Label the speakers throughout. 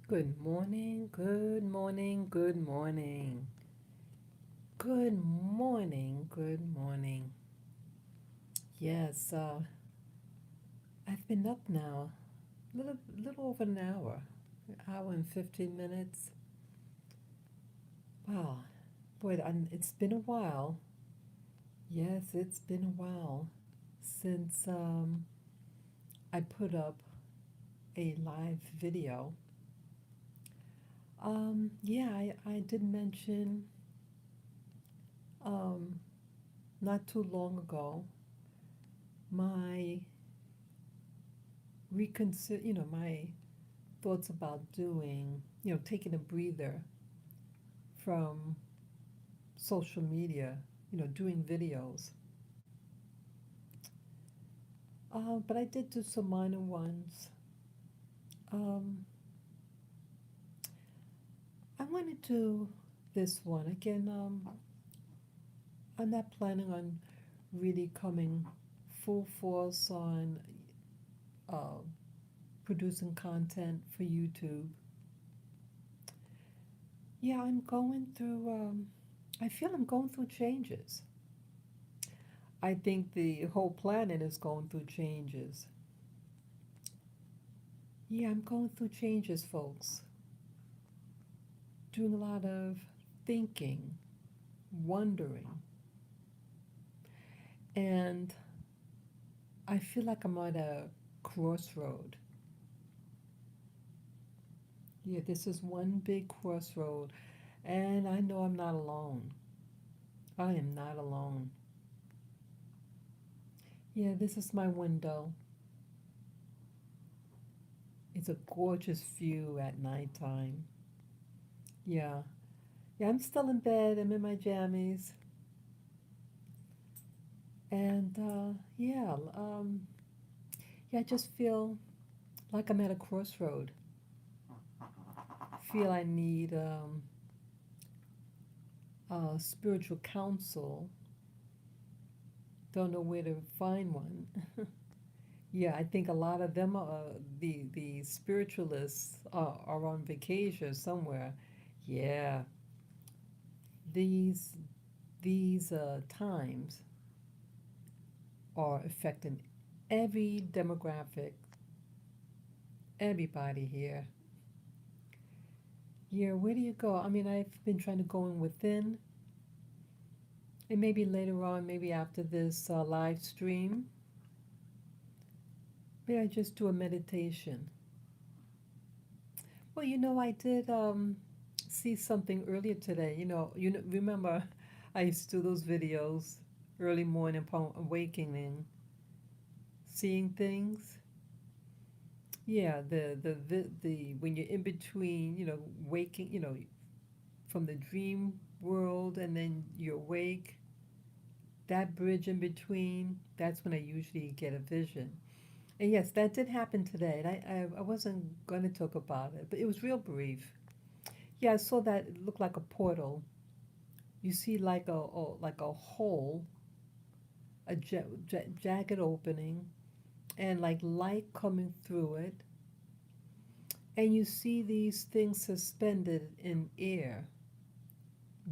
Speaker 1: Good morning, good morning, good morning. Good morning, good morning. Yes, I've been up now, little over an hour and 15 minutes. Wow, boy, it's been a while. Yes, it's been a while since I put up a live video. Yeah, I did mention um, not too long ago my my thoughts about taking a breather from social media, doing videos. But I did do some minor ones. Um, I want to do this one again. I'm not planning on really coming full force on uh, producing content for YouTube. Yeah, I'm going through. I feel I'm going through changes. I think the whole planet is going through changes. Yeah, I'm going through changes, folks. Doing a lot of thinking, wondering, and I feel like I'm at a crossroad. Yeah, this is one big crossroad, and I know I'm not alone. I am not alone. Yeah, this is my window. It's a gorgeous view at nighttime. Yeah, yeah, I'm still in bed. I'm in my jammies, and yeah, I just feel like I'm at a crossroad. Feel I need spiritual counsel. Don't know where to find one. Yeah, I think a lot of them the spiritualists are on vacation somewhere. Yeah, these these times are affecting every demographic, everybody here. Yeah, where do you go? I mean, I've been trying to go in within, and maybe later on, maybe after this live stream, maybe I just do a meditation. Well, I did see something earlier today. Remember, I used to do those videos early morning upon awakening, seeing things. Yeah, the when you're in between, waking, from the dream world and then you awake, that bridge in between, that's when I usually get a vision. And yes, that did happen today. And I wasn't going to talk about it, but it was real brief. Yeah, I saw that it looked like a portal. You see like a hole, a jagged opening, and like light coming through it. And you see these things suspended in air,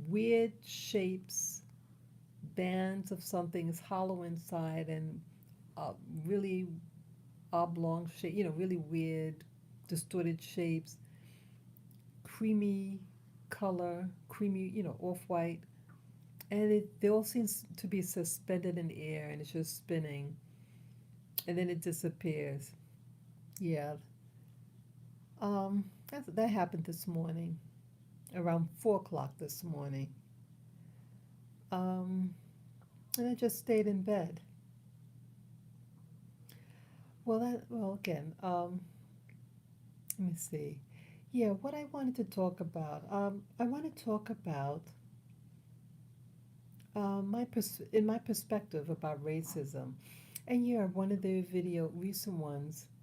Speaker 1: weird shapes, bands of something is hollow inside and uh, really oblong shape, really weird, distorted shapes, creamy color, creamy, off white. And they all seem to be suspended in air and it's just spinning and then it disappears. Yeah. That happened this morning, around 4 o'clock this morning. Um, and I just stayed in bed. Well, again, let me see. Yeah, what I wanted to talk about. I want to talk about in my perspective about racism. And yeah, one of the recent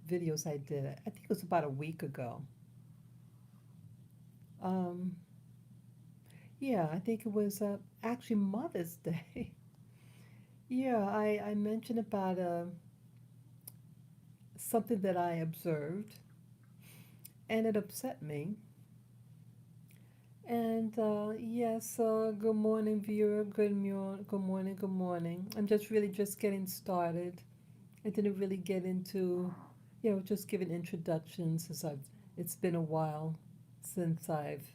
Speaker 1: videos I did, I think it was about a week ago. Um, yeah, I think it was actually Mother's Day. Yeah, I mentioned about something that I observed. and it upset me. And yes, good morning, viewer. Good morning, good morning. I'm just really just getting started. I didn't really get into, just giving introductions since it's been a while since I've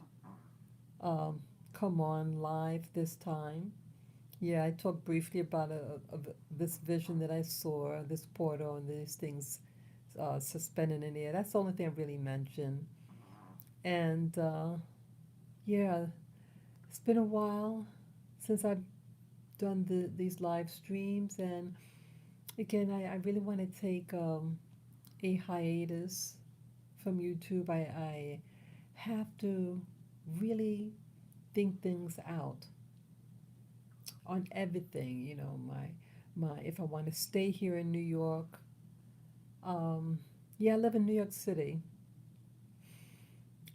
Speaker 1: um, come on live this time. Yeah, I talked briefly about this vision that I saw, this portal, and these things suspended in the air. That's the only thing I really mentioned. And yeah, it's been a while since I've done these live streams. And again, I really want to take a hiatus from YouTube. I have to really think things out on everything. My if I want to stay here in New York. Um, yeah, I live in New York City,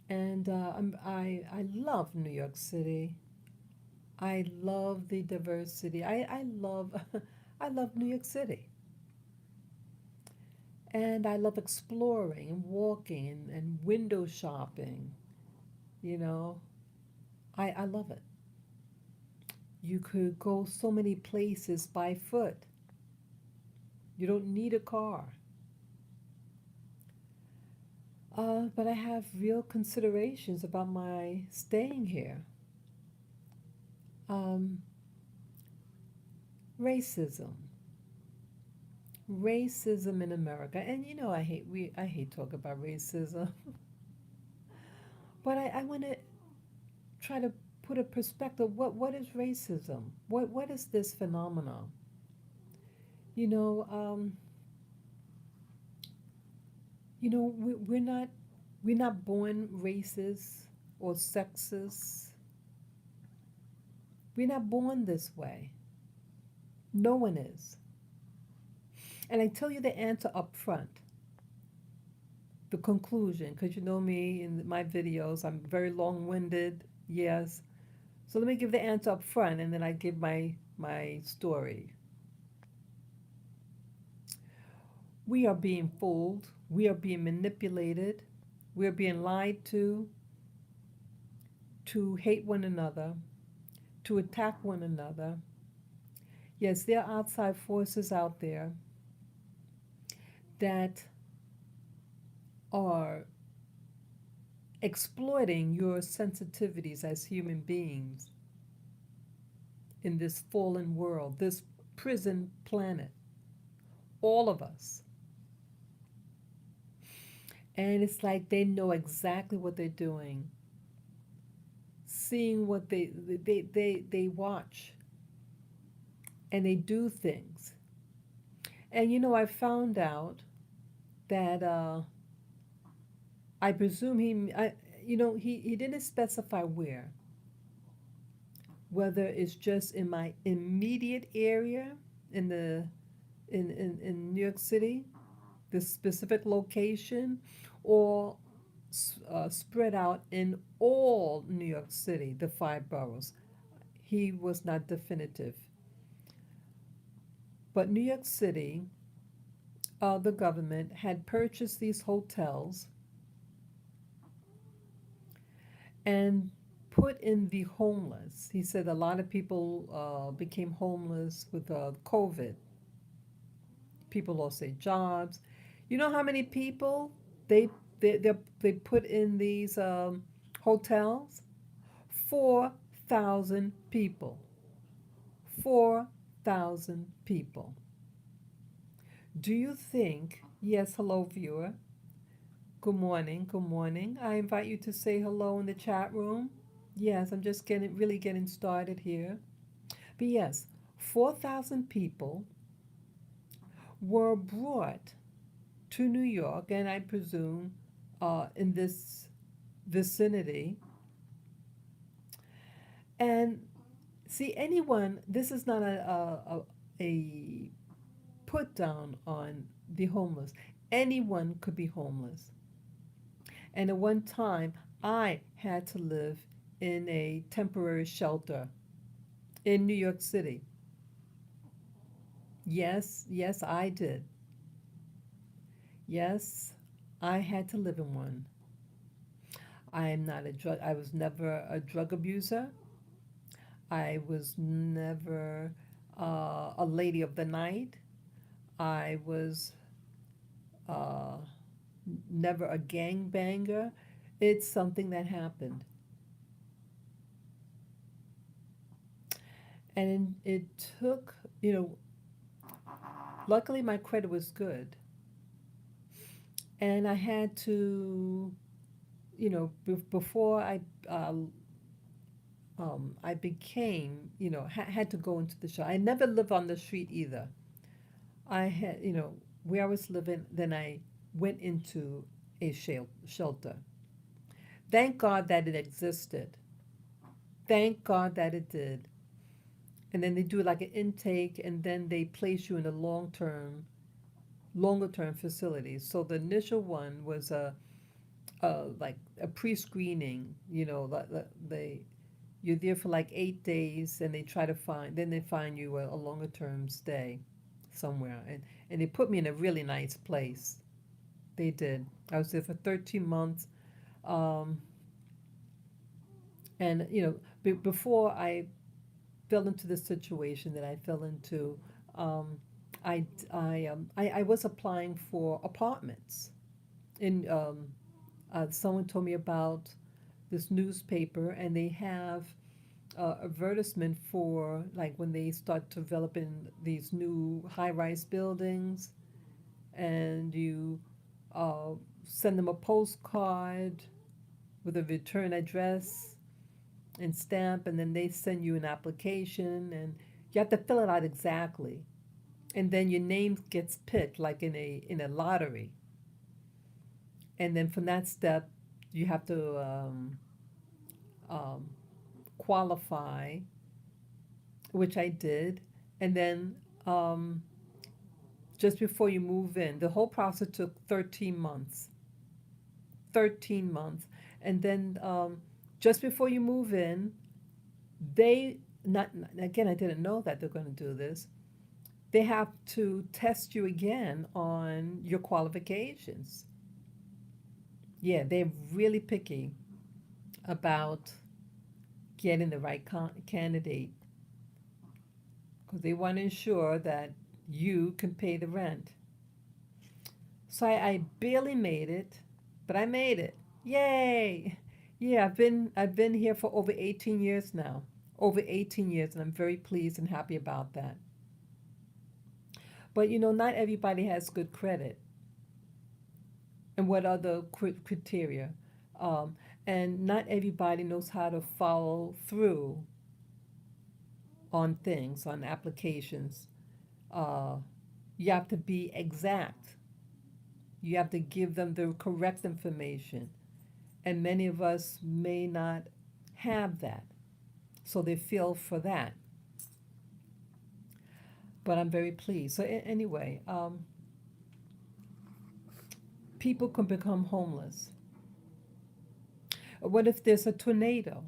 Speaker 1: and I love New York City. I love the diversity. I love I love New York City, and I love exploring and walking and window shopping. You know, I love it. You could go so many places by foot. You don't need a car. But I have real considerations about my staying here. Um, racism, racism in America, and I hate talking about racism, but I want to try to put a perspective. What is racism? What is this phenomenon? You know, um, we're not born racist or sexist. We're not born this way. No one is. And I tell you the answer up front, the conclusion, because you know me in my videos, I'm very long-winded. Yes. So let me give the answer up front, and then I give my story. We are being fooled. We are being manipulated. We are being lied to hate one another, to attack one another. Yes, there are outside forces out there that are exploiting your sensitivities as human beings in this fallen world, this prison planet, all of us. And it's like they know exactly what they're doing, seeing what they watch, and they do things. And I found out that I presume he didn't specify whether it's just in my immediate area in the in New York City, this specific location, or spread out in all New York City, the five boroughs. He was not definitive. But New York City, the government had purchased these hotels and put in the homeless. He said a lot of people became homeless with COVID. People lost their jobs. You know how many people they they put in these hotels? 4,000 people. 4,000 people. Do you think? Yes, hello, viewer. Good morning. Good morning. I invite you to say hello in the chat room. Yes, I'm just really getting started here. But yes, 4,000 people were brought to New York, and I presume in this vicinity. And see, this is not a put down on the homeless. Anyone could be homeless. And at one time, I had to live in a temporary shelter in New York City. Yes, yes, I did. Yes, I had to live in one. I was never a drug abuser. I was never a lady of the night. I was uh, never a gangbanger. It's something that happened. And it took, you know, luckily my credit was good. And I had to, before I became, had to go into the shelter. I never lived on the street either. I had, where I was living, then I went into a shelter. Thank God that it existed. Thank God that it did. And then they do like an intake, and then they place you in a longer term facility. So the initial one was like a pre-screening. They you're there for like 8 days, and then they find you a longer term stay somewhere, and they put me in a really nice place. They did. I was there for 13 months, um, and before I fell into the situation that I fell into, um, I was applying for apartments. And someone told me about this newspaper, and they have advertisement for like when they start developing these new high-rise buildings, and you uh, send them a postcard with a return address and stamp, and then they send you an application, and you have to fill it out exactly, and then your name gets picked like in a lottery, and then from that step you have to um, qualify, which I did, and then um, just before you move in, the whole process took 13 months. 13 months, and then just before you move in, they not again. I didn't know that they're going to do this. They have to test you again on your qualifications. Yeah, they're really picky about getting the right candidate because they want to ensure that you can pay the rent. So I barely made it, but I made it. Yay! Yeah, I've been here for over 18 years now. Over 18 years, and I'm very pleased and happy about that. But not everybody has good credit. And what are the criteria? Um, and not everybody knows how to follow through on things, on applications. Uh, you have to be exact. You have to give them the correct information. And many of us may not have that. So they feel for that. But I'm very pleased. So, anyway, people can become homeless. What if there's a tornado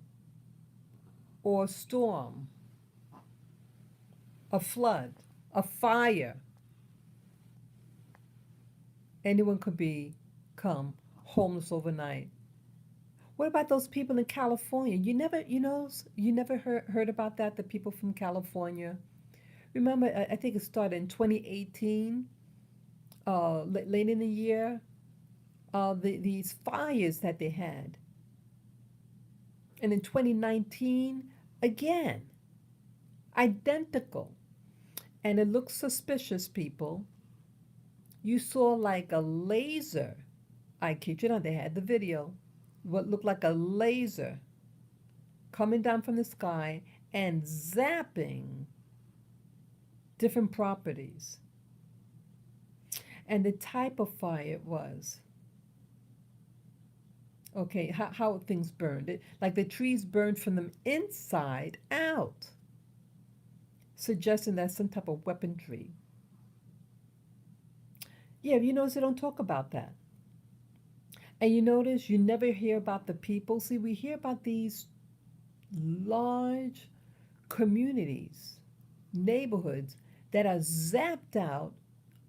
Speaker 1: or a storm, a flood, a fire? Anyone could become homeless overnight. What about those people in California? You never heard about that, the people from California? Remember, I think it started in 2018, late in the year, these fires that they had. And in 2019, again, identical. And it looks suspicious, people. You saw like a laser. I kid you not, they had the video. What looked like a laser coming down from the sky and zapping different properties. And the type of fire it was. Okay, how things burned. Like the trees burned from the inside out, suggesting that's some type of weaponry. Yeah, you notice they don't talk about that. And you notice you never hear about the people. See, we hear about these large communities, neighborhoods that are zapped out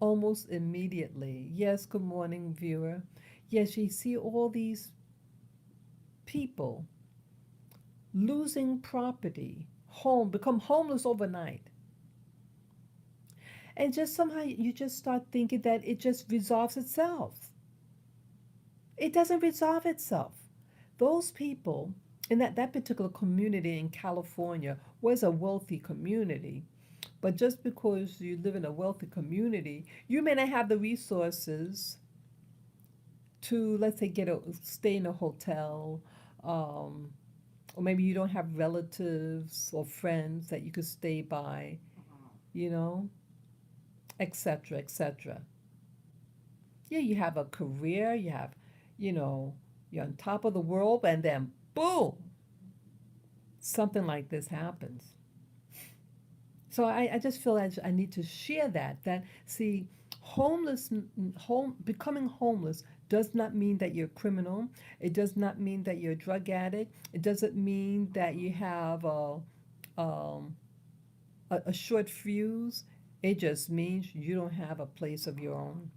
Speaker 1: almost immediately. Yes, good morning, viewer. Yes, you see all these people losing property, become homeless overnight. And just somehow you just start thinking that it just resolves itself. It doesn't resolve itself. Those people in that particular community in California was a wealthy community. But just because you live in a wealthy community, you may not have the resources to, let's say, stay in a hotel, um, or maybe you don't have relatives or friends that you could stay by, you know, etc., etc. Yeah, you have a career, you know, you're on top of the world, and then boom, something like this happens. So I just feel I need to share that see, becoming homeless does not mean that you're a criminal. It does not mean that you're a drug addict. It doesn't mean that you have um, a short fuse. It just means you don't have a place of your own.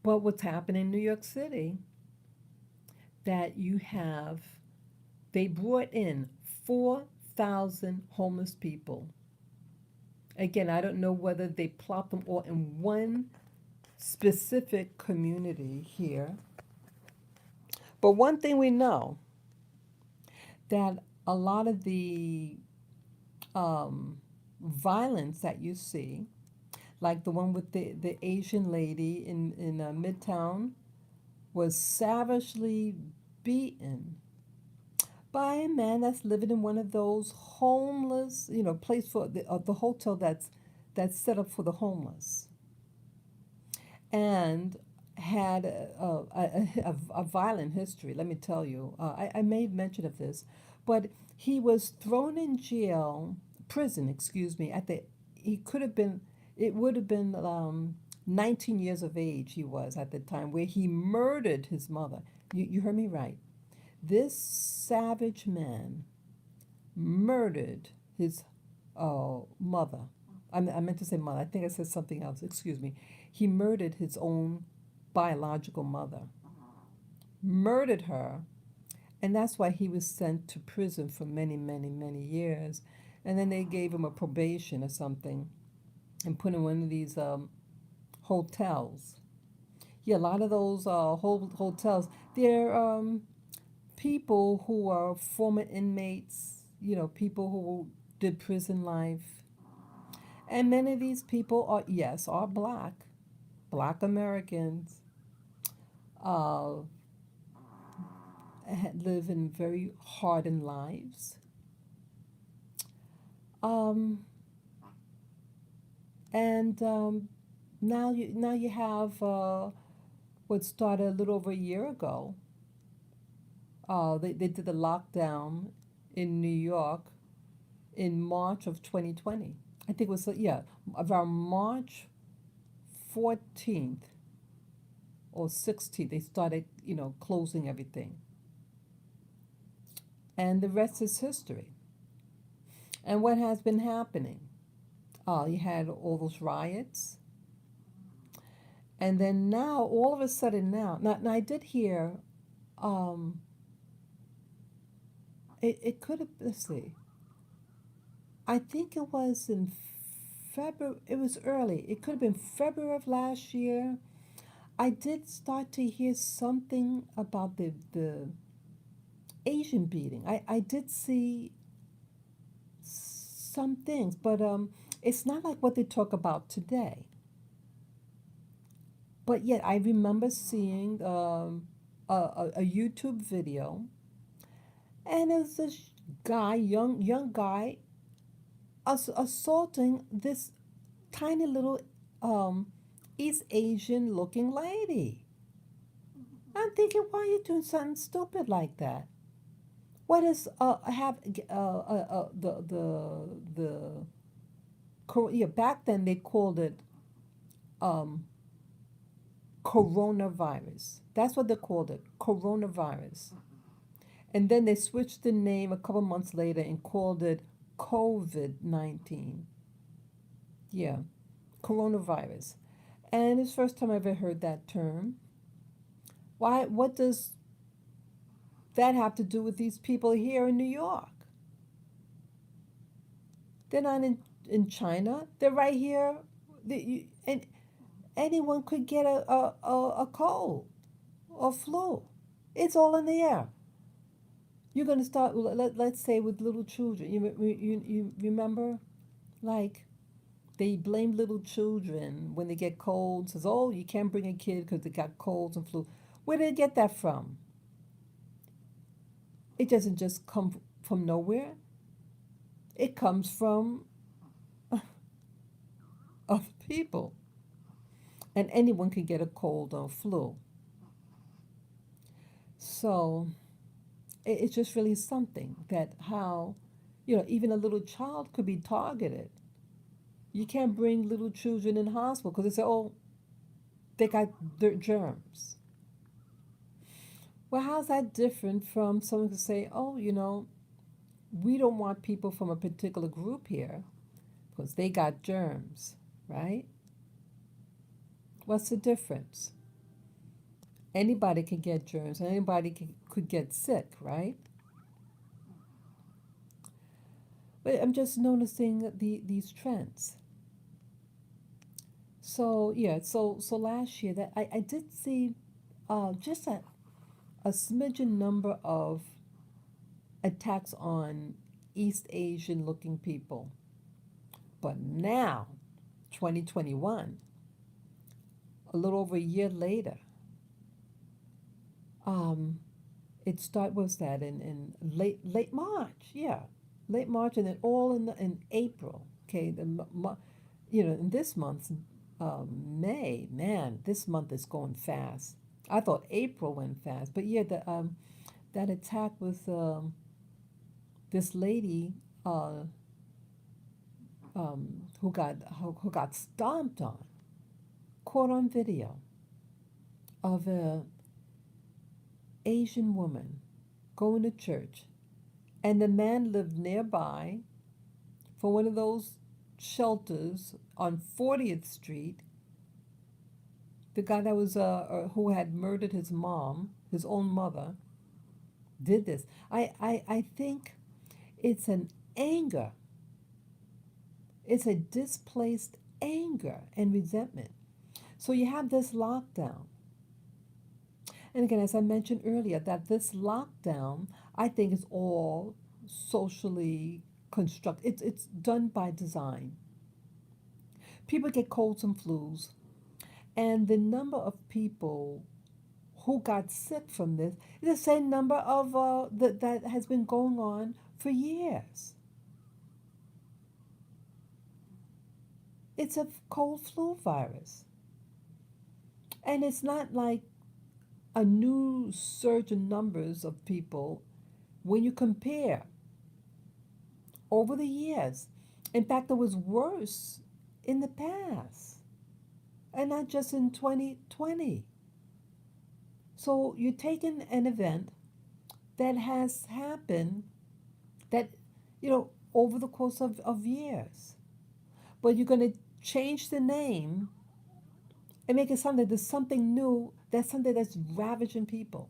Speaker 1: But what's happening in New York City, that they brought in 4,000 homeless people. Again, I don't know whether they plopped them all in one specific community here. But one thing we know, that a lot of the um, violence that you see, like the one with the Asian lady in Midtown, was savagely beaten by a man that's living in one of those homeless, place for the hotel that's set up for the homeless, and had a violent history. Let me tell you, I made mention of this, but he was thrown in prison, excuse me. He could have been, it would have been 19 years of age he was at the time, where he murdered his mother. You heard me right. This savage man murdered his mother. I meant to say mother. I think I said something else. Excuse me. He murdered his own biological mother. Murdered her. And that's why he was sent to prison for many, many, many years. And then they gave him a probation or something and put him in one of these hotels. Yeah, a lot of those hotels, they're people who are former inmates, people who did prison life. And many of these people are black Americans, uh, live in very hardened lives. Um, and now you have what started a little over a year ago. They did the lockdown in New York in March of 2020. I think it was, yeah, around March 14th or 16th, they started, closing everything. And the rest is history. And what has been happening? You had all those riots. And then now, all of a sudden now I did hear, um, it could have, let's see, I think it was in February, it was early. It could have been February of last year. I did start to hear something about the Asian beating. I did see some things, but it's not like what they talk about today. But yet, I remember seeing a YouTube video, and it was this guy, young guy, assaulting this tiny little um, East Asian looking lady. I'm thinking, why are you doing something stupid like that? What is have yeah, back then they called it um, coronavirus. That's what they called it, coronavirus. And then they switched the name a couple months later and called it COVID-19. Yeah, coronavirus. And it's the first time I ever heard that term. Why? What does that have to do with these people here in New York. They're not in China. They're right here. And anyone could get a cold or flu. It's all in the air. You're going to start, let's say, with little children. You remember? Like, they blame little children when they get colds. Says, oh, you can't bring a kid because they got colds and flu. Where did they get that from? It doesn't just come from nowhere. It comes from other people. And anyone can get a cold or flu. So it's just really something that how, even a little child could be targeted. You can't bring little children in hospital because they say, oh, they got their germs. Well, how's that different from someone to say, oh, we don't want people from a particular group here because they got germs, right? What's the difference? Anybody can get germs, and anybody could get sick, right? But I'm just noticing these trends. So yeah, so last year that I did see just a smidgen number of attacks on East Asian looking people. But now, 2021, a little over a year later, um, was that in late March, yeah, late March, and then all in April. Okay, in this month, May, man, this month is going fast. I thought April went fast, but yeah, that attack with this lady who got stomped on, caught on video of a Asian woman going to church, and the man lived nearby for one of those shelters on 40th Street. The guy that was who had murdered his mom, his own mother, did this. I think it's an anger. It's a displaced anger and resentment. So you have this lockdown. And again, as I mentioned earlier, that this lockdown, I think, is all socially constructed. It's done by design. People get colds and flus, and the number of people who got sick from this is the same number of that has been going on for years. It's a cold flu virus, and it's not like a new surge in numbers of people when you compare over the years. In fact, it was worse in the past, and not just in 2020. So you're taking an event that has happened that, over the course of years, but you're going to change the name and make it something there's something new, that's something that's ravaging people.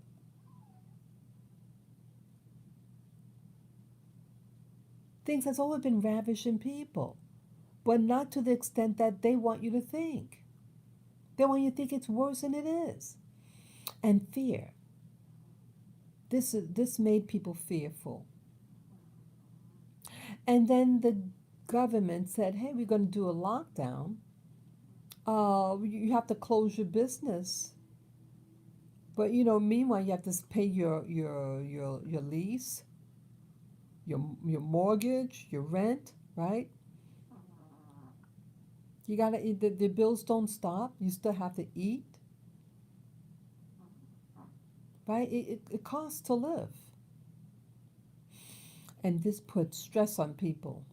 Speaker 1: Things that's always been ravaging people, but not to the extent that they want you to think. They want you to think it's worse than it is. And fear. This made people fearful. And then the government said, hey, we're going to do a lockdown. You have to close your business. But meanwhile, you have to pay your lease, your mortgage, your rent, right? You gotta eat. The bills don't stop. You still have to eat, right? It costs to live, and this puts stress on people.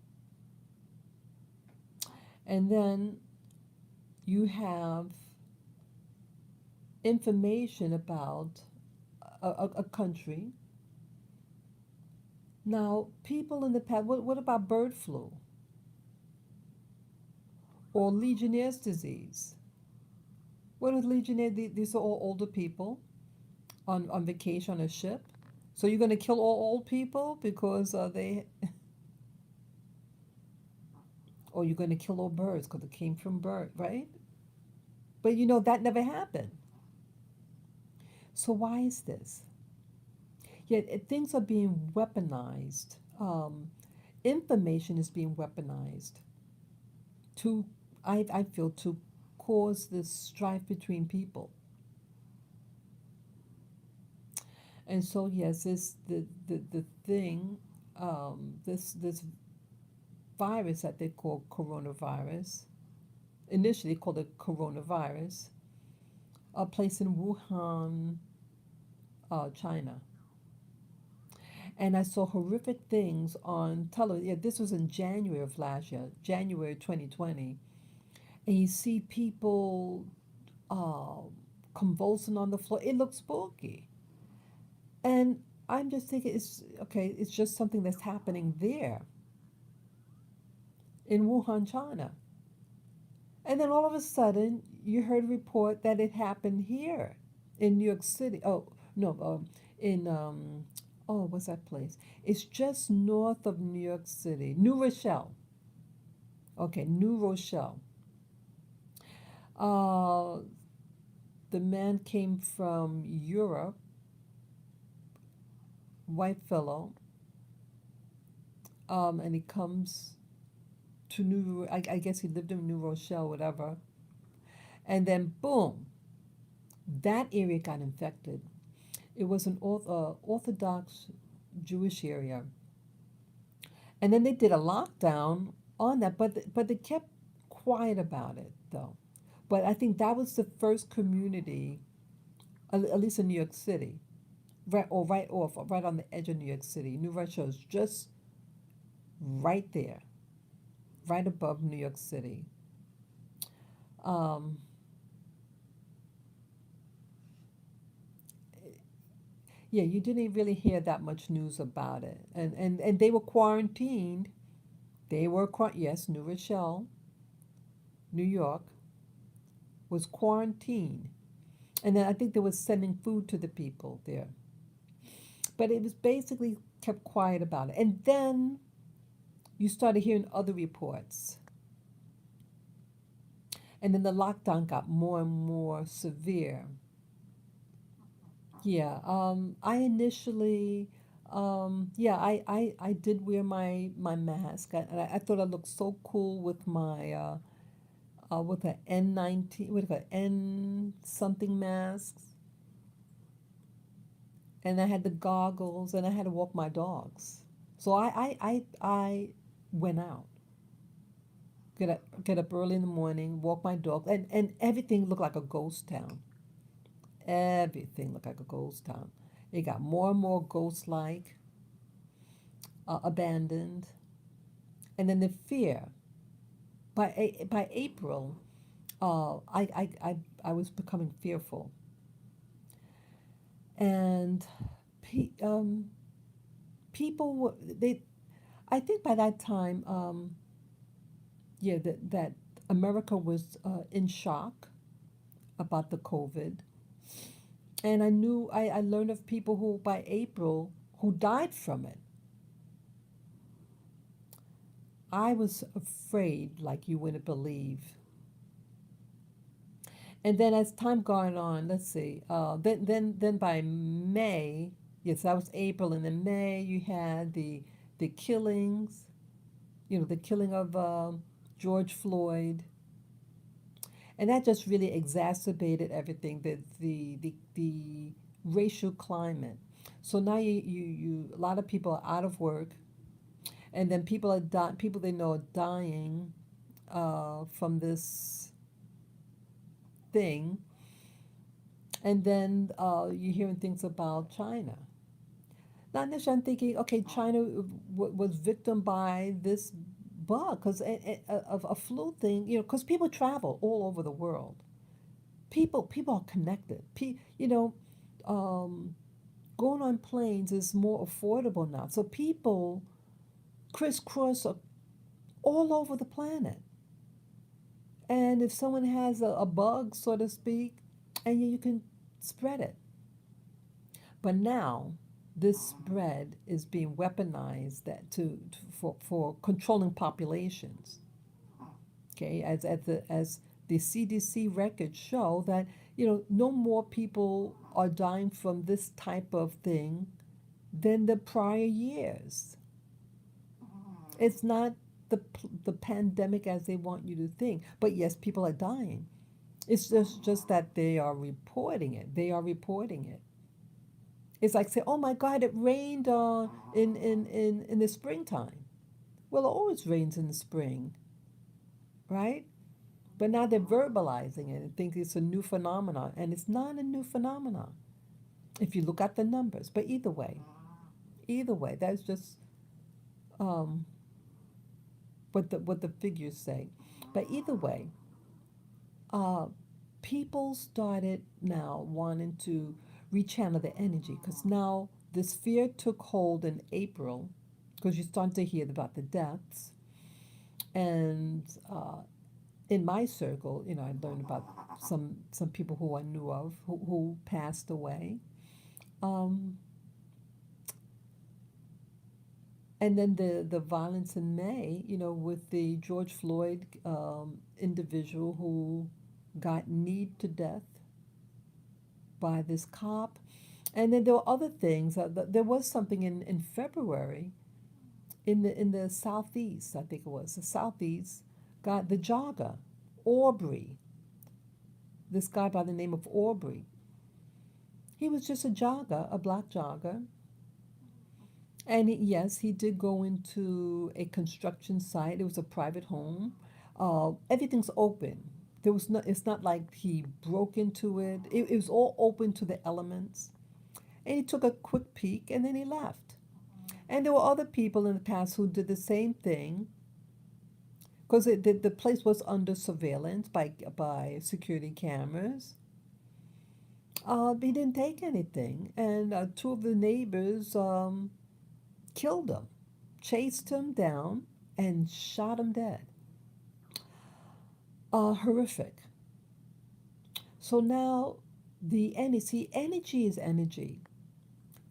Speaker 1: And then you have information about a country. Now, people in the past, what about bird flu or Legionnaire's disease? What is Legionnaire? These are all older people on vacation on a ship. So you're going to kill all old people because or you're going to kill all birds because it came from bird, right? But that never happened. So why is this? Yet things are being weaponized. Information is being weaponized to, I feel, to cause this strife between people. And so yes, the thing, this virus that they call coronavirus, initially called it coronavirus, placed in Wuhan, China. And I saw horrific things on television. Yeah, this was in January of last year, January 2020. And you see people uh, convulsing on the floor. It looks spooky. And I'm just thinking, it's okay, it's just something that's happening there in Wuhan, China. And then all of a sudden, you heard a report that it happened here in New York City. Oh, no, in, oh, what's that place? It's just north of New York City, New Rochelle. Okay, New Rochelle. Uh, the man came from Europe, white fellow, and he comes to I guess he lived in New Rochelle, whatever. And then, boom, that area got infected. It was an Orthodox Jewish area. And then they did a lockdown on that, but they kept quiet about it, though. But I think that was the first community, at least in New York City, right on the edge of New York City. New Rochelle is just right there, right above New York City. Um, yeah, you didn't really hear that much news about it, and they were quarantined. Yes, New Rochelle, New York, was quarantined, and then I think they were sending food to the people there. But it was basically kept quiet about it, and then you started hearing other reports, and then the lockdown got more and more severe. Yeah, I initially, yeah, I did wear my mask. I thought I looked so cool with a N19, with a N something masks, and I had the goggles, and I had to walk my dogs. So I went out, get up early in the morning, walk my dog, and everything looked like a ghost town. Everything looked like a ghost town. It got more and more ghost-like, abandoned, and then the fear. By April, I was becoming fearful, and pe- um, people were they. I think by that time, yeah, that America was in shock about the COVID, and I learned of people who by April who died from it. I was afraid like you wouldn't believe. And then as time gone on, let's see, then by May, yes, that was April, and in May you had the killings, the killing of George Floyd, and that just really exacerbated everything, the racial climate. So now a lot of people are out of work, and then people they know are dying from this thing. And then you're hearing things about China. Not necessarily I'm thinking, okay, China was victim by this bug, because of a flu thing, because people travel all over the world. People are connected. Um, going on planes is more affordable now. So people crisscross all over the planet. And if someone has a bug, so to speak, and you can spread it. But now this spread is being weaponized for controlling populations. Okay, as the CDC records show that no more people are dying from this type of thing than the prior years. It's not the pandemic as they want you to think, but yes, people are dying. It's just that they are reporting it. They are reporting it. It's like say, oh my God, it rained in the springtime. Well, it always rains in the spring, right? But now they're verbalizing it and think it's a new phenomenon, and it's not a new phenomenon if you look at the numbers. But either way, that's just um, what the figures say. But either way, uh, people started now wanting to rechannel the energy because now this fear took hold in April because you start to hear about the deaths. And in my circle, I learned about some people who I knew of who passed away. Um, and then the violence in May, with the George Floyd individual who got kneed to death by this cop. And then there were other things. There was something in February in the southeast, I think it was the southeast, got the jogger, Aubrey. This guy by the name of Aubrey. He was just a jogger, a black jogger. And yes, he did go into a construction site. It was a private home. Everything's open. There was no. It's not like he broke into it. It was all open to the elements. And he took a quick peek and then he left. And there were other people in the past who did the same thing because the place was under surveillance by security cameras. He didn't take anything, and two of the neighbors killed him, chased him down, and shot him dead. Horrific. So now energy is energy.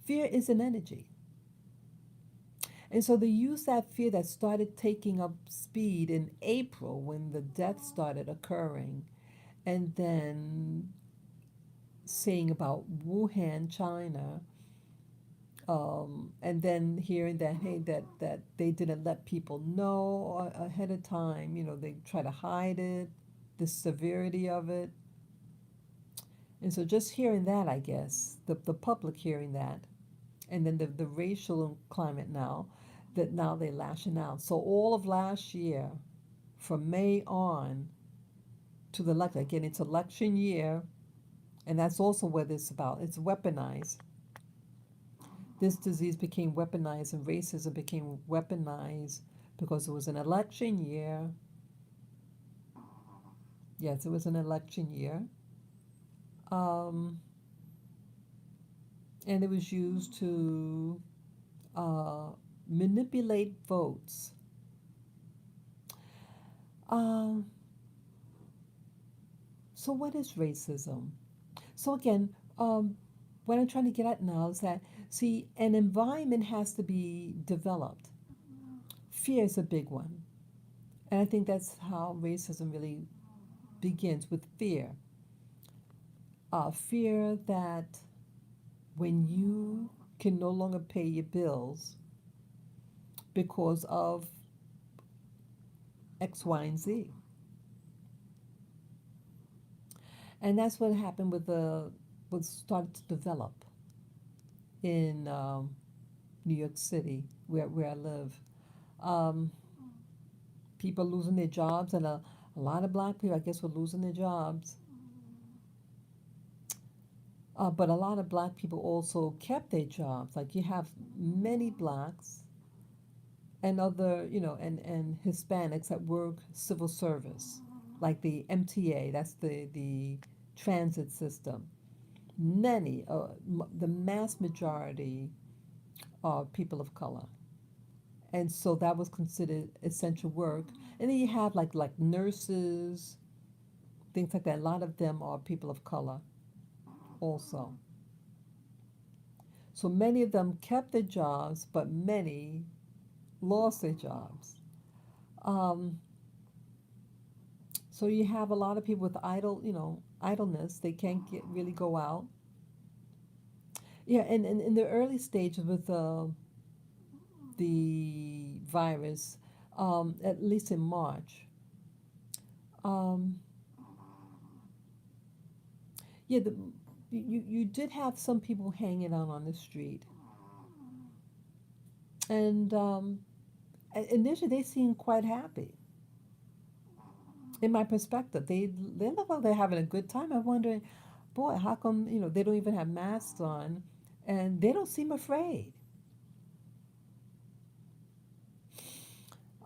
Speaker 1: Fear is an energy. And so they used that fear that started taking up speed in April when the deaths started occurring, and then saying about Wuhan, China, and then hearing that hey, that they didn't let people know ahead of time. They try to hide it, the severity of it, and so just hearing that, I guess the public hearing that, and then the racial climate now, that now they're lashing out. So all of last year, from May on to the election, again, it's election year, and that's also what it's about. It's weaponized. This disease became weaponized, and racism became weaponized because it was an election year. Yes, it was an election year. Um, and it was used to uh, manipulate votes. Um, so, what is racism? So, again, what I'm trying to get at now is that, see, an environment has to be developed. Fear is a big one. And I think that's how racism really begins with fear. Fear that when you can no longer pay your bills because of X, Y, and Z. And that's what happened what started to develop in New York City, where I live. Um, People losing their jobs, and a lot of black people, I guess, were losing their jobs. But a lot of black people also kept their jobs. Like you have many blacks and other, and Hispanics that work civil service, like the MTA, that's the transit system. Many, the mass majority are people of color. And so that was considered essential work. And then you have like nurses, things like that. A lot of them are people of color also. So many of them kept their jobs, but many lost their jobs. Um, so you have a lot of people with idleness. They can't really go out. Yeah, and in the early stages with the virus, at least in March, um, yeah, you did have some people hanging out on the street, and initially they seemed quite happy. In my perspective, they look like they're having a good time. I'm wondering, boy, how come they don't even have masks on, and they don't seem afraid.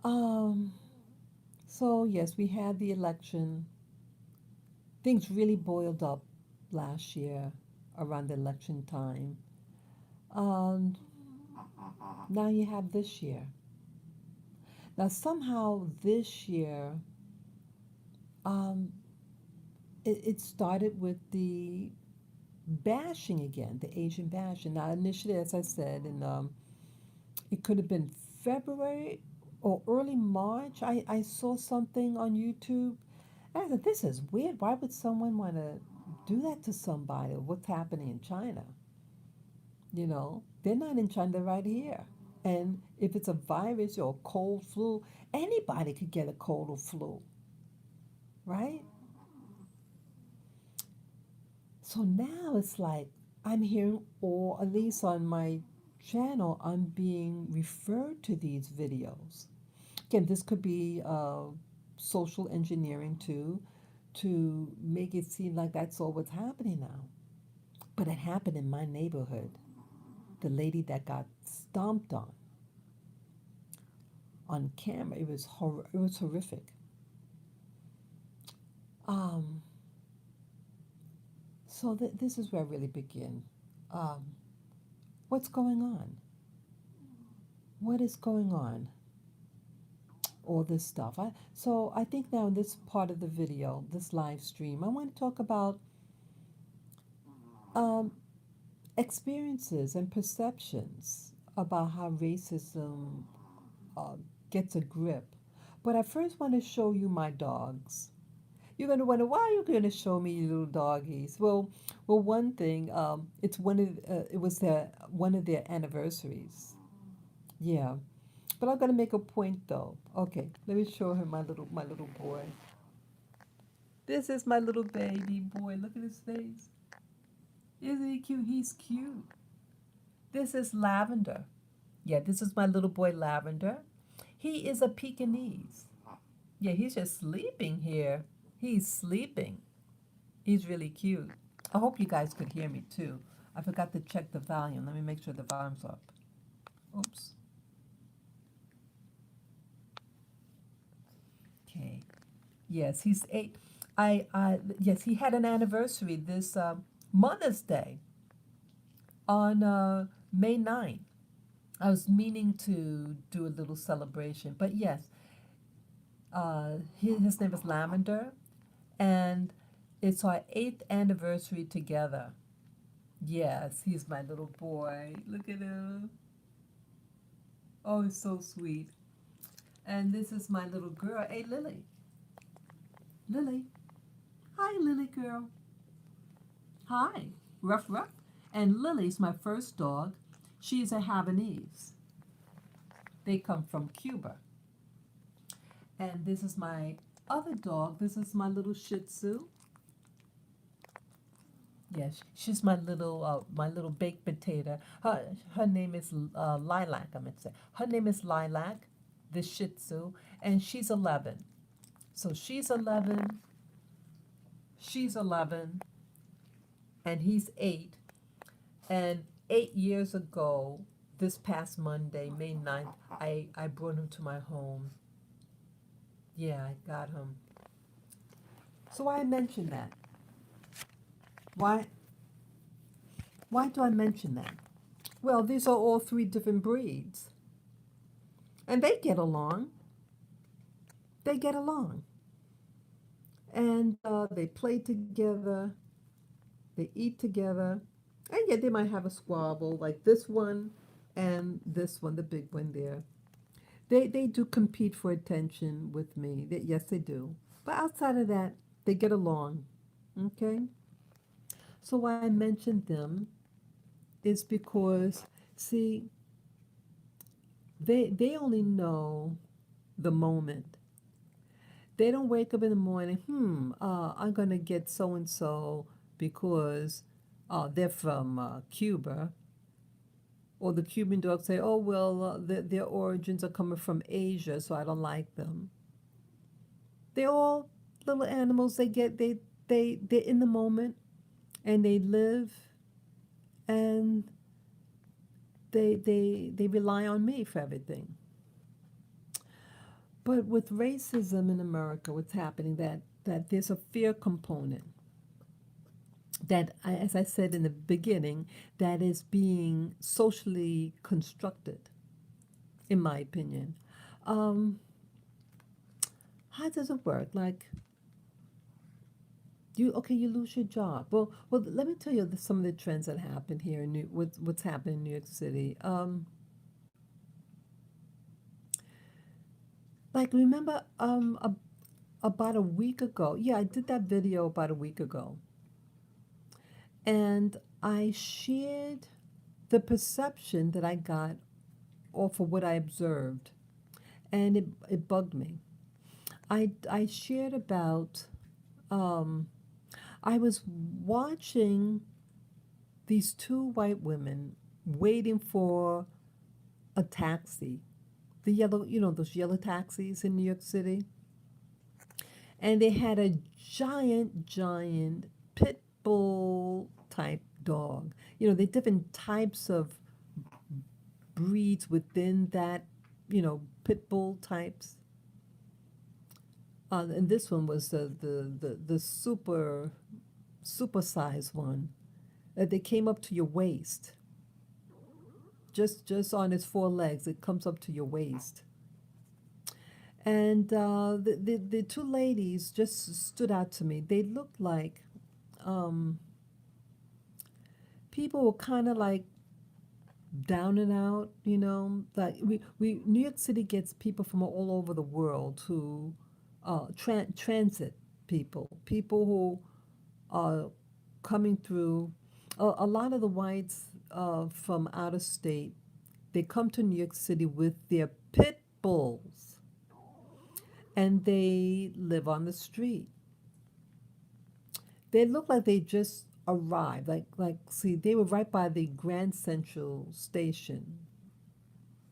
Speaker 1: Um, so yes, we had the election. Things really boiled up last year around the election time. Um, Now you have this year. Now somehow this year, um, it started with the bashing again, the Asian bashing. Now initially, as I said, it could have been February or early March. I saw something on YouTube. I said, this is weird. Why would someone want to do that to somebody? What's happening in China? They're not in China, they're right here. And if it's a virus or a cold flu, anybody could get a cold or flu, right? So now it's like I'm hearing, or at least on my channel, I'm being referred to these videos. Again, this could be social engineering too, to make it seem like that's all what's happening now. But it happened in my neighborhood. The lady that got stomped on camera, it was horrific. Um, so this is where I really begin. Um, what's going on? What is going on? All this stuff. So I think now in this part of the video, this live stream, I want to talk about um, experiences and perceptions about how racism uh, gets a grip. But I first want to show you my dogs. You're going to wonder, why are you going to show me your little doggies? Well, one thing, it was one of their anniversaries. Yeah, but I'm going to make a point though. Okay, let me show her my little boy. This is my little baby boy. Look at his face. Isn't he cute? He's cute. This is Lavender. Yeah, this is my little boy Lavender. He is a Pekingese. Yeah, he's just sleeping here. He's sleeping. He's really cute. I hope you guys could hear me too. I forgot to check the volume. Let me make sure the volume's up. Oops. Okay. Yes, he's 8. Yes, he had an anniversary this Mother's Day on May 9th. I was meaning to do a little celebration, but yes, his name is Lavender, and it's our 8th anniversary together. Yes, he's my little boy. Look at him. Oh, he's so sweet. And this is my little girl. Hey, Lily. Lily. Hi, Lily girl. Hi. Ruff, ruff. And Lily's my first dog. She's a Havanese. They come from Cuba. And this is my other dog. This is my little Shih Tzu. Yes, she's my little baked potato. Her name is Lilac. I'm gonna say her name is Lilac, the Shih Tzu, and she's 11. So she's 11. She's 11, and he's 8. And 8 years ago, this past Monday, May 9th, I brought him to my home. Yeah, I got him. So why I mention that? Why why do I mention that? Well, these are all 3 different breeds, and they get along. They get along, and they play together. They eat together, And yeah, they might have a squabble like this one and this one, the big one there. They do compete for attention with me. Yes, they do. But outside of that, they get along. Okay? So why I mentioned them is because, see, they only know the moment. They don't wake up in the morning, I'm going to get so and so because they're from Cuba. Or the Cuban dogs say, oh, well, their origins are coming from Asia, so I don't like them. They're all little animals. They're in the moment and they live and they rely on me for everything. But with racism in America, what's happening that there's a fear component that, as I said in the beginning, that is being socially constructed, in my opinion. Um, how does it work? Like you lose your job. Well, let me tell you some of the trends that happen here in what's happening in New York City. Like remember, about a week ago. Yeah, I did that video about a week ago, and I shared the perception that I got off of what I observed, and it bugged me. I shared about um, I was watching these two white women waiting for a taxi, the yellow, those yellow taxis in New York City, and they had a giant pit bull type dog. The different types of breeds within that, pit bull types. And this one was the super size one. They came up to your waist, just on its four legs. It comes up to your waist. And the two ladies just stood out to me. They looked like um, people were kind of like down and out, like we New York City gets people from all over the world who transit people who are coming through. A lot of the whites from out of state, they come to New York City with their pit bulls and they live on the street. They look like they just arrived. See, they were right by the Grand Central Station.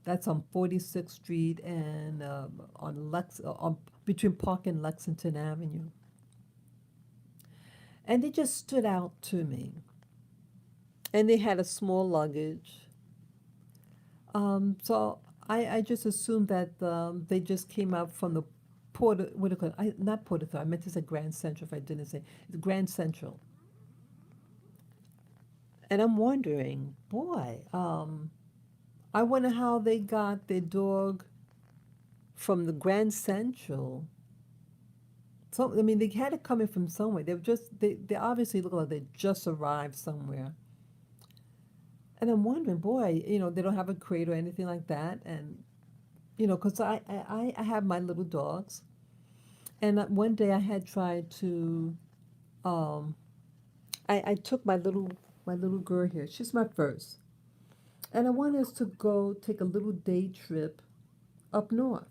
Speaker 1: That's on 46th Street and on between Park and Lexington Avenue. And they just stood out to me. And they had a small luggage. So I just assumed that they just came out from the Port, what do you call it? Not Port Authority, I meant to say Grand Central if I didn't say. It's Grand Central. And I'm wondering, boy, I wonder how they got their dog from the Grand Central. So I mean, they had it coming from somewhere. They obviously look like they just arrived somewhere. And I'm wondering, boy, they don't have a crate or anything like that. And because I have my little dogs, and one day I had tried to, um, I took my little girl here. She's my first, and I wanted us to go take a little day trip up north.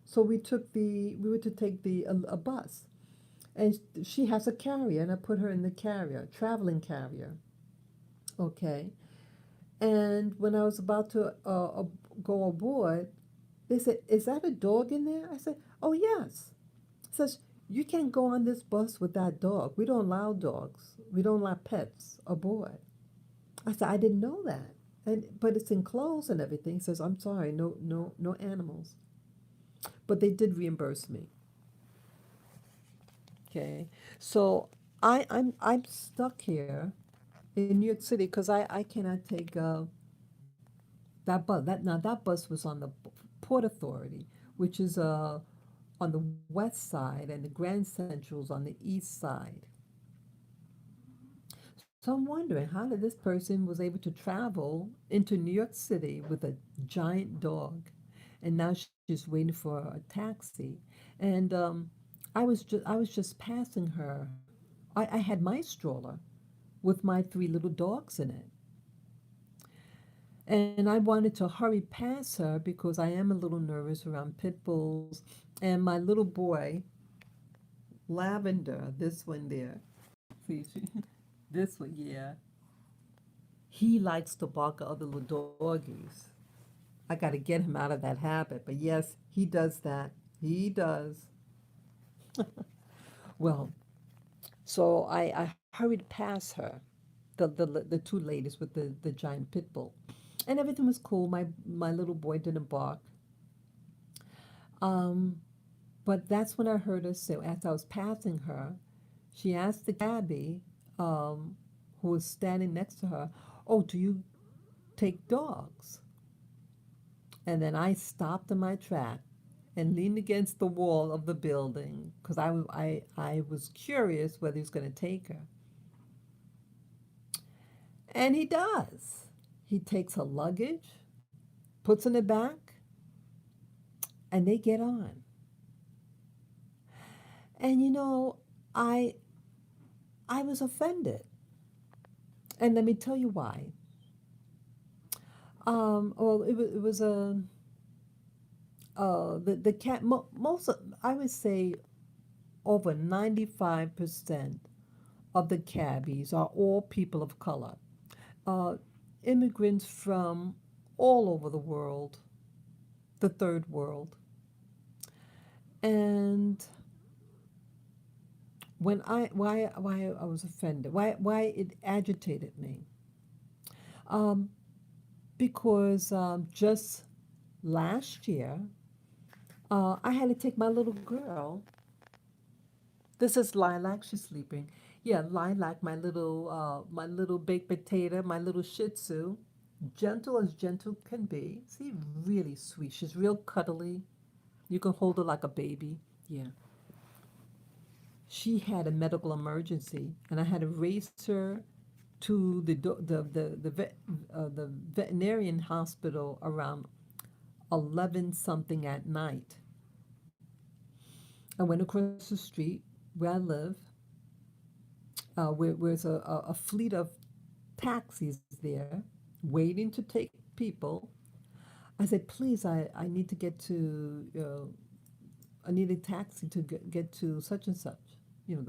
Speaker 1: So we were to take a bus, and she has a carrier, and I put her in the carrier, traveling carrier. Okay, and when I was about to go aboard, they said, "Is that a dog in there?" I said, "Oh yes." Says, "You can't go on this bus with that dog. We don't allow dogs. We don't allow pets aboard." I said, "I didn't know that." But it's enclosed and everything. He says, "I'm sorry, no animals." But they did reimburse me. Okay, so I'm stuck here in New York City because I cannot take that bus. That bus was on the Port Authority, which is on the west side, and the Grand Central's on the east side. So I'm wondering how did this person was able to travel into New York City with a giant dog, and now she's waiting for a taxi, and I was just passing her. I had my stroller with my three little dogs in it, and I wanted to hurry past her because I am a little nervous around pit bulls, and my little boy Lavender, this one there, see this one, yeah, he likes to bark at other little doggies. I got to get him out of that habit. But yes, he does that. He does. Well, so I hurried past her, the two ladies with the giant pit bull, and everything was cool. My little boy didn't bark. Um, but that's when I heard her say, as I was passing her, she asked the cabbie, um, who was standing next to her, "Oh, do you take dogs?" And then I stopped in my track and leaned against the wall of the building because I was curious whether he was going to take her. And he does. He takes her luggage, puts in the back, and they get on. And I I was offended. And let me tell you why. Well, it was a the cat most I would say over 95% of the cabbies are all people of color, uh, immigrants from all over the world, the third world. And why I was offended, why it agitated me, um, because just last year, I had to take my little girl. This is Lilac. She's sleeping. Yeah, Lilac, my little baked potato, my little Shih Tzu, gentle as gentle can be. See, really sweet. She's real cuddly. You can hold her like a baby. Yeah. She had a medical emergency, and I had to race her to the veterinarian hospital around 11 something at night. I went across the street where I live, where's a fleet of taxis there waiting to take people. I said, please, I need to get to, I need a taxi to get to such and such, uh,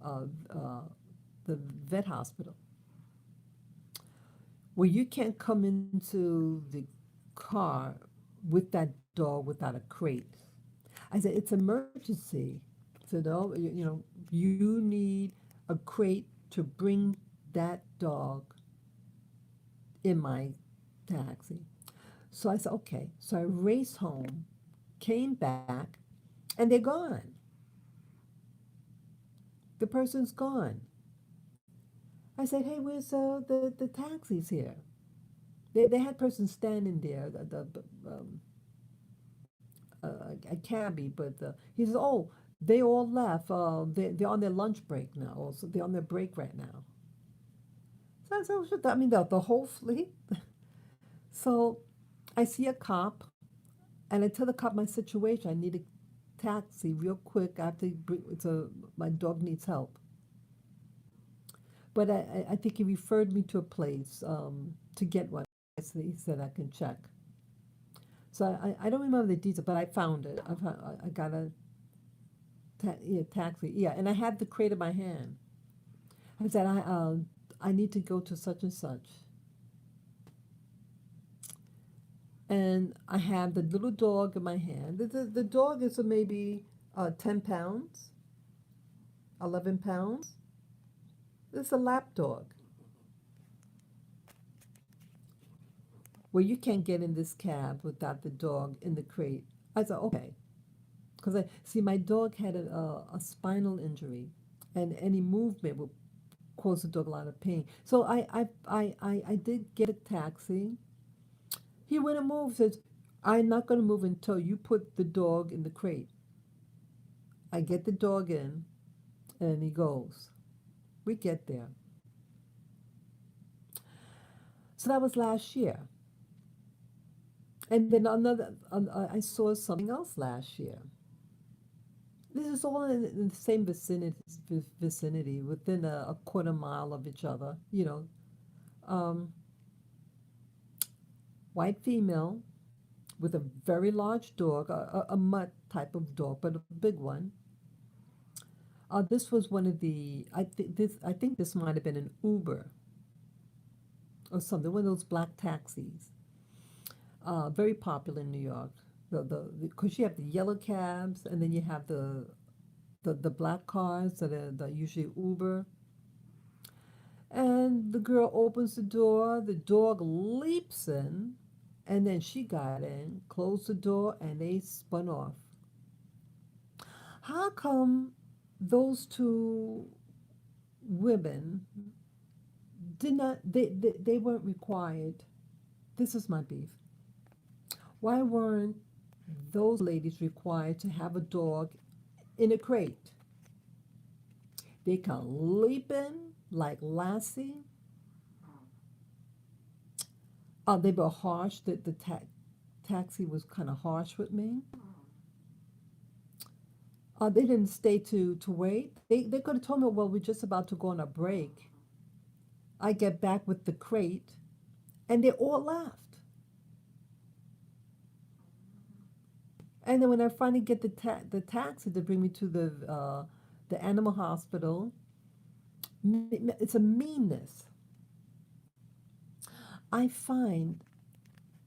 Speaker 1: uh, the vet hospital. Well, you can't come into the car with that dog without a crate. I said, it's emergency. So no, you need a crate to bring that dog in my taxi. So I said, okay. So I raced home, came back, and they're gone. The person's gone. I said, hey, where's the taxis here? They had person standing there, a cabbie, but he says, oh, they all left. They're on their lunch break now, or so they're on their break right now. So I said, oh, shit, I mean, the whole fleet. So I see a cop, and I tell the cop my situation. I need a taxi real quick. I have to bring, my dog needs help. But I think he referred me to a place to get one. So he said I can check. So I don't remember the details, but I found it. I got a yeah, taxi. Yeah, and I had the crate in my hand. I said I need to go to such and such, and I have the little dog in my hand. The dog is maybe 10 pounds, 11 pounds. It's a lap dog. Well, you can't get in this cab without the dog in the crate. I said okay, because I see my dog had a spinal injury, and any movement would cause the dog a lot of pain. So I did get a taxi. He wouldn't move. Says, I'm not going to move until you put the dog in the crate. I get the dog in, and he goes. We get there. So that was last year. And then I saw something else last year. This is all in the same vicinity, within a quarter mile of each other. Um, white female with a very large dog, a mutt type of dog, but a big one. This was one of the. I think this might have been an Uber or something, one of those black taxis. Very popular in New York. The because you have the yellow cabs, and then you have the black cars that are usually Uber. And the girl opens the door, the dog leaps in, and then she got in, closed the door, and they spun off. How come those two women did not, they weren't required? This is my beef. Why weren't those ladies required to have a dog in a crate? They can leap in like Lassie. They were harsh. The taxi was kind of harsh with me. They didn't stay to wait. They could have told me, well, we're just about to go on a break. I get back with the crate, and they all left. And then when I finally get the taxi to bring me to the animal hospital, it's a meanness. I find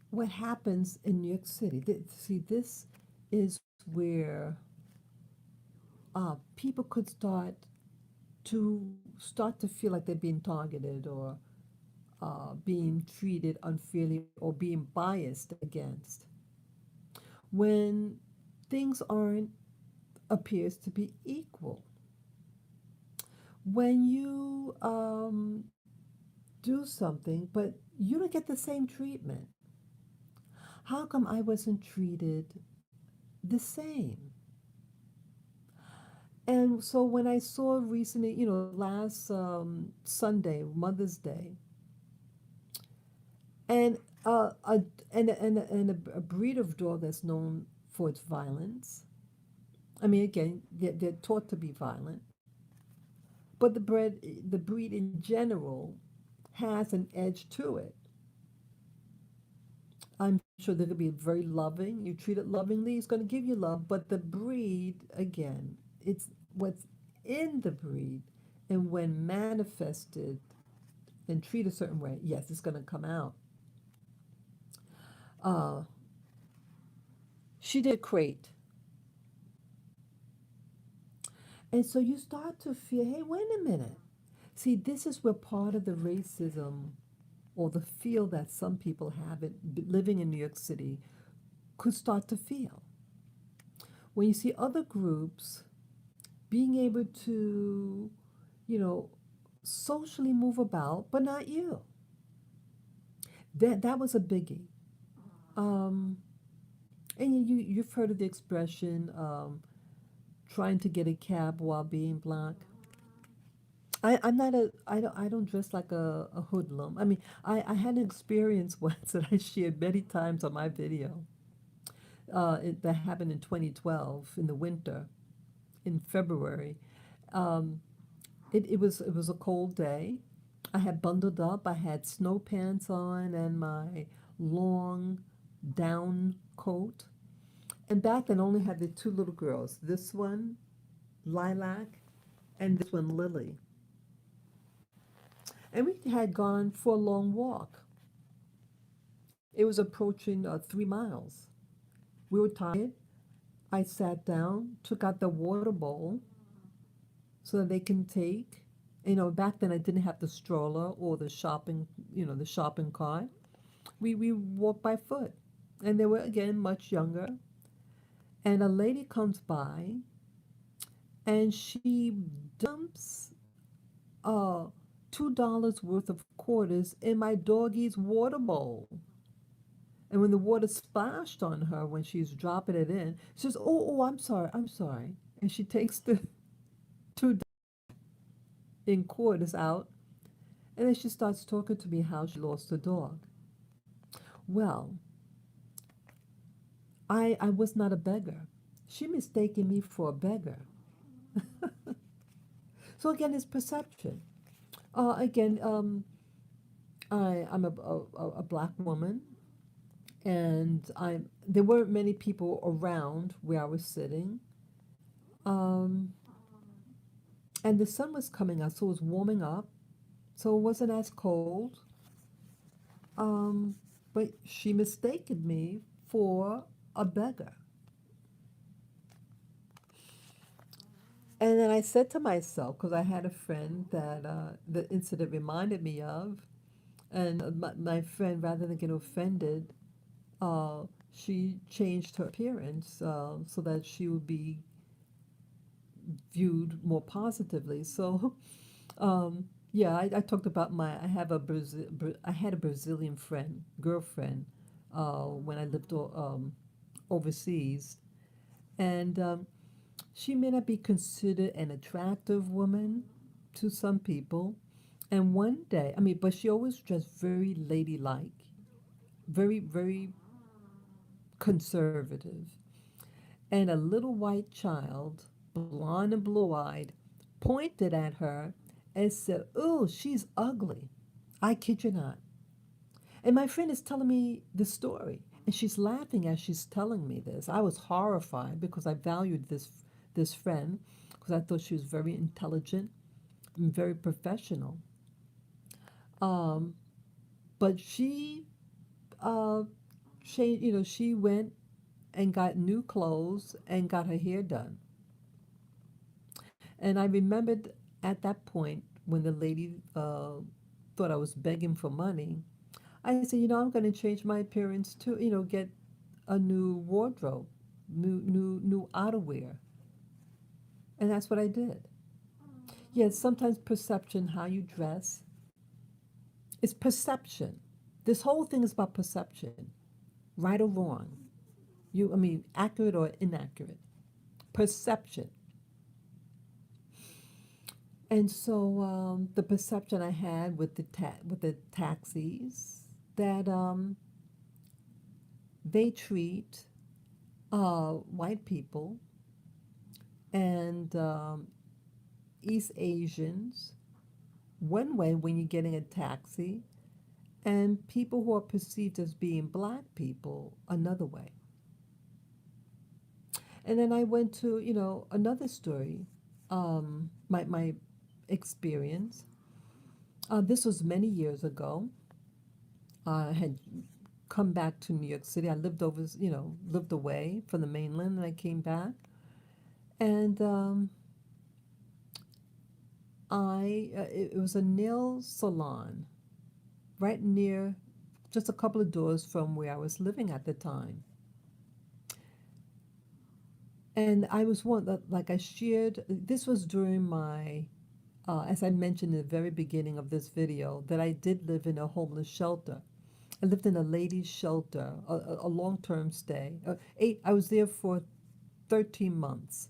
Speaker 1: what happens in New York City. See, this is where people could start to feel like they're being targeted, or being treated unfairly, or being biased against, when things aren't appears to be equal. When you do something, but you don't get the same treatment. How come I wasn't treated the same? And so when I saw recently, last Sunday, Mother's Day, and a breed of dog that's known for its violence. I mean, again, they're taught to be violent, but the breed in general has an edge to it. I'm sure they're going to be very loving. You treat it lovingly, it's going to give you love. But the breed, again, it's what's in the breed, and when manifested and treated a certain way, yes, it's going to come out. Uh, she did crate. And so you start to feel, hey, wait a minute. See, this is where part of the racism, or the feel that some people have living in New York City, could start to feel. When you see other groups being able to, you know, socially move about, but not you. That was a biggie. Um, and you've heard of the expression, trying to get a cab while being black. I'm not I don't dress like a hoodlum. I mean, I had an experience once that I shared many times on my video. That happened in 2012 in the winter, in February. Um, it was a cold day. I had bundled up. I had snow pants on and my long down coat. And back then, I only had the two little girls. This one, Lilac, and this one, Lily. And we had gone for a long walk. It was approaching 3 miles. We were tired. I sat down, took out the water bowl so that they can take. Back then I didn't have the stroller or the shopping cart. We walked by foot, and they were again much younger. And a lady comes by, and she dumps uh $2 worth of quarters in my doggy's water bowl. And when the water splashed on her when she's dropping it in, she says, "Oh, I'm sorry, I'm sorry." And she takes the two in quarters out, And then she starts talking to me how she lost her dog. Well, I was not a beggar. She mistaken me for a beggar. So again, it's perception. Again, I'm a black woman, and there weren't many people around where I was sitting. Um, and the sun was coming out, so it was warming up, so it wasn't as cold. Um, but she mistaken me for a beggar. And then I said to myself, because I had a friend that the incident reminded me of, and my friend, rather than get offended, uh, she changed her appearance so that she would be viewed more positively. So, yeah, I talked about I had a Brazilian friend, girlfriend, when I lived overseas, and she may not be considered an attractive woman to some people. And one day, I mean, but she always dressed very ladylike, very, very conservative. And a little white child, blonde and blue eyed, pointed at her and said, "Oh, she's ugly." I kid you not. And my friend is telling me the story, and she's laughing as she's telling me this. I was horrified because I valued this friend because I thought she was very intelligent and very professional. Um, but she uh, changed. She went and got new clothes and got her hair done. And I remembered at that point when the lady thought I was begging for money. I said, I'm going to change my appearance too. Get a new wardrobe, new outerwear, and that's what I did. Yes, sometimes perception, how you dress, is perception. This whole thing is about perception, right or wrong. I mean, accurate or inaccurate. Perception. And so the perception I had with the taxis that they treat white people and East Asians one way when you're getting a taxi, and people who are perceived as being black people another way. And then I went to, another story, my experience. This was many years ago. I had come back to New York City. I lived away from the mainland, and I came back. And it was a nail salon right near, just a couple of doors from where I was living at the time. And I was one that, like I shared, this was during as I mentioned in the very beginning of this video, that I did live in a homeless shelter. I lived in a ladies' shelter, a long-term stay. I was there for 13 months.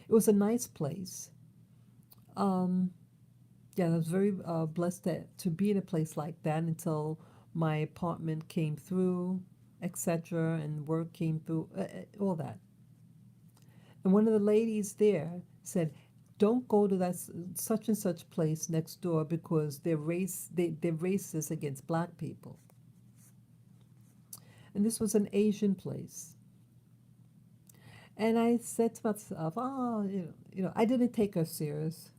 Speaker 1: It was a nice place. Um, yeah, I was very blessed to be in a place like that until my apartment came through, etc., and work came through, all that. And one of the ladies there said, "Don't go to that such and such place next door because they're racist against black people." And this was an Asian place. And I said to myself, "Oh, I didn't take her serious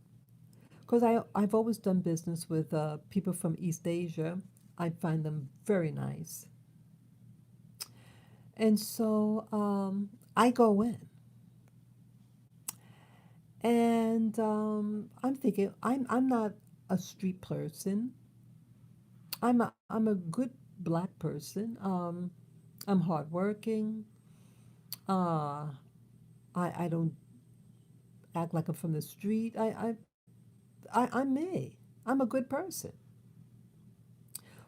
Speaker 1: because I've always done business with people from East Asia. I find them very nice." And so I go in, and I'm thinking I'm not a street person. I'm a good black person. I'm hardworking. Uh, I don't act like I'm from the street. I'm me. I'm a good person.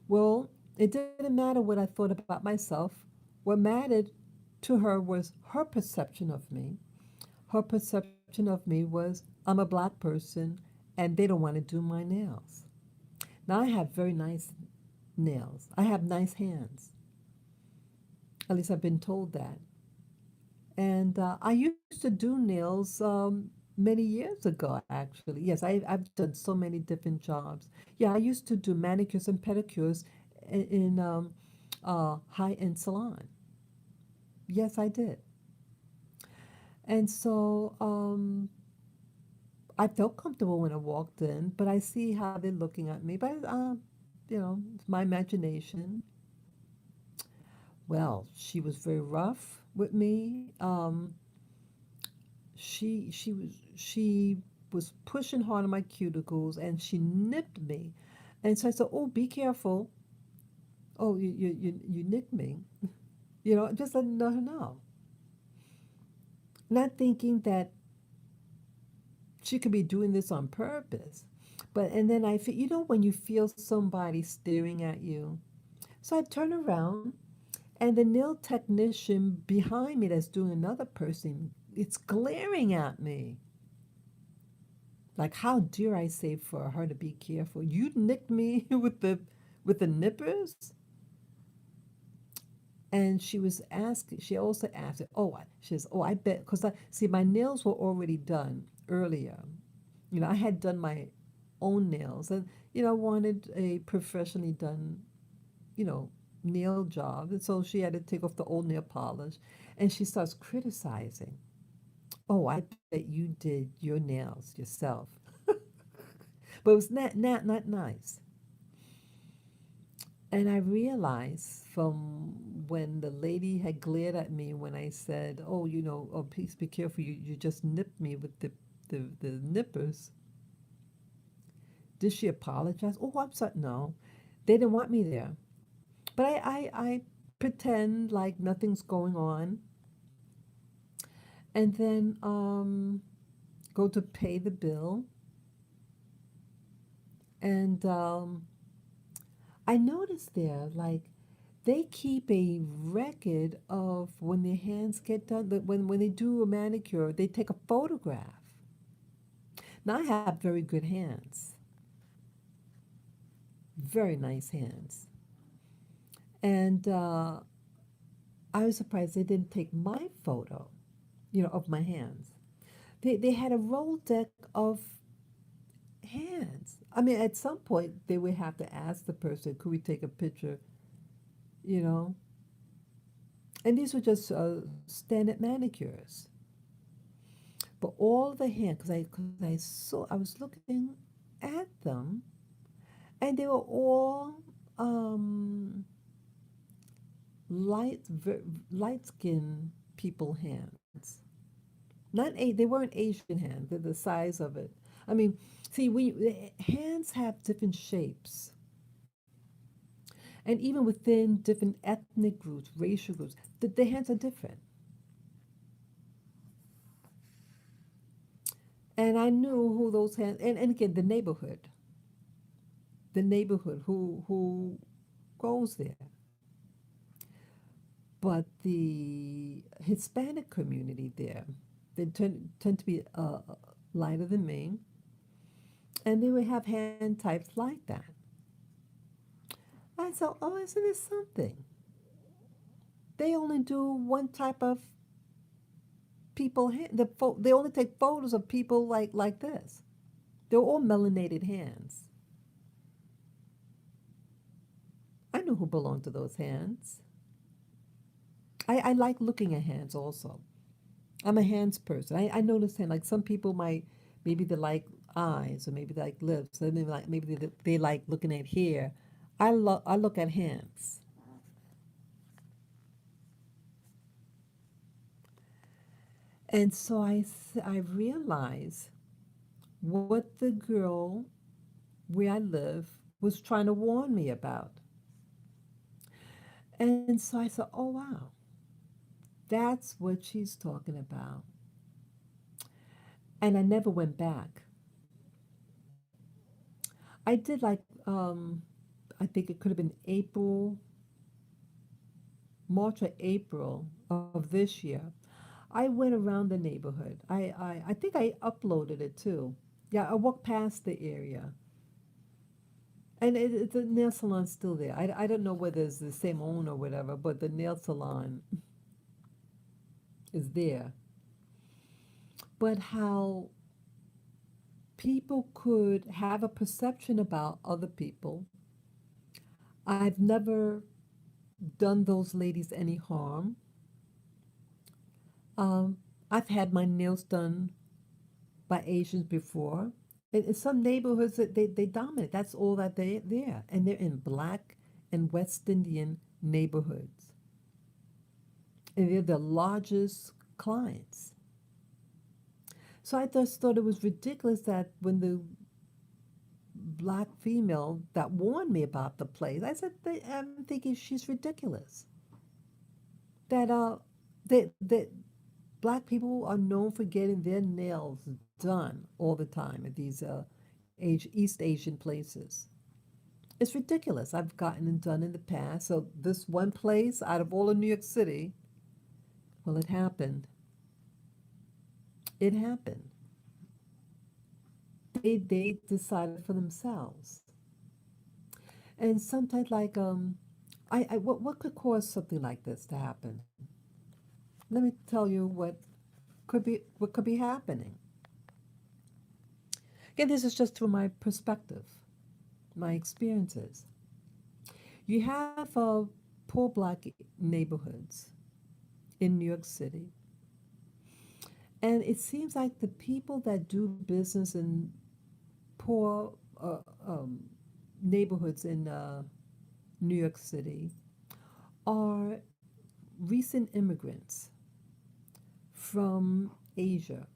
Speaker 1: Well, it didn't matter what I thought about myself. What mattered to her was her perception of me. Her perception of me was I'm a black person and they don't want to do my nails. Now I have very nice nails. I have nice hands. At least I've been told that. And I used to do nails many years ago, actually. Yes, I've done so many different jobs. Yeah, I used to do manicures and pedicures in high-end salon. Yes, I did. And so I felt comfortable when I walked in, but I see how they're looking at me. But, it's my imagination. Well, she was very rough with me. She was pushing hard on my cuticles, and she nipped me. And so I said, "Oh, be careful! Oh, you nicked me." Just letting her know, not thinking that she could be doing this on purpose. But and then I feel, when you feel somebody staring at you, so I turn around, and the nail technician behind me that's doing another person, it's glaring at me. Like, how dare I say for her to be careful? You nicked me with the nippers? And she also asked, she says, oh, I bet, because I see my nails were already done earlier. I had done my own nails, and I wanted a professionally done, you know, nail job. And so she had to take off the old nail polish, and she starts criticizing. Oh, I bet you did your nails yourself. But it was not nice. And I realized from when the lady had glared at me when I said, "Oh, oh, please be careful! You just nipped me with the nippers." Did she apologize? Oh, I'm sorry. No, they didn't want me there. But I pretend like nothing's going on, and then go to pay the bill, and I noticed there, like, they keep a record of when their hands get done. That when they do a manicure, they take a photograph. Now I have very good hands, very nice hands, and I was surprised they didn't take my photo, of my hands. They had a Rolodex of hands. I mean, at some point they would have to ask the person, "Could we take a picture?" You know, and these were just standard manicures. But all the hands, I was looking at them, and they were all um, light skinned people hands. They weren't Asian hands. They're the size of it. I mean, see, hands have different shapes, and even within different ethnic groups, racial groups, the hands are different. And I knew who those hands, and again, the neighborhood who goes there. But the Hispanic community there, they tend to be lighter than me, and they would have hand types like that. I thought, oh, isn't this something? They only do one type of people. They only take photos of people like this. They're all melanated hands. I know who belonged to those hands. I like looking at hands also. I'm a hands person. I notice hand, like some people maybe they like eyes, or maybe they like lips, or maybe they like looking at hair. I look at hands. And so I realize what the girl where I live was trying to warn me about. And so I said, oh wow, that's what she's talking about. And I never went back. I did like I think it could have been March or April of this year. I went around the neighborhood. I think I uploaded it too. Yeah, I walked past the area, And the nail salon's still there. I don't know whether it's the same owner or whatever, but the nail salon is there. But how people could have a perception about other people. I've never done those ladies any harm. Um, I've had my nails done by Asians before. In some neighborhoods, they dominate. That's all that they there, and they're in black and West Indian neighborhoods, and they're the largest clients. So I just thought it was ridiculous that when the black female that warned me about the place, I said, I'm thinking she's ridiculous. That that black people are known for getting their nails done all the time at these East Asian places. It's ridiculous. I've gotten it done in the past. So this one place out of all of New York City, well, it happened. It happened. They decided for themselves. And sometimes like what could cause something like this to happen? Let me tell you what could be happening. Again, this is just through my perspective, my experiences. You have poor black neighborhoods in New York City, and it seems like the people that do business in poor neighborhoods in New York City are recent immigrants from Asia,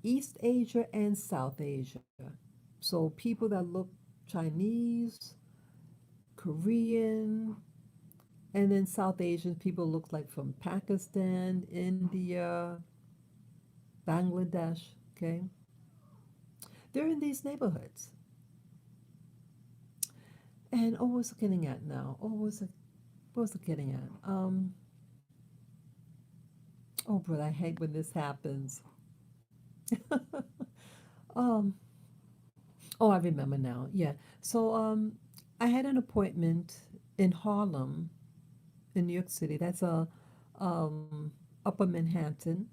Speaker 1: East Asia and South Asia. So people that look Chinese, Korean, and then South Asian people look like from Pakistan, India, Bangladesh. Okay, they're in these neighborhoods. And what was it getting at now? What was it getting at? Oh, but I hate when this happens. um, oh, I remember now. Yeah. So I had an appointment in Harlem, in New York City. That's a Upper Manhattan,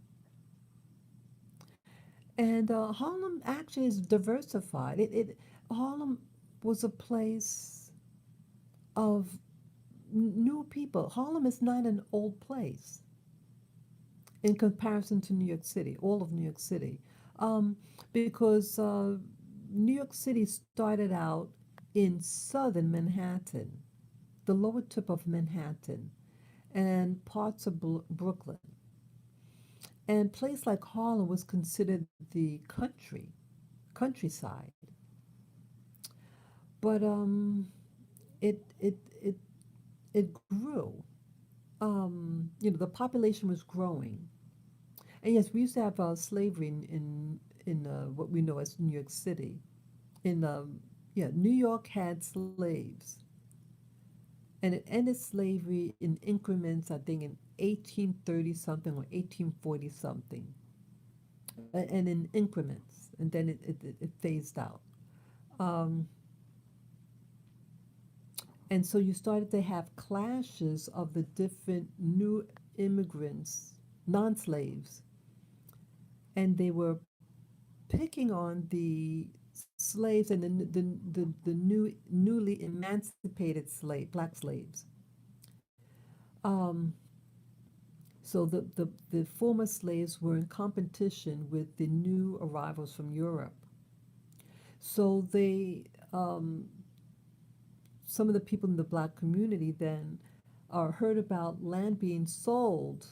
Speaker 1: and Harlem actually is diversified. It Harlem was a place of new people. Harlem is not an old place in comparison to New York City, all of New York City, um, because New York City started out in southern Manhattan, the lower tip of Manhattan, and parts of Brooklyn. And a place like Harlem was considered the countryside. But it it it it grew. The population was growing, and yes, we used to have slavery in what we know as New York City. In Yeah, New York had slaves, and it ended slavery in increments. I think in 1830 something or 1840 something, and in increments, and then it phased out. Um, And so you started to have clashes of the different new immigrants, non slaves, and they were picking on the slaves and the newly emancipated black slaves. Um, so the former slaves were in competition with the new arrivals from Europe. So some of the people in the black community then heard about land being sold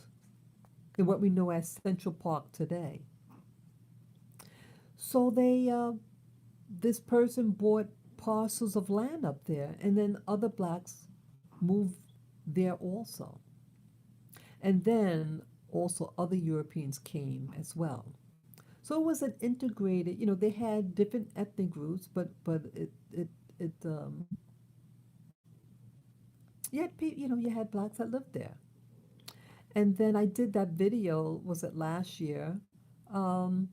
Speaker 1: in what we know as Central Park today. So this person bought parcels of land up there, and then other blacks moved there also. And then also other Europeans came as well. So it was an integrated, they had different ethnic groups, but it you had blacks that lived there. And then I did that video, was it last year? Um,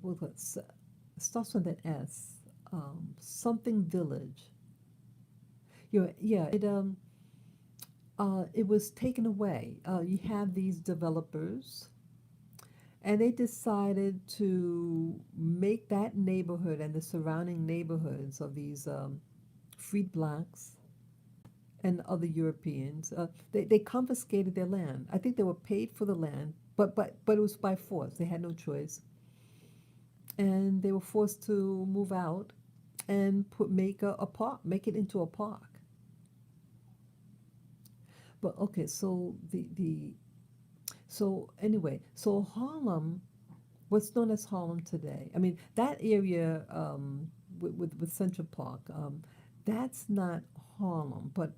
Speaker 1: what was it? Starts with an S. something village. Yeah, it was taken away. You have these developers, and they decided to make that neighborhood and the surrounding neighborhoods of these freed blacks and other Europeans. They confiscated their land. I think they were paid for the land, but it was by force. They had no choice, and they were forced to move out and make a park, make it into a park. But okay, so the so anyway, so Harlem, what's known as Harlem today. I mean, that area with Central Park, that's not Harlem, but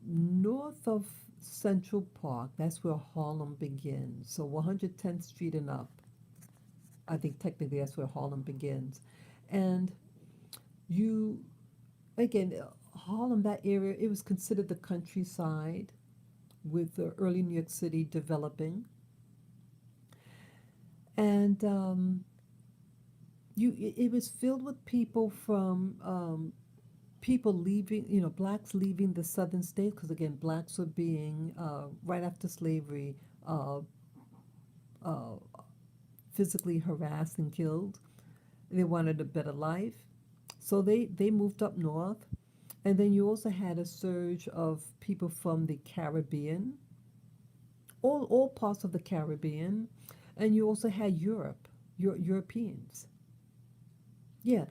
Speaker 1: north of Central Park, that's where Harlem begins. So 110th Street and up, I think technically that's where Harlem begins. And you, again, Harlem, that area, it was considered the countryside with the early New York City developing. And it was filled with people from people leaving, blacks leaving the southern states, because again, blacks were being, right after slavery, uh, uh, physically harassed and killed. They wanted a better life. So they moved up north. And then you also had a surge of people from the Caribbean, all parts of the Caribbean. And you also had Europeans. Yeah,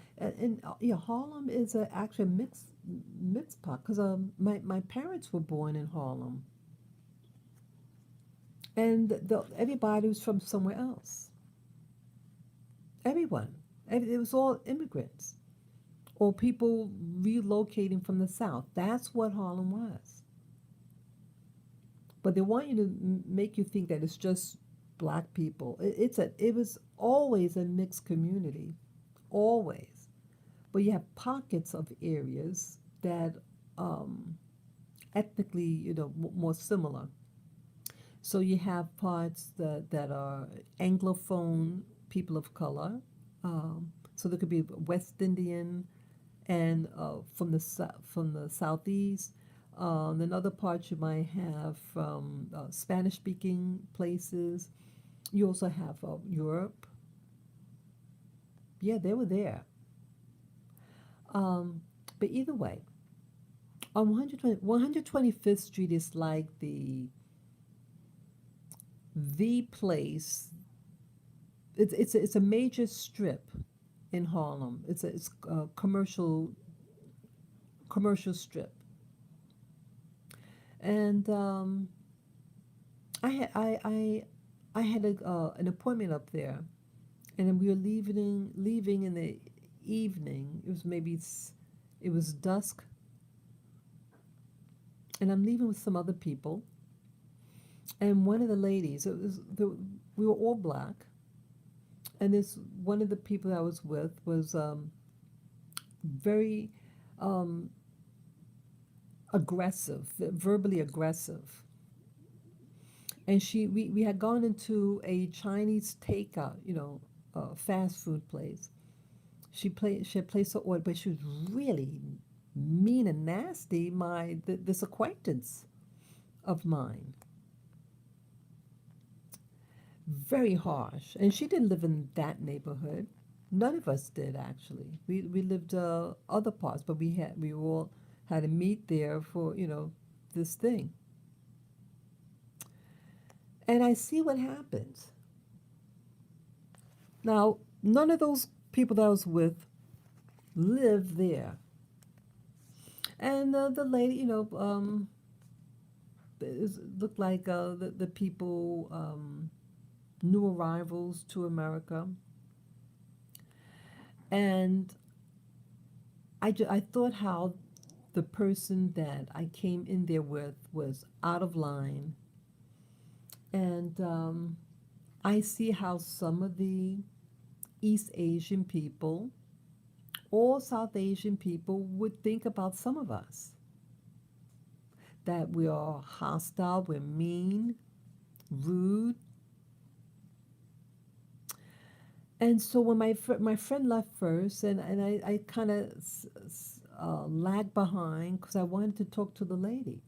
Speaker 1: yeah, Harlem is actually a mixed pot because my parents were born in Harlem, and everybody was from somewhere else. Everyone, it was all immigrants or people relocating from the South. That's what Harlem was. But they want you to make you think that it's just black people. It was always a mixed community, always. But you have pockets of areas that um, ethnically, more similar. So you have parts that are Anglophone people of color. So there could be West Indian and from the southeast. Then other parts you might have from Spanish-speaking places. You also have Europe. Yeah, they were there. Um, but either way, on 125th Street is like the place. It's a major strip in Harlem. It's a commercial strip, and I had I had an appointment up there, and then we were leaving in the evening. It was it was dusk, and I'm leaving with some other people, and one of the ladies, we were all black, and this one of the people I was with was very um, aggressive, verbally aggressive. And we had gone into a Chinese takeout, fast food place. She had placed her order, but she was really mean and nasty. This acquaintance of mine, very harsh, and she didn't live in that neighborhood. None of us did actually. We lived other parts, but we all had to meet there for this thing. And I see what happens. Now, none of those people that I was with live there. And the lady, it looked like the people, new arrivals to America. And I thought how the person that I came in there with was out of line. And I see how some of the East Asian people or South Asian people would think about some of us. That we are hostile, we're mean, rude. And so when my friend left first, and I kind of lagged behind because I wanted to talk to the lady,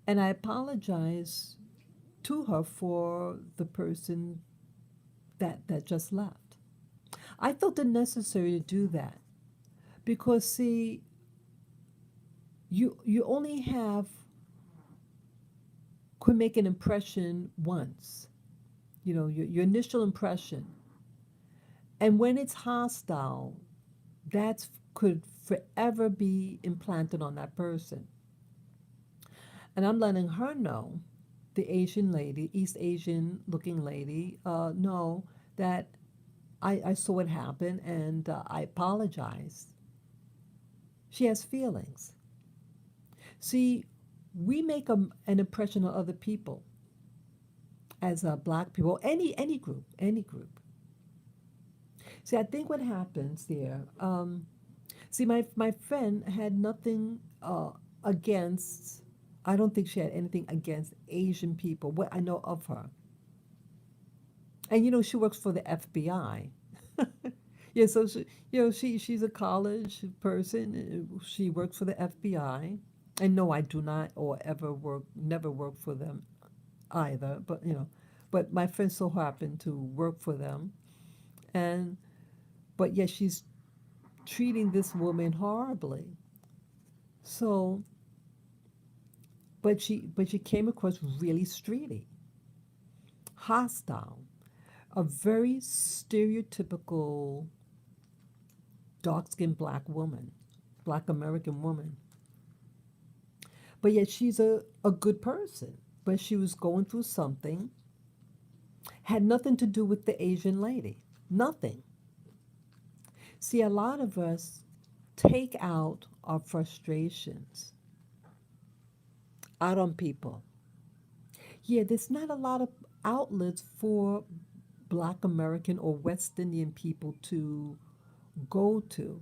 Speaker 1: and I apologized to her for the person that just left. I felt it necessary to do that because see, you only have could make an impression once, your initial impression, and when it's hostile, that's could forever be implanted on that person. And I'm letting her know, the Asian lady, East Asian looking lady, know that I saw it happen and I apologize. She has feelings. See, we make an impression on other people as black people, any group, any group. See, I think what happens there. See, my friend had nothing against. I don't think she had anything against Asian people. What I know of her, and she works for the FBI. Yeah, so she's a college person. She works for the FBI. And no, I do not or ever work, never work for them either. But my friend so happened to work for them, and but yet she's treating this woman horribly. So, but she came across really streety, hostile, a very stereotypical dark-skinned black woman, black American woman. But yet she's a good person. But she was going through something, had nothing to do with the Asian lady. Nothing. See, a lot of us take out our frustrations out on people. Yeah, there's not a lot of outlets for Black American or West Indian people to go to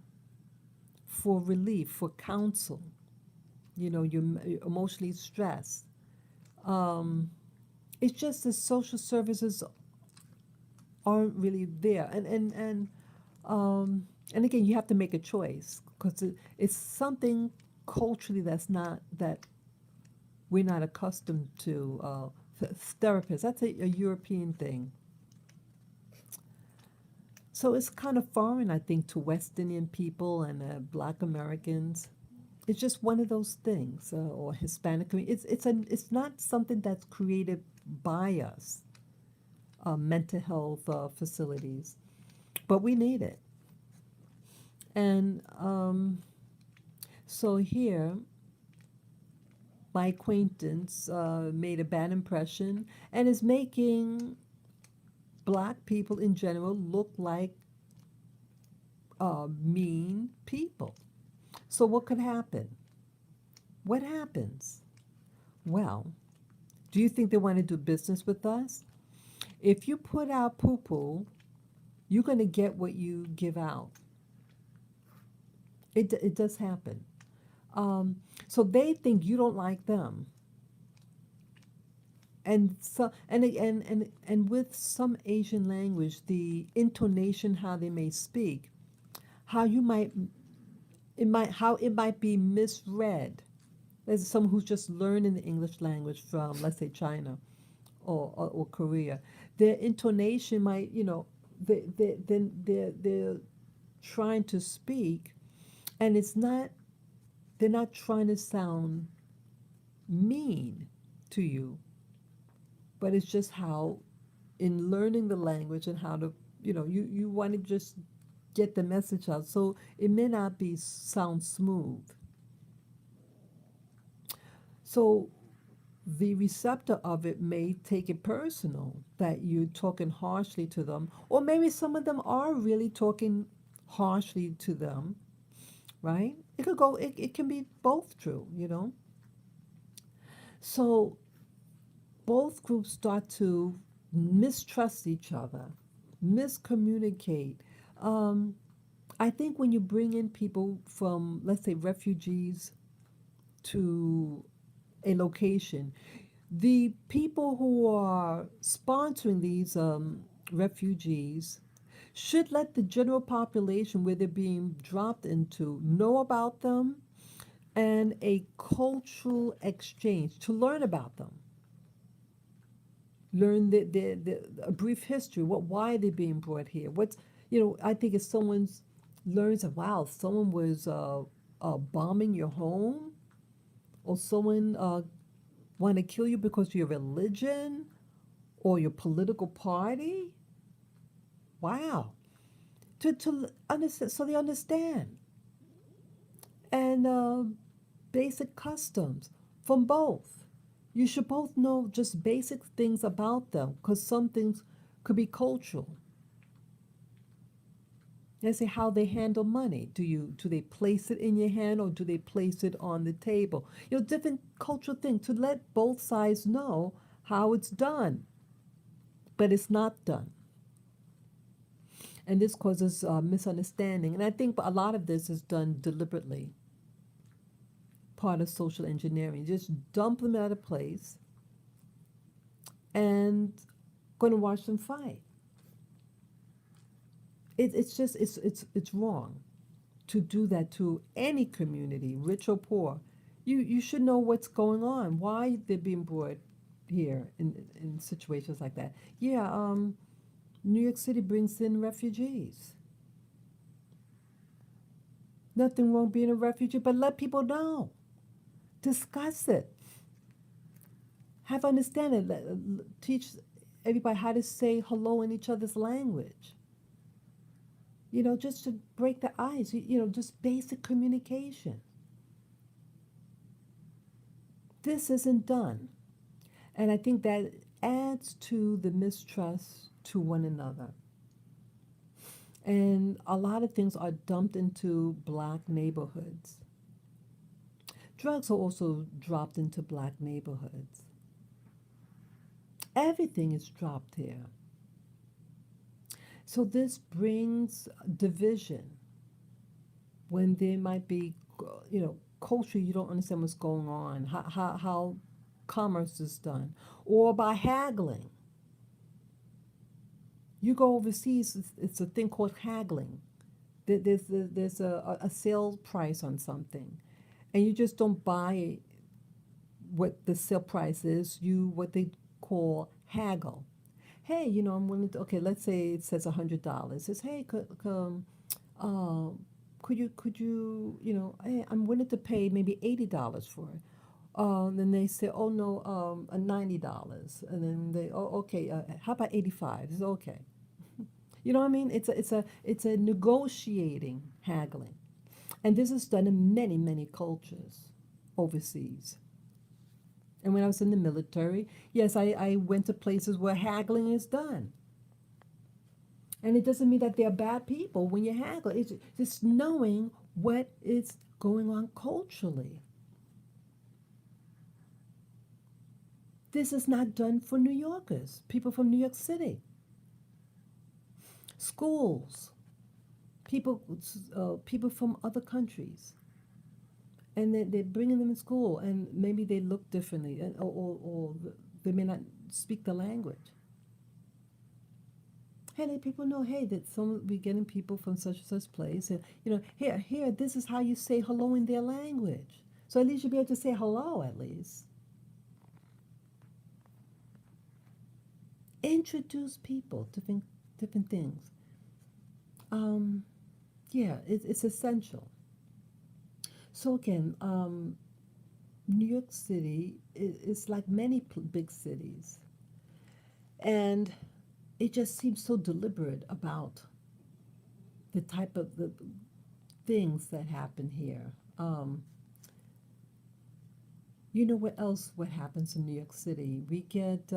Speaker 1: for relief, for counsel. You're emotionally stressed. Um, it's just the social services aren't really there, and again, you have to make a choice because it's something culturally that we're not accustomed to. Therapists, that's a European thing. So it's kind of foreign, I think, to West Indian people and Black Americans. It's just one of those things, or Hispanic. It's not something that's created by us. Mental health facilities, but we need it. And so here, my acquaintance made a bad impression and is making black people in general look like mean people. So what could happen? What happens? Well, do you think they want to do business with us? If you put out poo poo, you're going to get what you give out. It does happen. Um, so they think you don't like them. And with some Asian language, the intonation, how they may speak, how you might how it might be misread. There's someone who's just learning the English language from, let's say, China or Korea. Their intonation might, they're trying to speak, and they're not trying to sound mean to you, but it's just how, in learning the language and how to, you want to just get the message out. So it may not be sound smooth. So the receptor of it may take it personal that you're talking harshly to them, or maybe some of them are really talking harshly to them, right? It can be both true. So both groups start to mistrust each other, miscommunicate. Um, I think when you bring in people from, let's say, refugees to a location, the people who are sponsoring these refugees should let the general population where they're being dropped into know about them, and a cultural exchange to learn about them, learn a brief history, why they're being brought here. I think if someone learns that, wow, someone was bombing your home, or someone want to kill you because of your religion or your political party, wow, to understand, so they understand, and basic customs from both. You should both know just basic things about them, because some things could be cultural. Let's say how they handle money. Do they place it in your hand, or do they place it on the table? Different cultural things, to let both sides know how it's done, but it's not done. And this causes misunderstanding. And I think a lot of this is done deliberately, part of social engineering. Just dump them at a place and going to watch them fight. It's wrong to do that to any community, rich or poor. You should know what's going on, why they're being brought here in situations like that. Yeah, New York City brings in refugees. Nothing wrong being a refugee, but let people know. Discuss it. Have understanding. Teach everybody how to say hello in each other's language. Just to break the ice. Just basic communication. This isn't done. And I think that adds to the mistrust to one another. And a lot of things are dumped into black neighborhoods. Drugs are also dropped into black neighborhoods. Everything is dropped here. So this brings division when there might be, culture, you don't understand what's going on, how commerce is done, or by haggling. You go overseas, it's a thing called haggling. There's a sale price on something, and you just don't buy what the sale price is. You what they call haggle. Hey, I'm willing to. Okay, let's say it says $100. It says, hey, uh, could you, hey, I'm willing to pay maybe $80 for it. Then they say, oh no, $90, and then they, oh okay, how about 85? It's okay. You know what I mean? It's a negotiating, haggling, and this is done in many many cultures overseas. And when I was in the military, yes, I went to places where haggling is done. And it doesn't mean that they're bad people when you haggle. It's just knowing what is going on culturally. This is not done for New Yorkers, people from New York City. Schools, people from other countries. And they're bringing them in school, and maybe they look differently, or they may not speak the language. Hey, let people know, hey, that we're getting people from such and such place, and here, this is how you say hello in their language. So at least you'll be able to say hello, at least. Introduce people to different things. Yeah, it's essential. So again, New York City is like many big cities, and it just seems so deliberate about the type of the things that happen here. What happens in New York City? We get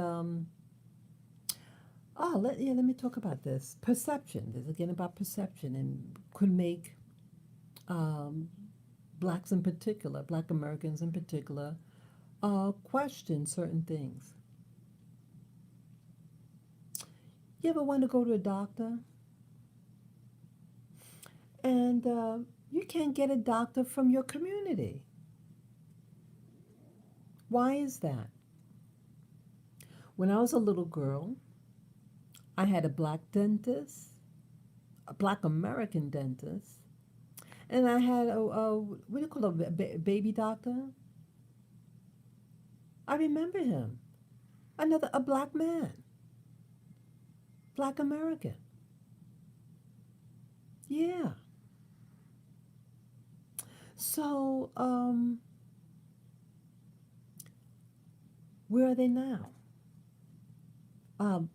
Speaker 1: let me talk about this. Perception. This is again about perception, and could make blacks in particular, black Americans in particular, question certain things. You ever want to go to a doctor and you can't get a doctor from your community? Why is that? When I was a little girl, I had a black dentist Black American dentist. And I had what do you call a baby doctor? I remember him. Another, a black man, Black American. Yeah. So, where are they now? Um,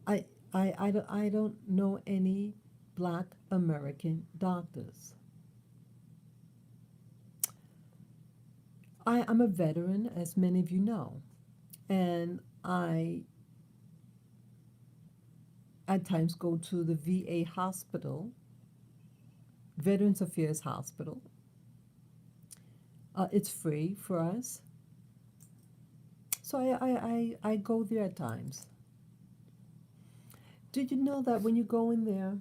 Speaker 1: I don't know any Black American doctors. I'm a veteran, as many of you know, and I at times go to the VA hospital, Veterans Affairs Hospital. It's free for us, so I go there at times. Did you know that when you go in there,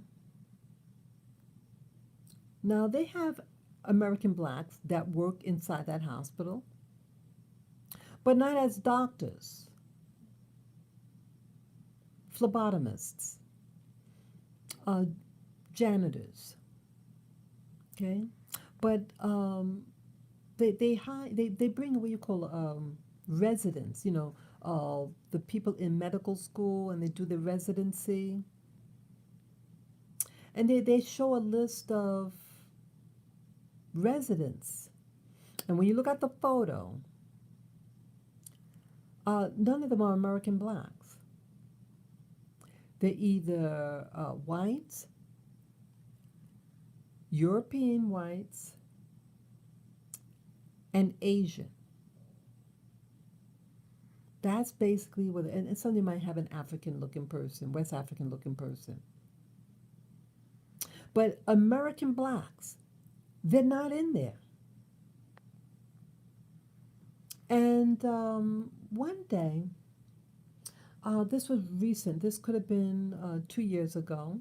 Speaker 1: now they have American blacks that work inside that hospital, but not as doctors, phlebotomists, uh, janitors, okay? But they bring what you call residents, the people in medical school and they do the residency. And they show a list of residents. And when you look at the photo, none of them are American blacks. They're either whites, European whites, and Asian. That's basically what, and some might have an African looking person, West African looking person. But American blacks, they're not in there. And one day, this was recent, this could have been 2 years ago.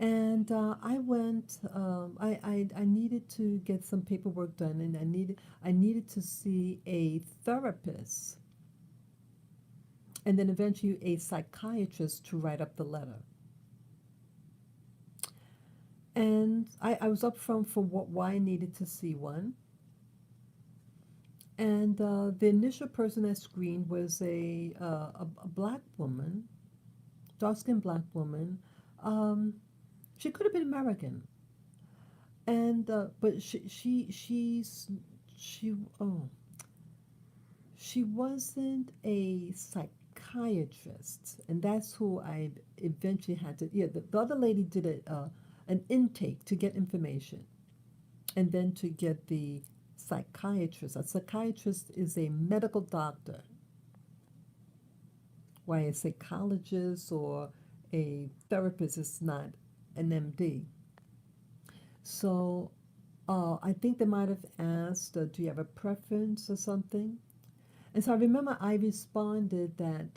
Speaker 1: And I went. I needed to get some paperwork done, and I needed to see a therapist, and then eventually a psychiatrist to write up the letter. And I was upfront for why I needed to see one. And the initial person that screened was a black woman, dark skinned black woman. Um, she could have been American, and but she oh she wasn't a psychiatrist, and that's who I eventually had to. Yeah, the other lady did an intake to get information, and then to get the psychiatrist. A psychiatrist is a medical doctor, while a psychologist or a therapist is not an MD. So I think they might have asked, do you have a preference or something? And so I remember I responded that,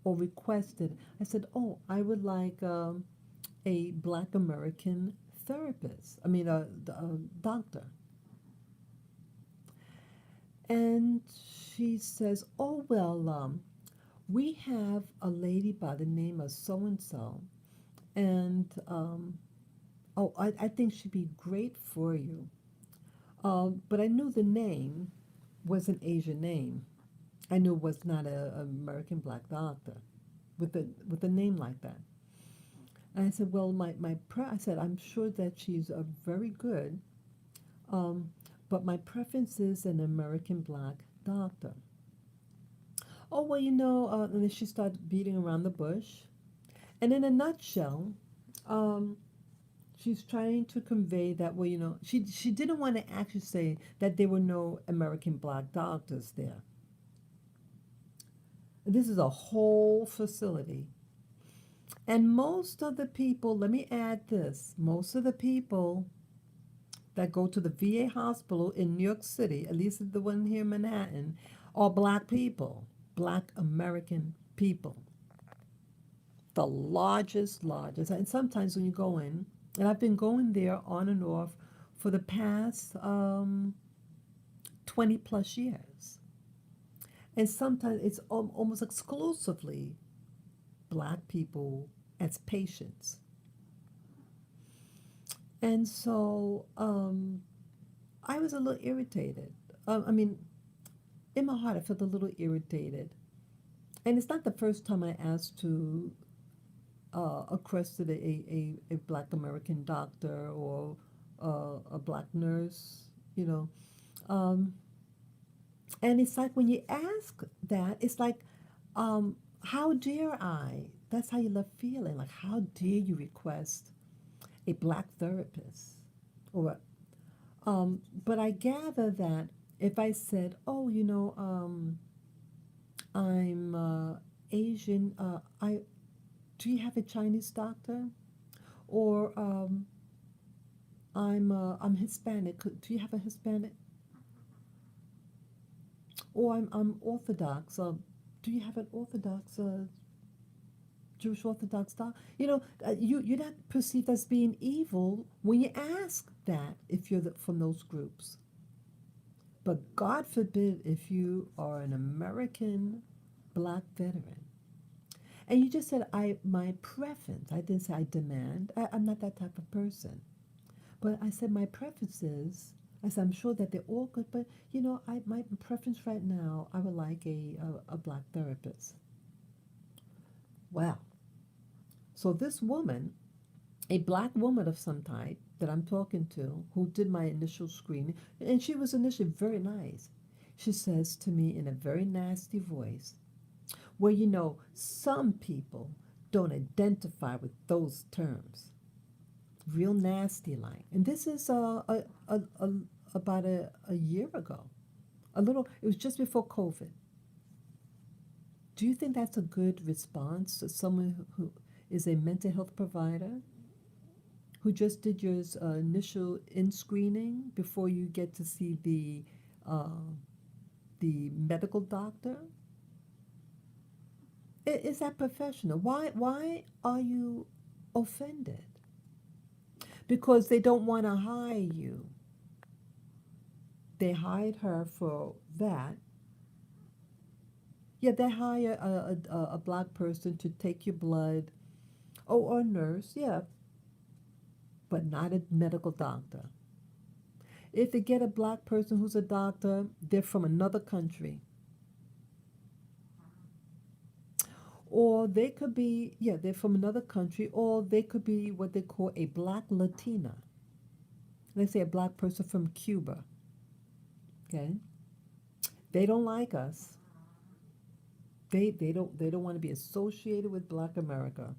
Speaker 1: or requested, I said, oh, I would like a Black American therapist, I mean, a doctor. And she says, oh, well, we have a lady by the name of so and so, and oh, I think she'd be great for you. But I knew the name was an Asian name. I knew it was not an American black doctor with a name like that. And I said, well, I said, I'm sure that she's very good, um, but my preference is an American black doctor. Oh, well, and then she started beating around the bush. And in a nutshell, um, she's trying to convey that, well, she didn't want to actually say that there were no American black doctors there. This is a whole facility. And most of the people, let me add this, most of the people that go to the VA hospital in New York City, at least the one here in Manhattan, are black people, black American people. The largest. And sometimes when you go in, and I've been going there on and off for the past 20 plus years. And sometimes it's almost exclusively black people as patients. And so I was a little irritated. I mean, in my heart, I felt a little irritated. And it's not the first time I asked to accosted a black American doctor or a black nurse, you know. Um, and it's like when you ask that, it's like, how dare I? That's how you left feeling. Like, how dare you request a black therapist? Or, but I gather that if I said, oh, I'm Asian, I do you have a Chinese doctor? Or I'm Hispanic. Do you have a Hispanic? Or I'm Orthodox. Do you have an Orthodox Jewish Orthodox doctor? You're not perceived as being evil when you ask that if you're from those groups. But God forbid if you are an American black veteran. And you just said I my preference. I didn't say I demand. I'm not that type of person. But I said my preference is, I said I'm sure that they're all good, but my preference right now, I would like a black therapist. Well, so this woman, a black woman of some type that I'm talking to, who did my initial screening, and she was initially very nice. She says to me in a very nasty voice, well, some people don't identify with those terms. Real nasty like. And this is about a year ago. It was just before COVID. Do you think that's a good response to someone who is a mental health provider who just did your initial in screening before you get to see the medical doctor? Is that professional? Why are you offended? Because they don't want to hire you. They hired her for that. Yeah, they hire a black person to take your blood. Oh, or a nurse, yeah, but not a medical doctor. If they get a black person who's a doctor, they're from another country. Or they could be, yeah, they're from another country, or they could be what they call a black Latina. Let's say a black person from Cuba, okay? They don't like us. They don't want to be associated with black America.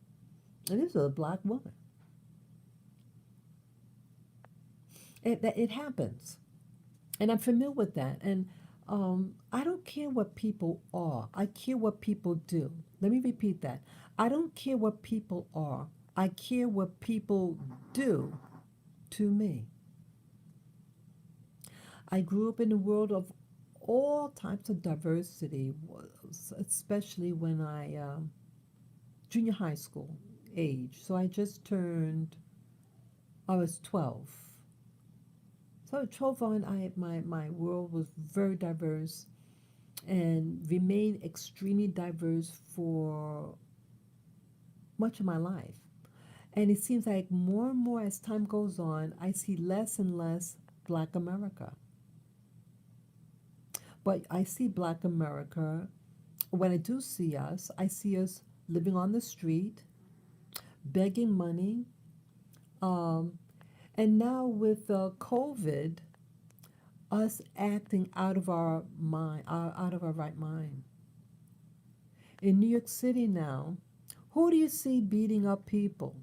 Speaker 1: And this is a black woman. It happens. And I'm familiar with that. And I don't care what people are. I care what people do. Let me repeat that. I don't care what people are. I care what people do to me. I grew up in a world of all types of diversity, especially when junior high school age. So I was 12. So at 12 on, my world was very diverse and remained extremely diverse for much of my life. And it seems like more and more as time goes on, I see less and less Black America. But I see Black America, when I do I see us living on the street, begging money. Um, and now with COVID, us acting out of our mind, out of our right mind. In New York City now, who do you see beating up people?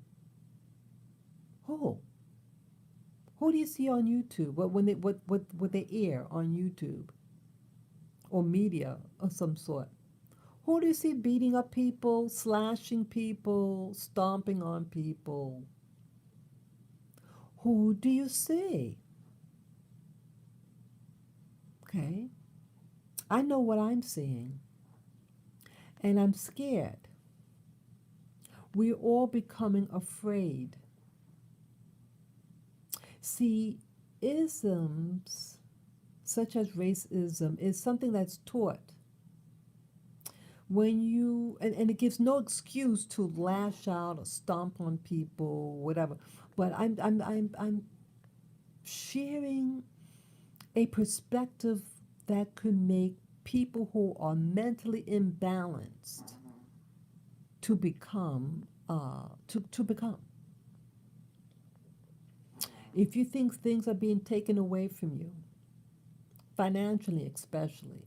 Speaker 1: Who? Who do you see on YouTube? What they air on YouTube or media of some sort? Who do you see beating up people, slashing people, stomping on people? Who do you see? Okay, I know what I'm seeing, and I'm scared. We're all becoming afraid. See, isms such as racism is something that's taught when and it gives no excuse to lash out or stomp on people, whatever. But I'm sharing a perspective that could make people who are mentally imbalanced to become to become. If you think things are being taken away from you, financially especially,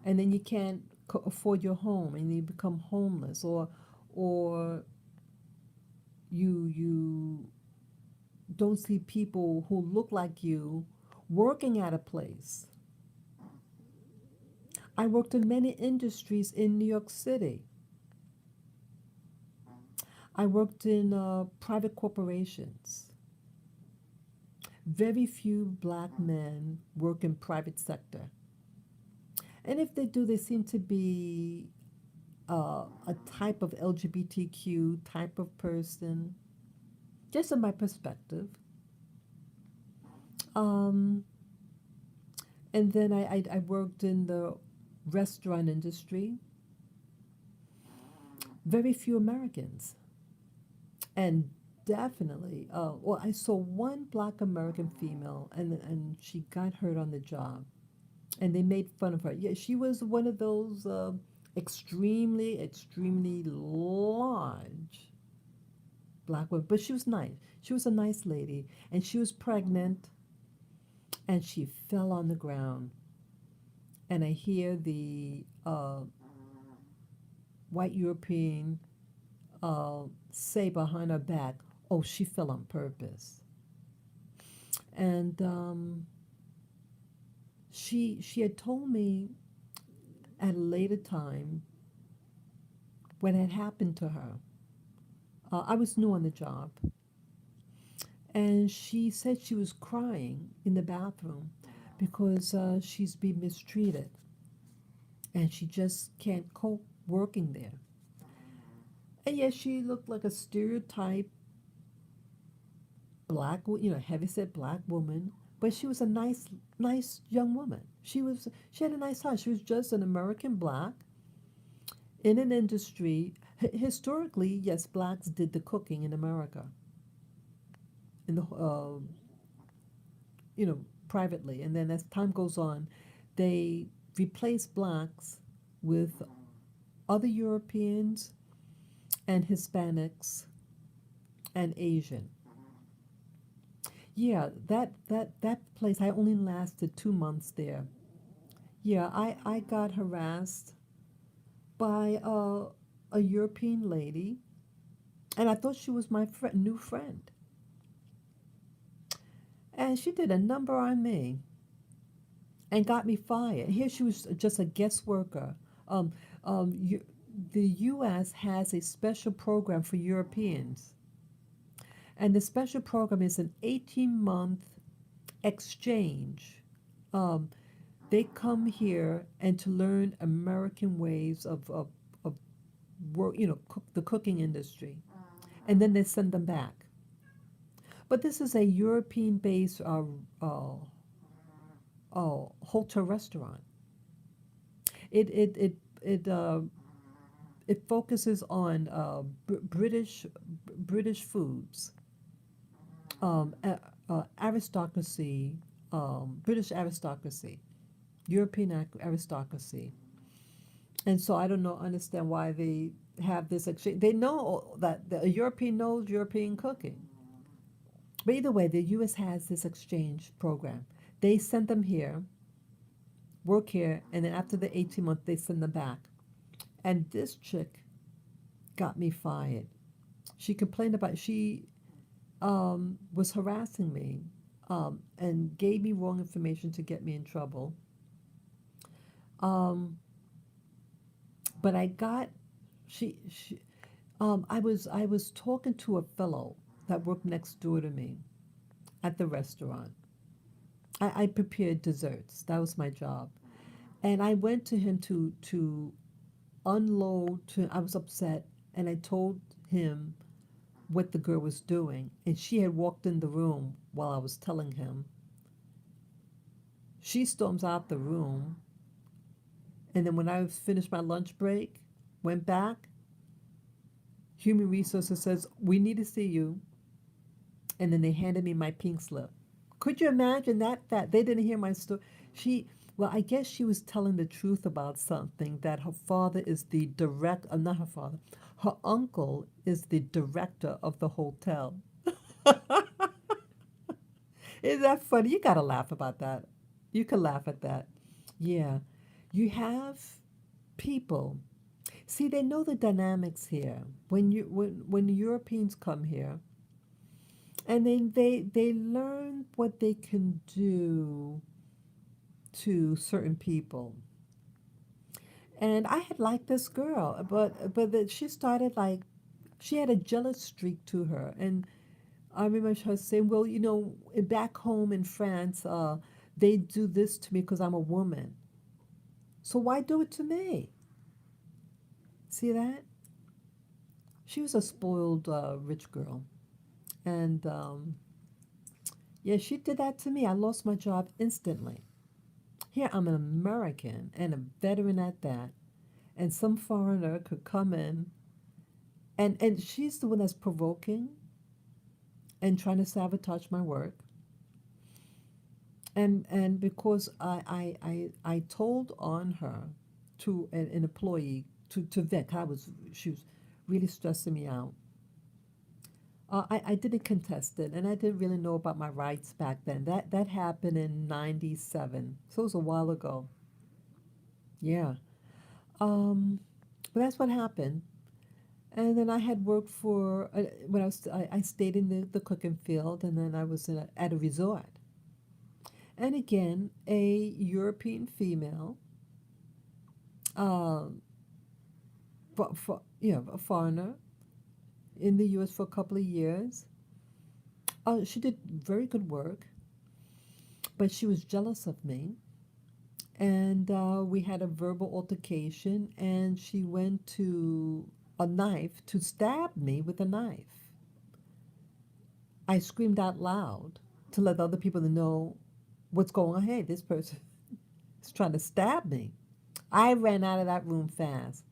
Speaker 1: and then you can't afford your home and you become homeless, or you don't see people who look like you working at a place. I worked in many industries in New York City. I worked in private corporations. Very few black men work in private sector. And if they do, they seem to be a type of LGBTQ type of person, just in my perspective. Um, and then I worked in the restaurant industry. Very few Americans. And definitely, well, I saw one black American female, and she got hurt on the job, and they made fun of her. Yeah, she was one of those extremely large black women, but she was nice. She was a nice lady, and she was pregnant, and she fell on the ground, and I hear the white European say behind her back, "Oh, she fell on purpose." And she had told me at a later time what had happened to her. I was new on the job, and she said she was crying in the bathroom because she's been mistreated, and she just can't cope working there. And yes, she looked like a stereotype black, heavyset black woman, but she was a nice young woman. She had a nice house. She was just an American black in an industry. Historically, yes, blacks did the cooking in America, in the privately, and then as time goes on, they replace blacks with other Europeans and Hispanics and Asian. Yeah, that place, I only lasted 2 months there. Yeah, I got harassed by a European lady, and I thought she was my new friend. And she did a number on me and got me fired. Here she was just a guest worker. Um, you, the U.S. has a special program for Europeans, and the special program is an 18-month exchange. Um, they come here and to learn American ways of work, the cooking industry, and then they send them back. But this is a European-based hotel restaurant. It it it it it focuses on British foods, aristocracy, British aristocracy, European aristocracy, and so I don't know understand why they have this exchange. They know that the European knows European cooking, but either way, the U.S. has this exchange program. They send them here, work here, and then after the 18 months, they send them back. And this chick got me fired. She complained about she was harassing me and gave me wrong information to get me in trouble. Um, but I got she I was talking to a fellow that worked next door to me at the restaurant. I prepared desserts. That was my job. And I went to him to unload to I was upset, and I told him what the girl was doing, and she had walked in the room while I was telling him. She storms out the room, and then when I finished my lunch break, went back, Human resources says, we need to see you. And then they handed me my pink slip. Could you imagine that they didn't hear my story? She, well, I guess she was telling the truth about something, that her father is the not her father, her uncle is the director of the hotel. Isn't that funny? You gotta laugh about that. You can laugh at that. Yeah. You have people. See, they know the dynamics here. When the Europeans come here, and then they learn what they can do to certain people. And I had liked this girl, but she started like she had a jealous streak to her, and I remember her saying, "Well, back home in France, they do this to me because I'm a woman. So why do it to me?" See that? She was a spoiled rich girl, and yeah, she did that to me. I lost my job instantly. Here I'm an American and a veteran at that, and some foreigner could come in, and she's the one that's provoking and trying to sabotage my work. And because I told on her to an employee to vet, she was really stressing me out. I didn't contest it, and I didn't really know about my rights back then. That happened in '97, so it was a while ago. Yeah. Um, but that's what happened. And then I had worked for when I stayed in the cooking field, and then I was at a resort. And again, a European female, um, a foreigner in the U.S. for a couple of years. She did very good work, but she was jealous of me, and we had a verbal altercation, and she went to a knife to stab me with a knife. I screamed out loud to let other people know what's going on. Hey, this person is trying to stab me. I ran out of that room fast.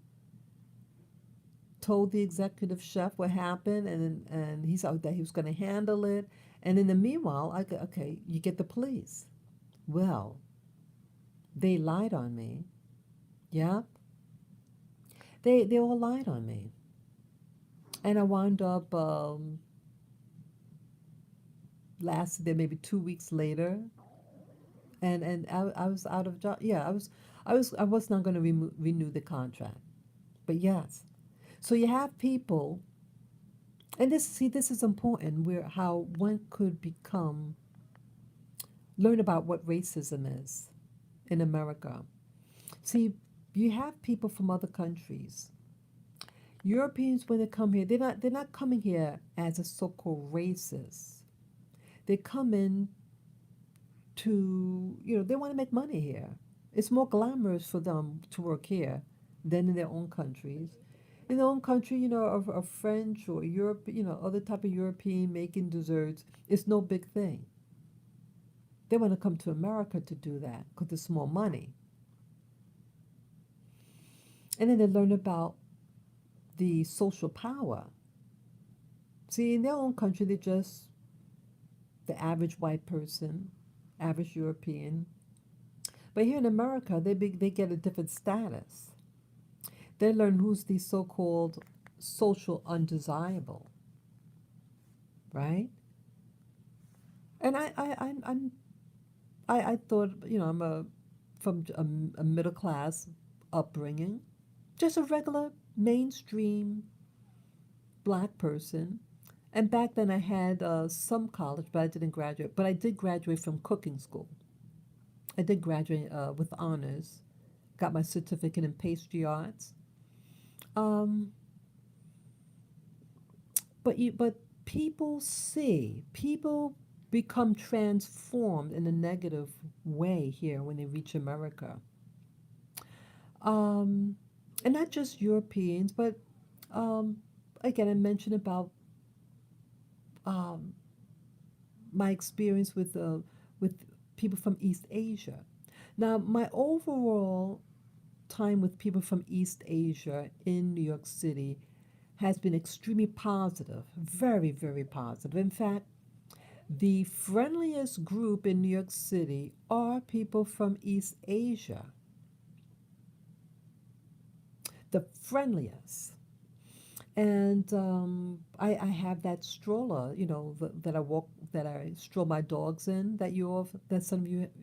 Speaker 1: Told the executive chef what happened, and he said that he was going to handle it. And in the meanwhile, I go, okay, you get the police. Well, they lied on me. Yeah, they all lied on me, and I wound up lasted there maybe 2 weeks later, and I was out of job. Yeah, I was not going to renew the contract. But yes, so you have people, and this is important, where how one could learn about what racism is in America. See, you have people from other countries. Europeans, when they come here, they're not coming here as a so-called racist. They come in to, they want to make money here. It's more glamorous for them to work here than in their own countries. In their own country, a French or Europe, other type of European making desserts, it's no big thing. They want to come to America to do that because it's more money. And then they learn about the social power. See, in their own country, they're just the average white person, average European. But here in America, they get a different status. They learn who's the so-called social undesirable, right? And I thought, I'm from a middle class upbringing, just a regular mainstream black person. And back then I had some college, but I didn't graduate. But I did graduate from cooking school. I did graduate with honors, got my certificate in pastry arts. Um, but people become transformed in a negative way here when they reach America. Um, and not just Europeans, but um, again, I mentioned about um, my experience with people from East Asia. Now, my overall time with people from East Asia in New York City has been extremely positive, very, very positive. In fact, the friendliest group in New York City are people from East Asia, the friendliest. And I have that stroller, that I walk, that I stroll my dogs in, that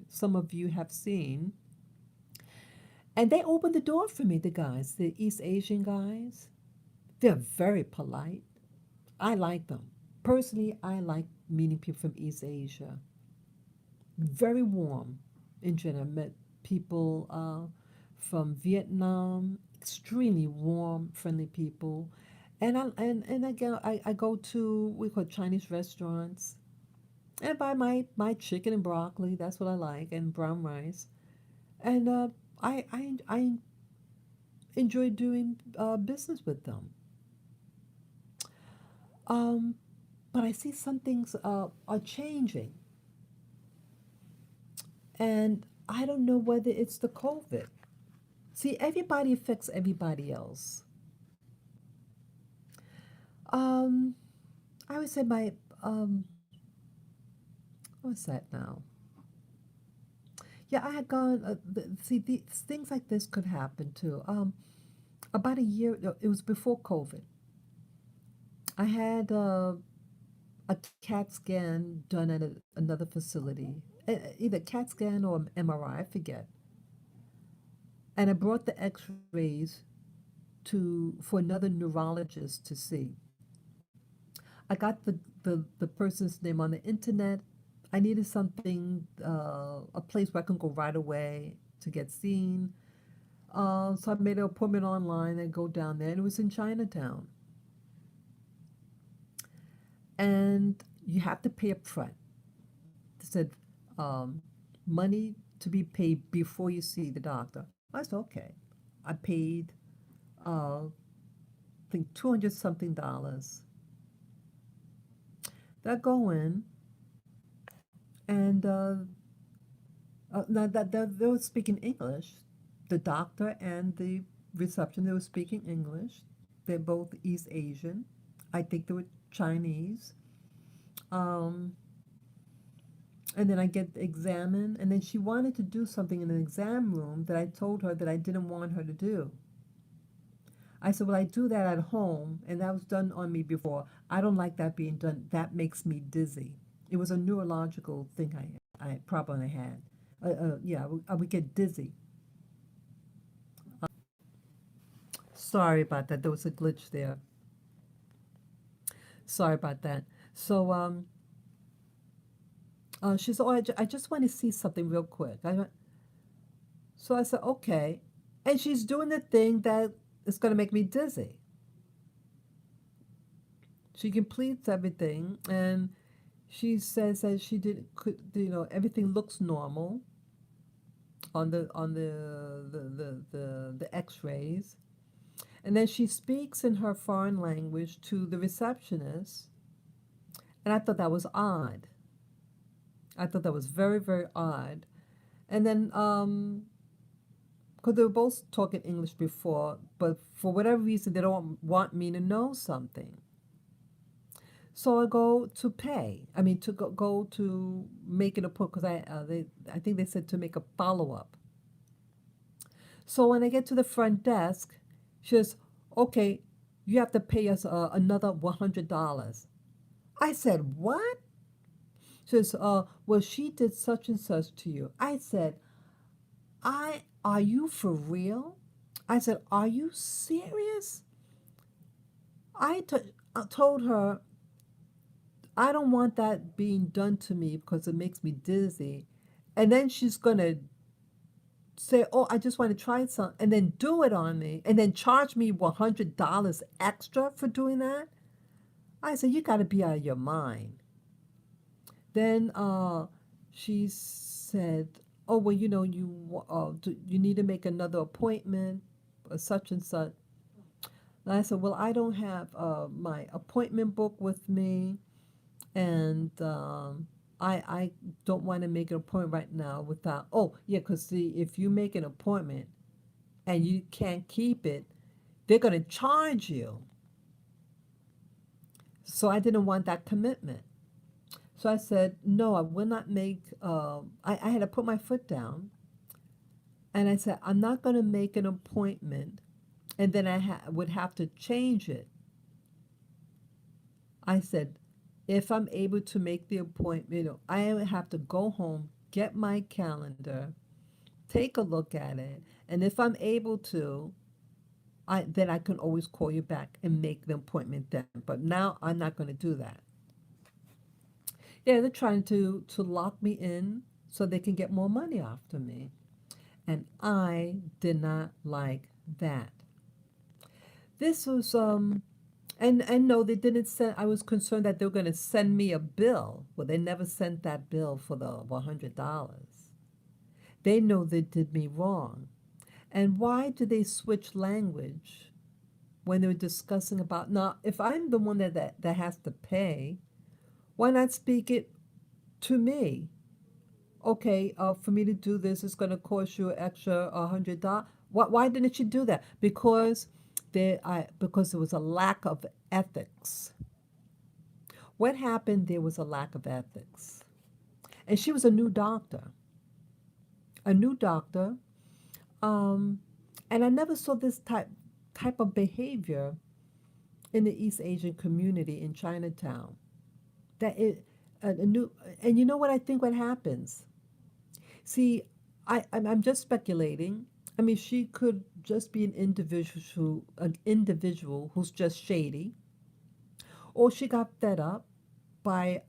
Speaker 1: some of you have seen. And they opened the door for me, the guys, the East Asian guys. They're very polite. I like them. Personally, I like meeting people from East Asia. Very warm in general. I met people from Vietnam, extremely warm, friendly people. And I go to, we call Chinese restaurants, and buy my chicken and broccoli. That's what I like, and brown rice. And I enjoy doing business with them. Um, but I see some things are changing, and I don't know whether it's the COVID. See, everybody affects everybody else. Um, I would say my what's that now? Yeah, I had gone. See, things like this could happen too. About a year, no, it was before COVID. I had a CAT scan done at another facility, either CAT scan or MRI, I forget. And I brought the X-rays to for another neurologist to see. I got the person's name on the internet. I needed something, a place where I can go right away to get seen. So I made an appointment online and go down there, and it was in Chinatown. And you have to pay up front. They said um, money to be paid before you see the doctor. I said, okay. I paid, I think, 200 something dollars. That go in, and now that they were speaking English, the doctor and the reception, they were speaking English. They're both East Asian. I think they were Chinese. Um, and then I get examined, and then she wanted to do something in an exam room that I told her that I didn't want her to do. I said, well, I do that at home, and that was done on me before. I don't like that being done. That makes me dizzy. It was a neurological thing I problem I had. Yeah, I would get dizzy. Sorry about that. There was a glitch there. Sorry about that. So she said, "Oh, I just want to see something real quick." So I said, "Okay," and she's doing the thing that is going to make me dizzy. She completes everything, and she says that she did could everything looks normal on the X-rays, and then she speaks in her foreign language to the receptionist, and I thought that was odd. I thought that was very, very odd. And then because they were both talking English before, but for whatever reason they don't want me to know something. So I go to pay. I mean, to go to make an appointment because I think they said to make a follow up. So when I get to the front desk, she says, "Okay, you have to pay us another $100." I said, "What?" She says, "Well, she did such and such to you." I said, "I Are you for real?" I said, "Are you serious?" I told her I don't want that being done to me because it makes me dizzy. And then she's going to say, "Oh, I just want to try something," and then do it on me, and then charge me $100 extra for doing that. I said, "You got to be out of your mind." Then she said, "Oh, well, you need to make another appointment, such and such." And I said, "Well, I don't have my appointment book with me, and I don't want to make an appointment right now without." Oh, yeah, because see, if you make an appointment and you can't keep it, they're going to charge you. So I didn't want that commitment. So I said, no, I will not make, I had to put my foot down. And I said, I'm not going to make an appointment and then would have to change it. I said, if I'm able to make the appointment, I would have to go home, get my calendar, take a look at it, and if I'm able to, then I can always call you back and make the appointment then. But now I'm not going to do that. Yeah, they're trying to lock me in so they can get more money after me. And I did not like that. This was and no, they didn't send. I was concerned that they were going to send me a bill. Well, they never sent that bill for the $100. They know they did me wrong. And why do they switch language when they're discussing about now? If I'm the one that has to pay, why not speak it to me? Okay, for me to do this, it's going to cost you an extra $100. Why didn't you do that? Because there was a lack of ethics. What happened? There was a lack of ethics, and she was a new doctor, a new doctor, um, and I never saw this type of behavior in the East Asian community in Chinatown. That it a new, and you know what I think what happens. See, I'm just speculating. I mean, she could just be an individual who's just shady, or she got fed up by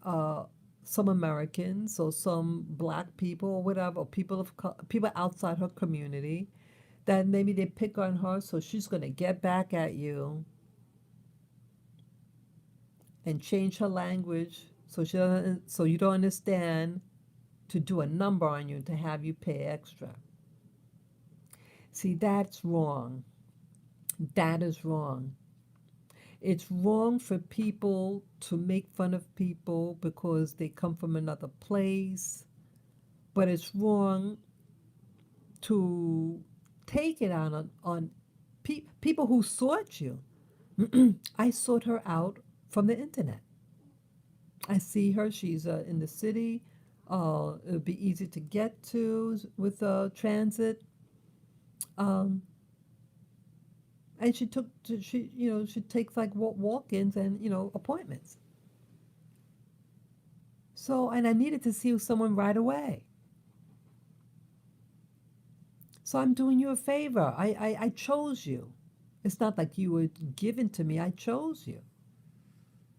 Speaker 1: some Americans or some black people or whatever, or people outside her community, that maybe they pick on her, so she's going to get back at you and change her language so you don't understand, to do a number on you to have you pay extra. See, that's wrong. That is wrong. It's wrong for people to make fun of people because they come from another place, but it's wrong to take it out on people who sought you. I sought her out from the internet. I see her. She's in the city. It'll be easy to get to with transit. Um, and she takes like walk-ins and appointments. So, and I needed to see someone right away. So I'm doing you a favor. I chose you. It's not like you were given to me. I chose you.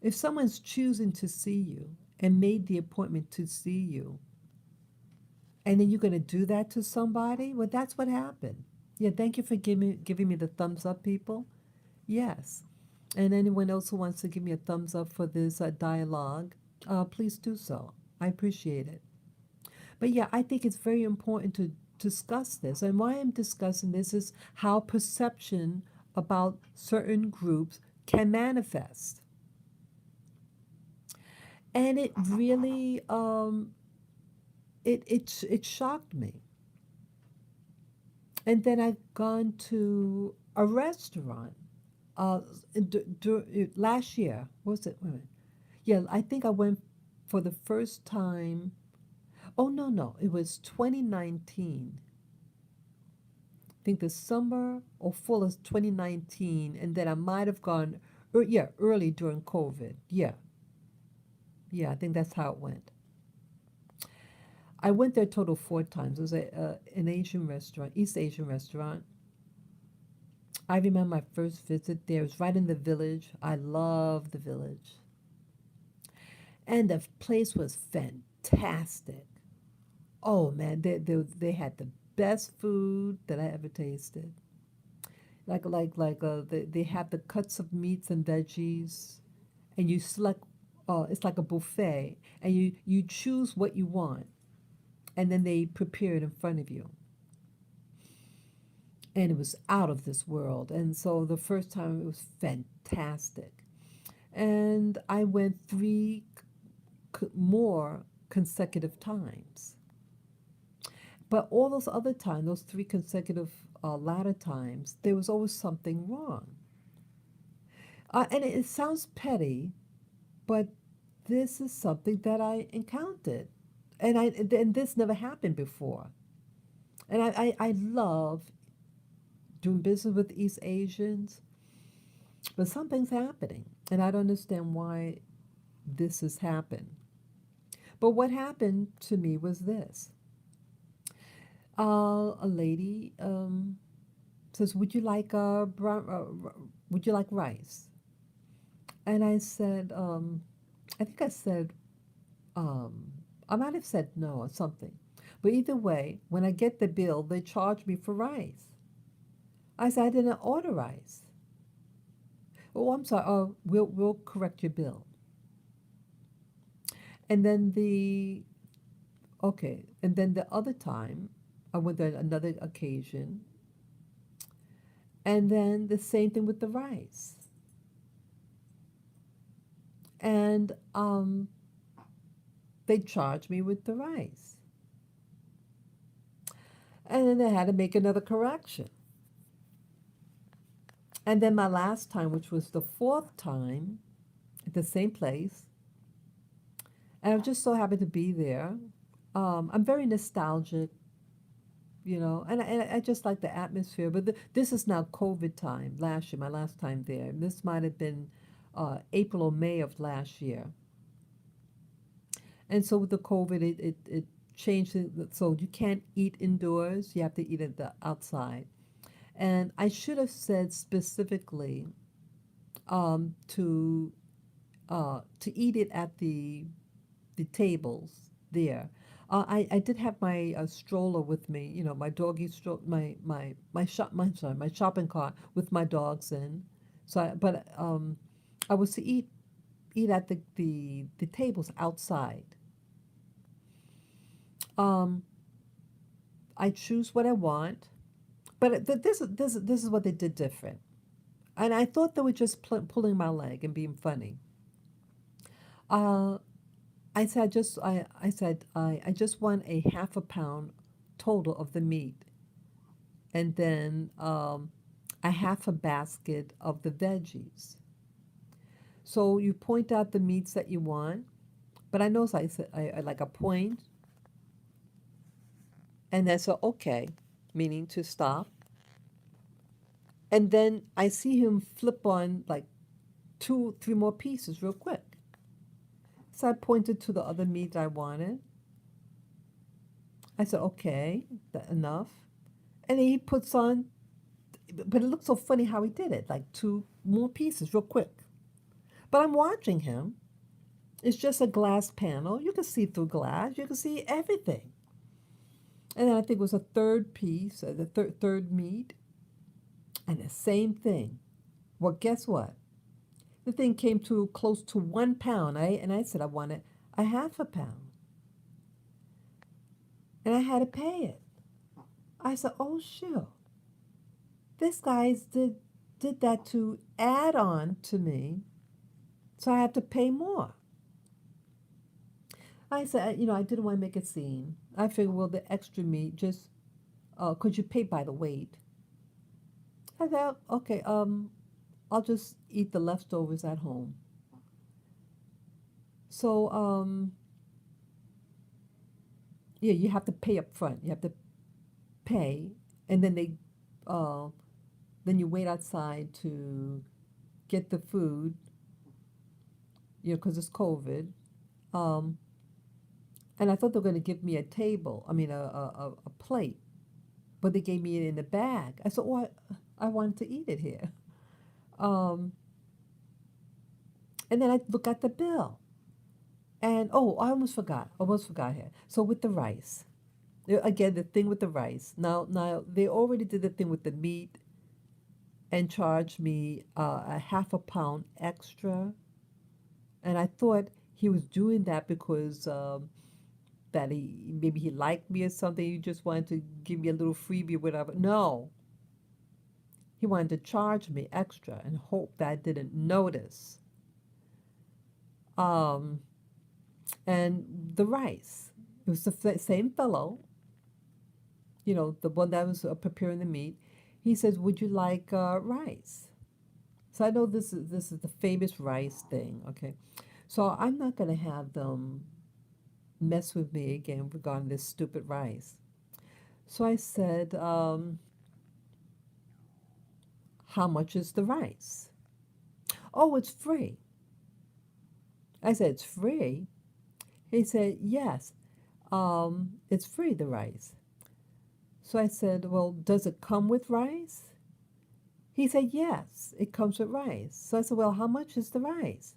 Speaker 1: If someone's choosing to see you and made the appointment to see you, and then you're going to do that to somebody, well, that's what happened. Yeah, thank you for giving me the thumbs up, people. Yes. And anyone else who wants to give me a thumbs up for this dialogue, please do so. I appreciate it. But yeah, I think it's very important to discuss this. And why I'm discussing this is how perception about certain groups can manifest. And it really it shocked me. And then I've gone to a restaurant last year. What was it? Wait a minute. Yeah, I think I went for the first time. Oh, no, no. It was 2019. I think the summer or fall of 2019. And then I might have gone, early during COVID. Yeah. Yeah, I think that's how it went. I went there a total 4 times. It was an Asian restaurant, East Asian restaurant. I remember my first visit there. It was right in the Village. I love the Village. And the place was fantastic. Oh man, they had the best food that I ever tasted. They have the cuts of meats and veggies, and you select. It's like a buffet, and you choose what you want, and then they prepare it in front of you. And it was out of this world. And so the first time it was fantastic. And I went 3 more consecutive times. But all those other times, those 3 consecutive latter times, there was always something wrong. And it sounds petty, But this is something that I encountered. And this never happened before. And I love doing business with East Asians, but something's happening. And I don't understand why this has happened. But what happened to me was this. A lady says, would you like rice? And I said, I think I said, um, I might have said no or something. But either way, when I get the bill, they charge me for rice. I said, I didn't order rice. Oh, I'm sorry. Oh, we'll correct your bill. And then and then the other time, I went on another occasion, and then the same thing with the rice. And they charged me with the rice. And then they had to make another correction. And then my last time, which was the fourth time, at the same place, and I'm just so happy to be there. I'm very nostalgic, and I just like the atmosphere. But this is now COVID time, last year, my last time there. This might have been April or May of last year. And so with the COVID, it changed it, so you can't eat indoors, you have to eat at the outside. And I should have said specifically um, to to eat it at the tables there. I did have my stroller with me, my doggy my shopping cart with my dogs in. But I was to eat at the tables outside. Um, I choose what I want, but this is what they did different. And I thought they were just pulling my leg and being funny. Uh, I said I just want a half a pound total of the meat, and then a half a basket of the veggies. So you point out the meats that you want, but I know I said I like a point, and that's a okay, meaning to stop. And then I see him flip on like two, three more pieces real quick. So I pointed to the other meat I wanted. I said, okay, that enough. And then he puts on, but it looked so funny how he did it, like two more pieces real quick. But I'm watching him. It's just a glass panel. You can see through glass. You can see everything. And then I think it was a third piece, the third meat, and the same thing. Well, guess what? The thing came to close to 1 pound. And I said I wanted a half a pound. And I had to pay it. I said, oh shoot. This guy did that to add on to me, so I have to pay more. I said, I didn't want to make a scene. I figured, well, the extra meat, just, could you pay by the weight? I thought, okay, I'll just eat the leftovers at home. So, yeah, you have to pay up front. You have to pay, and uh, then you wait outside to get the food, because it's COVID. Um, and I thought they were going to give me a table, I mean, a plate, but they gave me it in a bag. I said, oh, I wanted to eat it here. Um, and then I look at the bill. And oh, I almost forgot here. So with the rice, again, the thing with the rice. Now they already did the thing with the meat and charged me a half a pound extra. And I thought he was doing that because that maybe he liked me or something. He just wanted to give me a little freebie or whatever. No, he wanted to charge me extra and hope that I didn't notice. Um, and the rice. It was the same fellow, the one that was preparing the meat. He says, "Would you like rice?" So I know this is the famous rice thing. Okay, So I'm not going to have them mess with me again regarding this stupid rice. So I said, how much is the rice? Oh, it's free. I said, it's free? He said, yes, it's free, the rice. So I said, well, does it come with rice? He said, yes, it comes with rice. So I said, well, how much is the rice?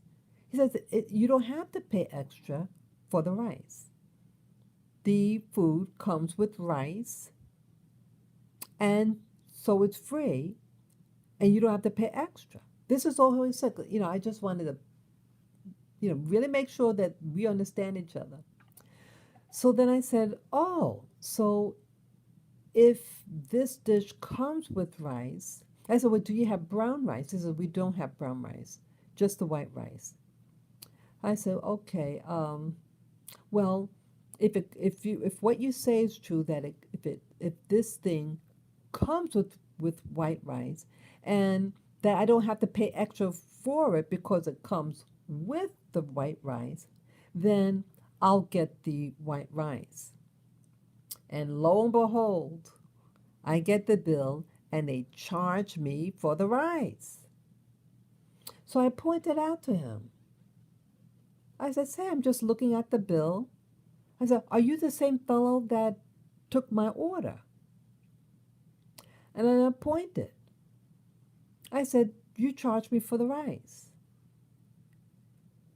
Speaker 1: He says, you don't have to pay extra for the rice. The food comes with rice, and so it's free, and you don't have to pay extra. This is all he said. I just wanted to, really make sure that we understand each other. So then I said, oh, so if this dish comes with rice, I said, well, do you have brown rice? He said, we don't have brown rice, just the white rice. I said, okay, well, if what you say is true, that if this thing comes with white rice, and that I don't have to pay extra for it because it comes with the white rice, then I'll get the white rice. And lo and behold, I get the bill and they charge me for the rice. So I pointed out to him. I said, say, I'm just looking at the bill. I said, are you the same fellow that took my order? And then I pointed. I said, you charged me for the rice.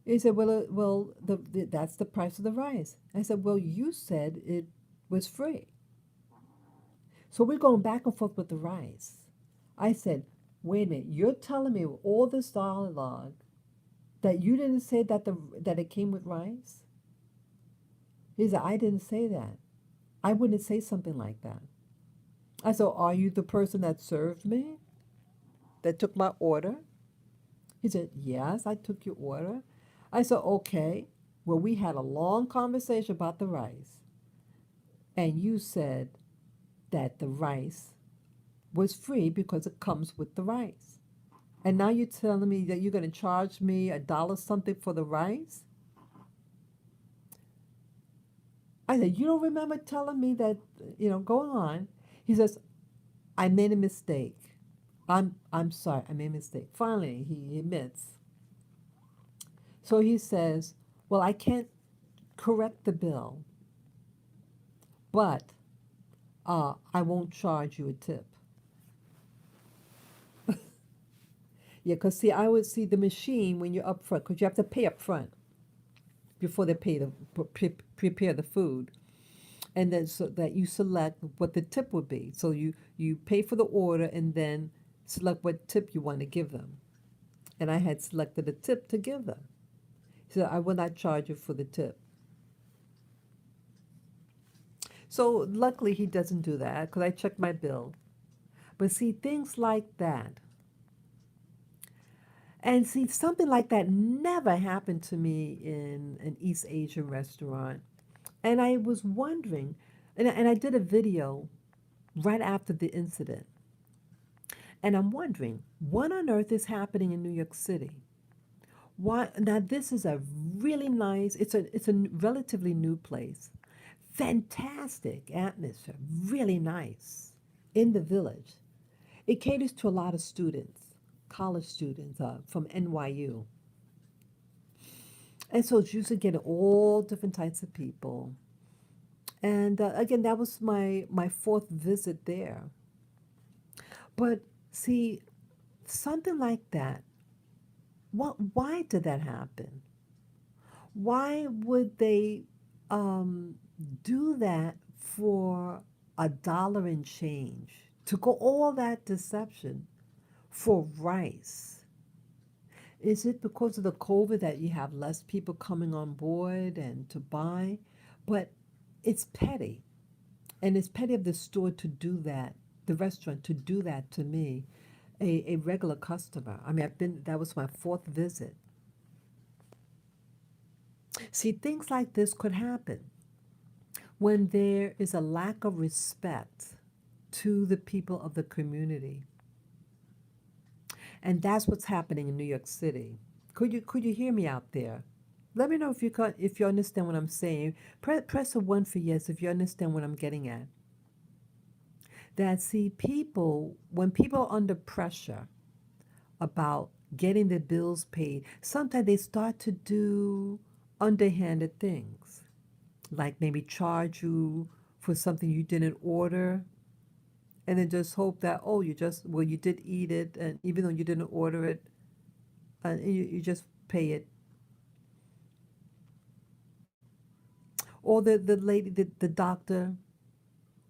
Speaker 1: He said, that's the price of the rice. I said, well, you said it was free. So we're going back and forth with the rice. I said, wait a minute, you're telling me with all this dialogue that you didn't say that it came with rice? He said, I didn't say that. I wouldn't say something like that. I said, are you the person that served me? That took my order? He said, yes, I took your order. I said, okay. Well, we had a long conversation about the rice. And you said that the rice was free because it comes with the rice. And now you're telling me that you're going to charge me a dollar something for the rice? I said, you don't remember telling me that, go on. He says, I made a mistake. I'm sorry, I made a mistake. Finally, he admits. So he says, well, I can't correct the bill, but I won't charge you a tip. Yeah, because see, I would see the machine when you're up front, because you have to pay up front before they prepare the food. And then so that you select what the tip would be. So you pay for the order and then select what tip you want to give them. And I had selected a tip to give them. He said, I will not charge you for the tip. So luckily he doesn't do that because I checked my bill. But see, things like that. And see, something like that never happened to me in an East Asian restaurant. And I was wondering, and I did a video right after the incident. And I'm wondering, what on earth is happening in New York City? Why now this is a really nice, it's a relatively new place. Fantastic atmosphere, really nice in the village. It caters to a lot of students, college students from NYU. And so it's usually getting all different types of people. And again, that was my fourth visit there. But see, something like that, why did that happen? Why would they um, do that for a dollar and change? To go all that deception for rice? Is it because of the COVID that you have less people coming on board and to buy? But it's petty. And it's petty of the store to do that, the restaurant to do that to me, a regular customer. I mean, that was my fourth visit. See, things like this could happen when there is a lack of respect to the people of the community. And that's what's happening in New York City. Could you hear me out there? Let me know if if you understand what I'm saying. Press a one for yes if you understand what I'm getting at. That see people when people are under pressure about getting their bills paid, sometimes they start to do underhanded things, like maybe charge you for something you didn't order, and then just hope that you did eat it, and even though you didn't order it, you just pay it. Or the lady, the doctor,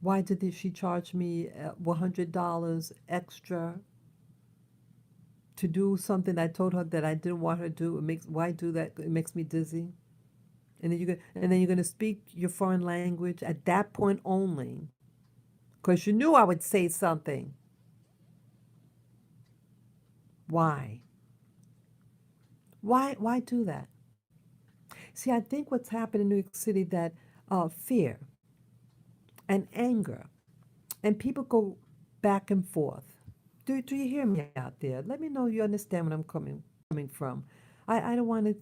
Speaker 1: why did she charge me $100 extra to do something I told her that I didn't want her to do? Why do that? It makes me dizzy. And then you're gonna speak your foreign language at that point only, because you knew I would say something. Why? Why do that? See, I think what's happened in New York City that fear and anger, and people go back and forth. Do you hear me out there? Let me know you understand where I'm coming from. I don't want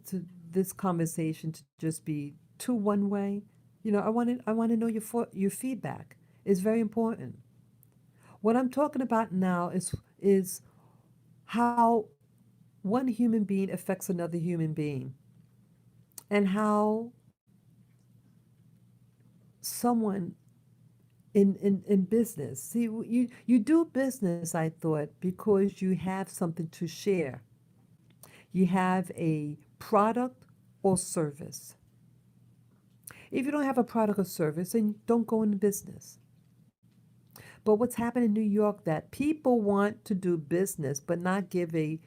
Speaker 1: this conversation to just be too one way. I want to know your feedback. It's very important. What I'm talking about now is how one human being affects another human being, and how someone in business. See, you do business, I thought, because you have something to share. You have a product or service. If you don't have a product or service, then don't go into business. But what's happened in New York that people want to do business but not give a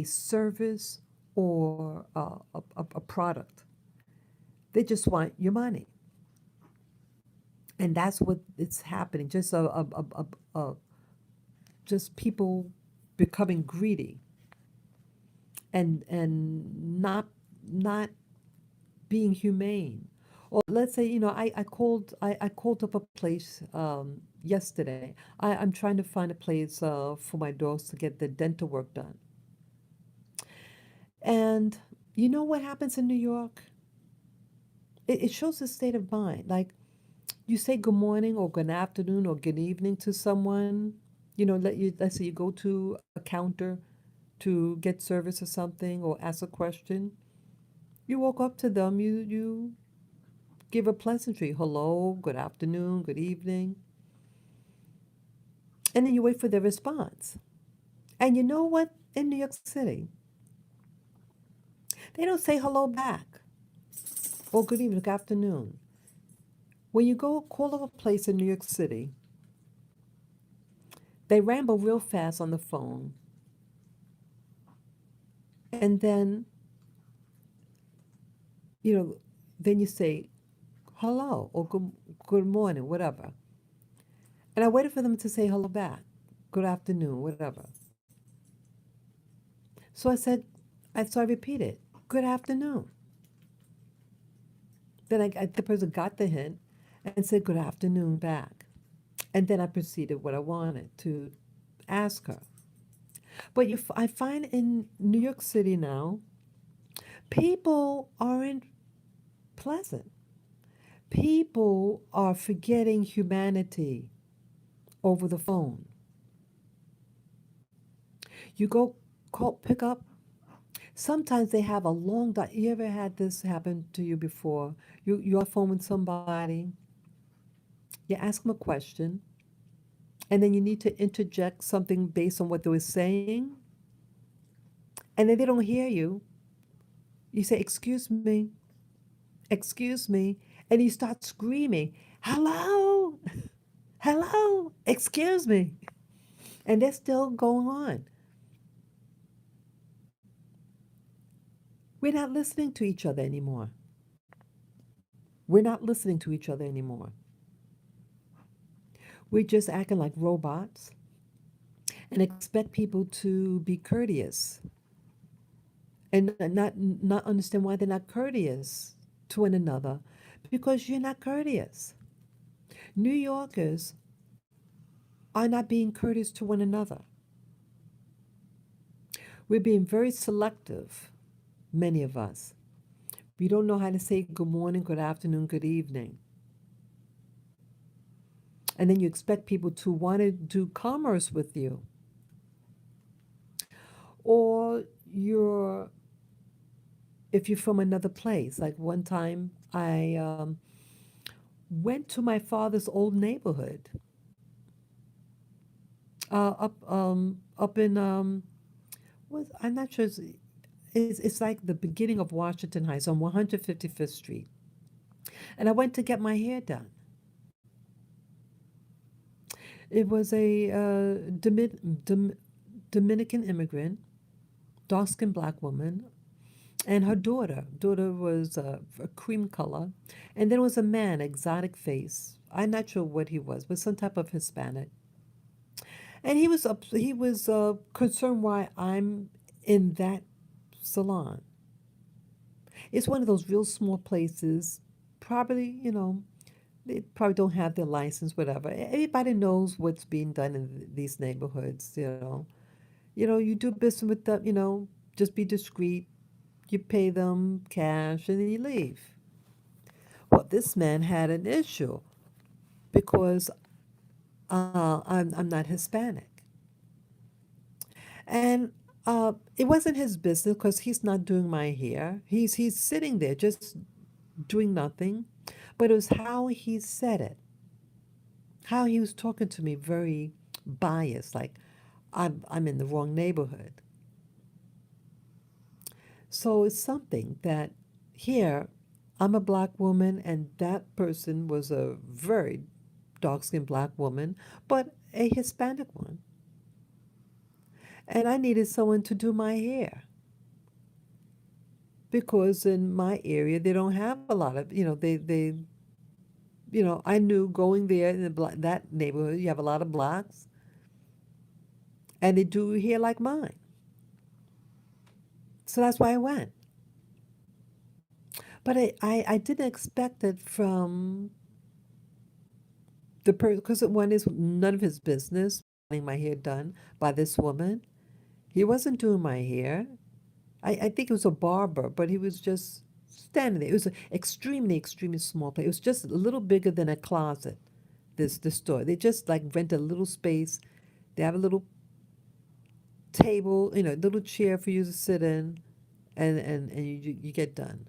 Speaker 1: service or a product. They just want your money. And that's what it's happening. Just people becoming greedy and not being humane. Or let's say, I called up a place yesterday. I'm trying to find a place for my dogs to get the dental work done. And you know what happens in New York? It shows a state of mind. Like you say good morning or good afternoon or good evening to someone. Let's say you go to a counter to get service or something or ask a question. You walk up to them, you give a pleasantry, hello, good afternoon, good evening, and then you wait for their response. And you know what? In New York City, they don't say hello back or good evening, good afternoon. When you go call up a place in New York City, they ramble real fast on the phone, and you know, then you say hello or good morning, whatever. And I waited for them to say hello back, good afternoon, whatever. So I repeated, good afternoon. Then the person got the hint and said good afternoon back. And then I proceeded what I wanted to ask her. But I find in New York City now, people aren't pleasant. People are forgetting humanity over the phone. You go pick up. Sometimes they have a long. You ever had this happen to you before? You're on the phone with somebody. You ask them a question, and then you need to interject something based on what they were saying, and then they don't hear you. You say, excuse me, and you start screaming, hello, hello, excuse me, and they're still going on. We're not listening to each other anymore. We're not listening to each other anymore. We're just acting like robots and expect people to be courteous and not understand why they're not courteous to one another, because you're not courteous. New Yorkers are not being courteous to one another. We're being very selective, many of us. We don't know how to say good morning, good afternoon, good evening. And then you expect people to want to do commerce with you. Or if you're from another place. Like one time I went to my father's old neighborhood, up in I'm not sure, it's like the beginning of Washington Heights on 155th Street. And I went to get my hair done. It was a Dominican immigrant, dark-skinned black woman, and her daughter. Daughter was a cream color, and then was a man, exotic face. I'm not sure what he was, but some type of Hispanic. And he was concerned why I'm in that salon. It's one of those real small places. Probably, they probably don't have their license, whatever. Everybody knows what's being done in these neighborhoods. You do business with them. Just be discreet. You pay them cash, and then you leave. Well, this man had an issue because I'm not Hispanic, and it wasn't his business because he's not doing my hair. He's sitting there just doing nothing, but it was how he said it, how he was talking to me, very biased, like I'm in the wrong neighborhood. So it's something that here I'm a black woman, and that person was a very dark skinned black woman, but a Hispanic one. And I needed someone to do my hair because in my area they don't have a lot of, I knew going there in that neighborhood, you have a lot of blacks, and they do hair like mine. So that's why I went. But I didn't expect it from the person, because one is none of his business getting my hair done by this woman. He wasn't doing my hair. I think it was a barber, but he was just standing there. It was an extremely, extremely small place. It was just a little bigger than a closet, this store. They just like rent a little space. They have a little table, little chair for you to sit in, and you get done.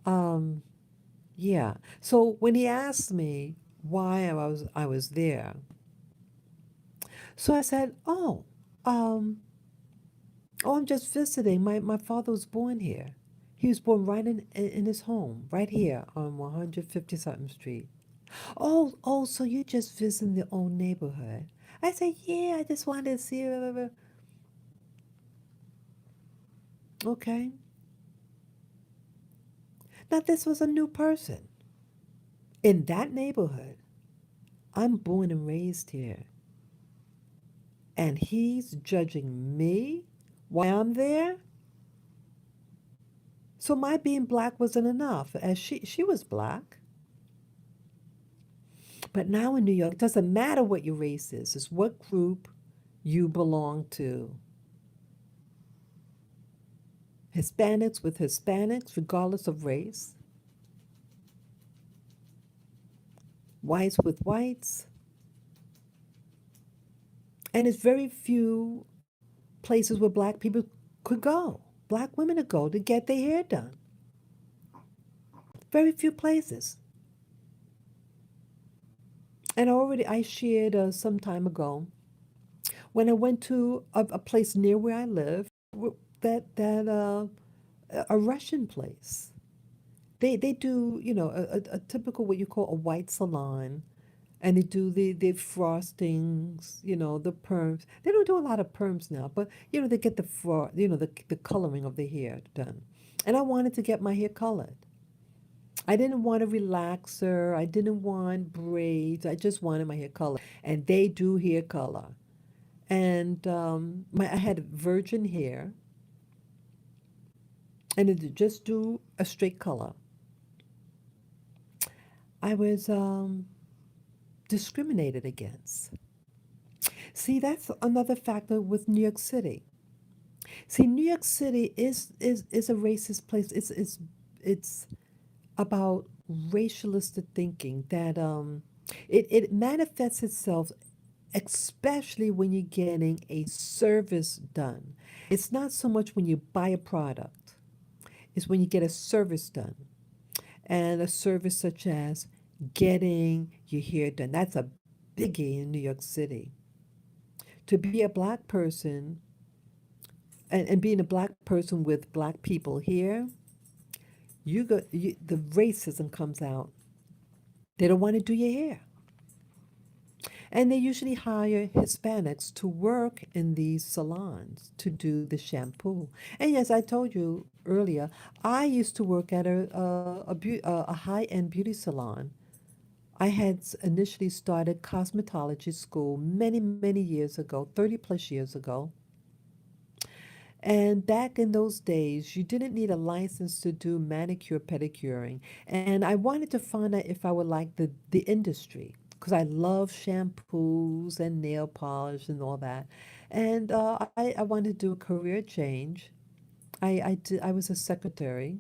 Speaker 1: Um, yeah. So when he asked me why I was there, so I said, um, oh, I'm just visiting. My father was born here. He was born right in his home, right here on 150 something Street. Oh, so you just visiting the old neighborhood? I said, yeah, I just wanted to see. Blah, blah, blah. Okay. Now this was a new person in that neighborhood. I'm born and raised here, and he's judging me why I'm there. So my being black wasn't enough, as she was black. But now in New York, it doesn't matter what your race is, it's what group you belong to. Hispanics with Hispanics, regardless of race, whites with whites, and it's very few places where black people could go, black women to go to get their hair done. Very few places. And already I shared some time ago when I went to a place near where I live, that a Russian place. They do, a typical what you call a white salon, and they do the frostings, the perms. They don't do a lot of perms now, but they get the coloring of the hair done. And I wanted to get my hair colored. I didn't want a relaxer. I didn't want braids. I just wanted my hair colored, and they do hair color. And I had virgin hair, and it just do a straight color. I was discriminated against. See, that's another factor with New York City. See, New York City is a racist place. It's about racialistic thinking that it manifests itself especially when you're getting a service done. It's not so much when you buy a product, it's when you get a service done. And a service such as getting your hair done. That's a biggie in New York City. To be a black person and being a black person with black people here, the racism comes out. They don't want to do your hair. And they usually hire Hispanics to work in these salons to do the shampoo. And yes, I told you earlier, I used to work at a high-end beauty salon. I had initially started cosmetology school many, many years ago, 30 plus years ago. And back in those days, you didn't need a license to do manicure, pedicuring. And I wanted to find out if I would like the industry because I love shampoos and nail polish and all that. And I wanted to do a career change. I was a secretary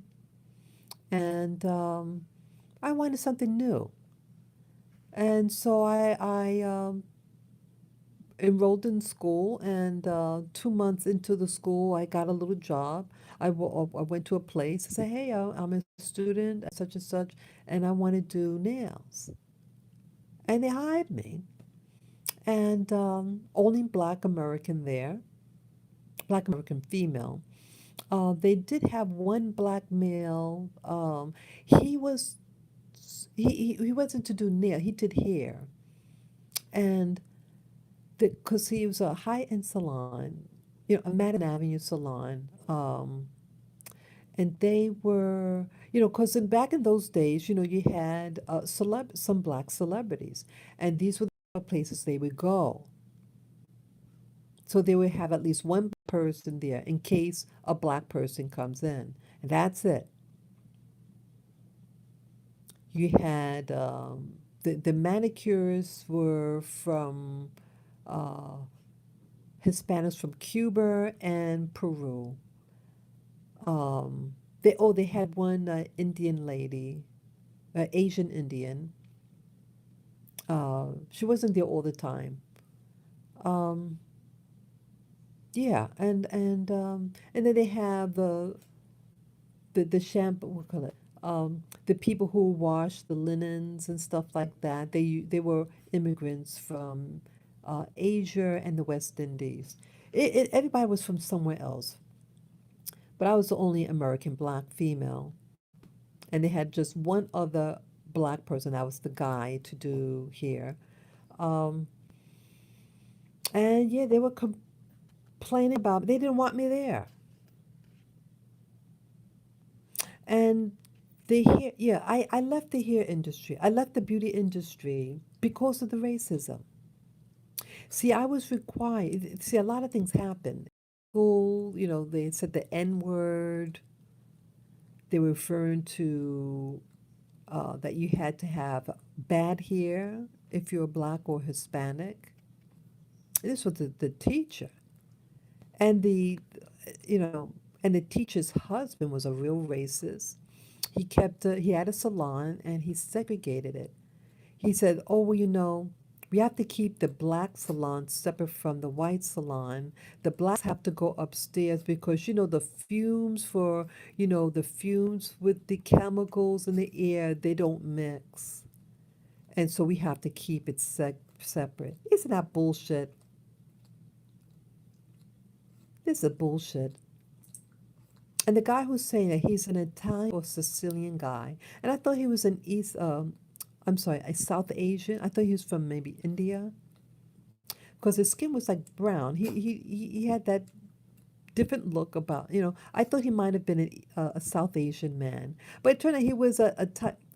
Speaker 1: and I wanted something new. And so I enrolled in school, and 2 months into the school, I got a little job. I went to a place. I said, "Hey, I'm a student at such and such, and I want to do nails." And they hired me, and only Black American there, Black American female. They did have one black male. He was he wasn't to do nail. He did hair, and because he was a high-end salon, a Madison Avenue salon, and they were, because back in those days, you had some black celebrities, and these were the places they would go. So they would have at least one person there in case a black person comes in, and that's it. You had the manicures were from uh, Hispanics from Cuba and Peru. They had one Indian lady, Asian Indian. She wasn't there all the time. Um, yeah, and then they have the shampoo. What call it? The people who wash the linens and stuff like that. They were immigrants from Asia and the West Indies. Everybody was from somewhere else. But I was the only American black female, and they had just one other black person. That was the guy to do here. Um, and yeah, they were complaining about they didn't want me there. And I left the hair industry. I left the beauty industry because of the racism. See, I was required. See, a lot of things happened. School, they said the N word. They were referring to that you had to have bad hair if you're black or Hispanic. This was the teacher, and you know, and the teacher's husband was a real racist. He had a salon and he segregated it. He said, "Oh, well, we have to keep the black salon separate from the white salon. The blacks have to go upstairs because the fumes with the chemicals in the air, they don't mix. And so we have to keep it separate." Isn't that bullshit? This is bullshit. And the guy who's saying that he's an Italian or Sicilian guy, and I thought he was I'm sorry, a South Asian. I thought he was from maybe India, because his skin was like brown. He had that different look about, I thought he might have been a South Asian man, but it turned out he was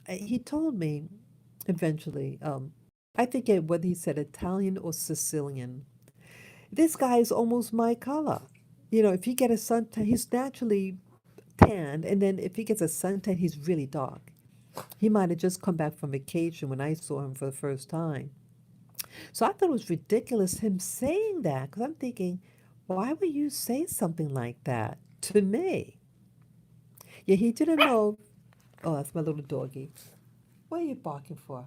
Speaker 1: he told me eventually, I forget whether he said Italian or Sicilian. This guy is almost my color. If he get a suntan, he's naturally tanned, and then if he gets a suntan, he's really dark. He might have just come back from vacation when I saw him for the first time. So I thought it was ridiculous him saying that because I'm thinking, Why would you say something like that to me? Yeah, he didn't know. Oh, that's my little doggy. What are you barking for?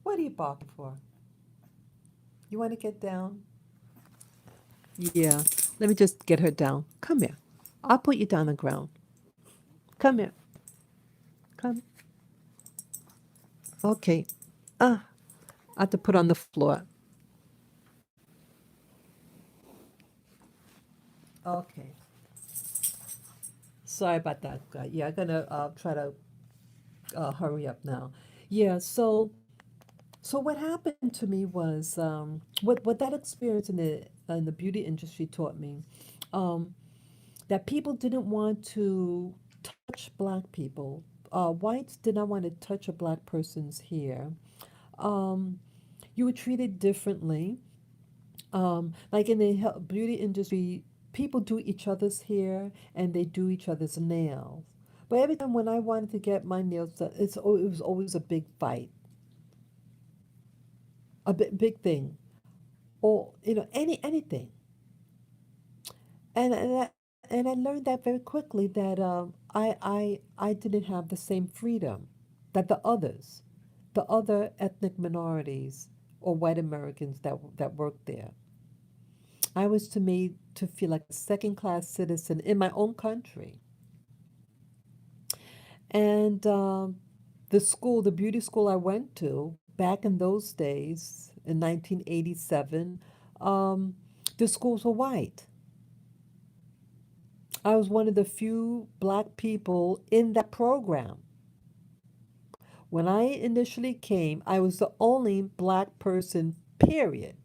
Speaker 1: What are you barking for? You want to get down? Yeah. Let me just get her down. Come here. I'll put you down on the ground. Come here. Come. Okay. Ah, I have to put on the floor. Okay. Sorry about that, guy. Yeah, I'm gonna try to hurry up now. Yeah. So what happened to me was what that experience in the beauty industry taught me. Um, that people didn't want to touch black people. Whites did not want to touch a black person's hair. Um, you were treated differently. Like in the beauty industry, people do each other's hair and they do each other's nails. But every time when I wanted to get my nails done, it was always a big fight, a big thing, or anything. And and I learned that very quickly that I didn't have the same freedom that the other ethnic minorities or white Americans that worked there. I was to made to feel like a second class citizen in my own country. And the beauty school I went to back in those days in 1987, um, the schools were white. I was one of the few black people in that program. When I initially came, I was the only black person, period.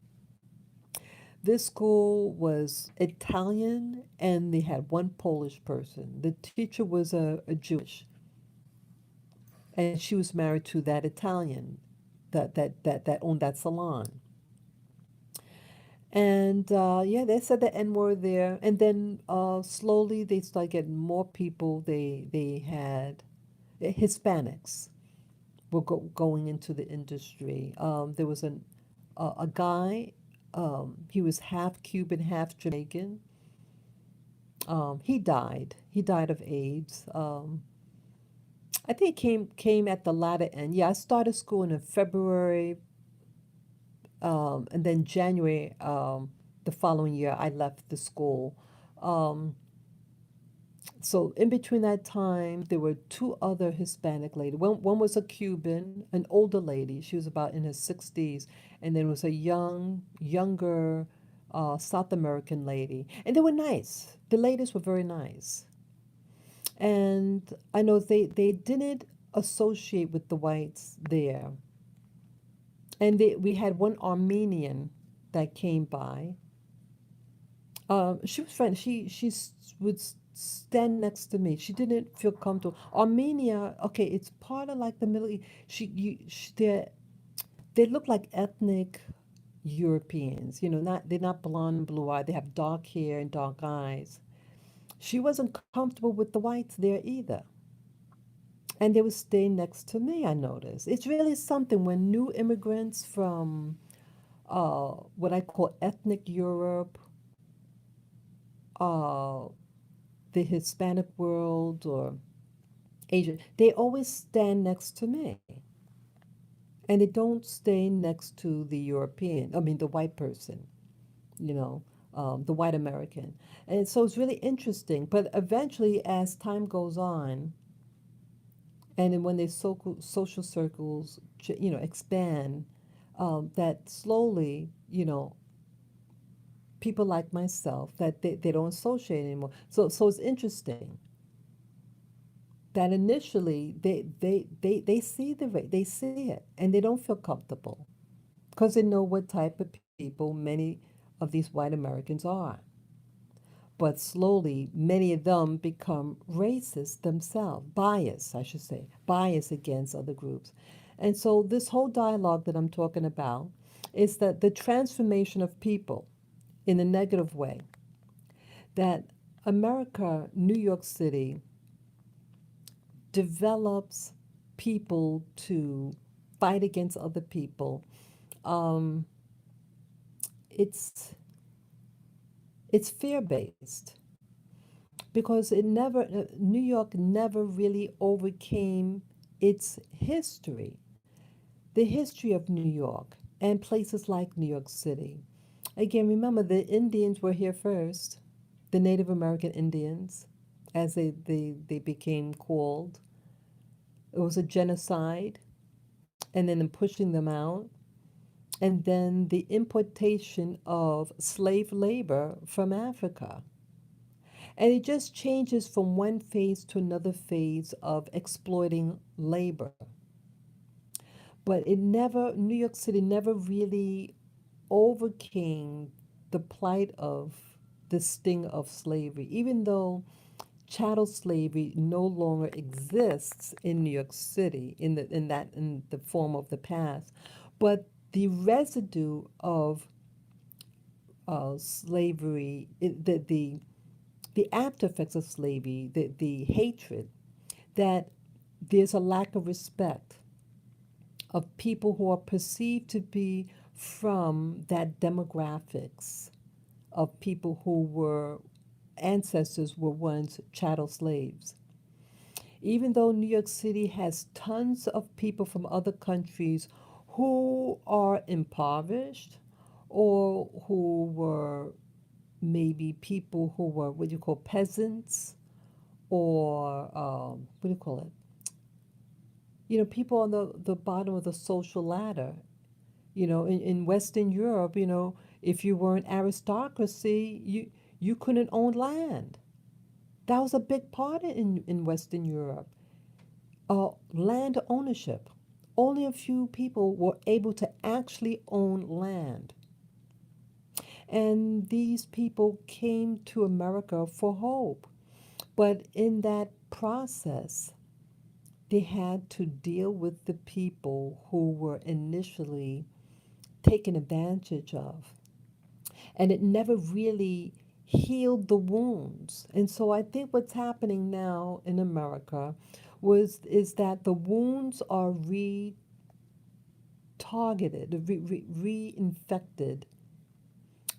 Speaker 1: This school was Italian and they had one Polish person. The teacher was a Jewish and she was married to that Italian that owned that salon. And yeah, they said the N word there. And then slowly they started getting more people. They had Hispanics were going into the industry. There was a guy, he was half Cuban, half Jamaican. He died. He died of AIDS. I think came at the latter end. Yeah, I started school in February, and then January the following year I left the school. Um, so in between that time, there were two other Hispanic ladies. One was a Cuban, an older lady. She was about in her 60s, and then was a younger South American lady. And they were nice. The ladies were very nice. And I know they didn't associate with the whites there. And we had one Armenian that came by. She was friendly. Would stand next to me. She didn't feel comfortable. Armenia, okay, it's part of like the Middle East. They look like ethnic Europeans. You know, not they're not blonde and blue eyed. They have dark hair and dark eyes. She wasn't comfortable with the whites there either. And they would stay next to me, I noticed. It's really something when new immigrants from what I call ethnic Europe, uh, the Hispanic world, or Asia, they always stand next to me. And they don't stay next to the European, I mean, the white person, you know, the white American. And so it's really interesting. But eventually, as time goes on, and then when their social circles, expand, that slowly, people like myself, that they don't associate anymore. So it's interesting that initially they see they see it and they don't feel comfortable because they know what type of people many of these white Americans are. But slowly, many of them become racist themselves, bias, I should say, bias against other groups. And so, this whole dialogue that I'm talking about is that the transformation of people in a negative way, that America, New York City, develops people to fight against other people. Um, it's It's fear-based because New York never really overcame its history, the history of New York and places like New York City. Again, remember the Indians were here first, the Native American Indians, as they became called. It was a genocide, and then pushing them out, and then the importation of slave labor from Africa. And it just changes from one phase to another phase of exploiting labor. But New York City never really overcame the plight of the sting of slavery, even though chattel slavery no longer exists in New York City in the form of the past, but the residue of slavery, the after effects of slavery, the hatred, that there's a lack of respect of people who are perceived to be from that demographics of people who were ancestors were once chattel slaves. Even though New York City has tons of people from other countries who are impoverished or who were maybe people who were what you call peasants or what do you call it? People on the bottom of the social ladder. In Western Europe, if you were an aristocracy, you couldn't own land. That was a big part in Western Europe. Land ownership. Only a few people were able to actually own land. And these people came to America for hope. But in that process, they had to deal with the people who were initially taken advantage of. And it never really healed the wounds. And so I think what's happening now in America is that the wounds are re-targeted, reinfected,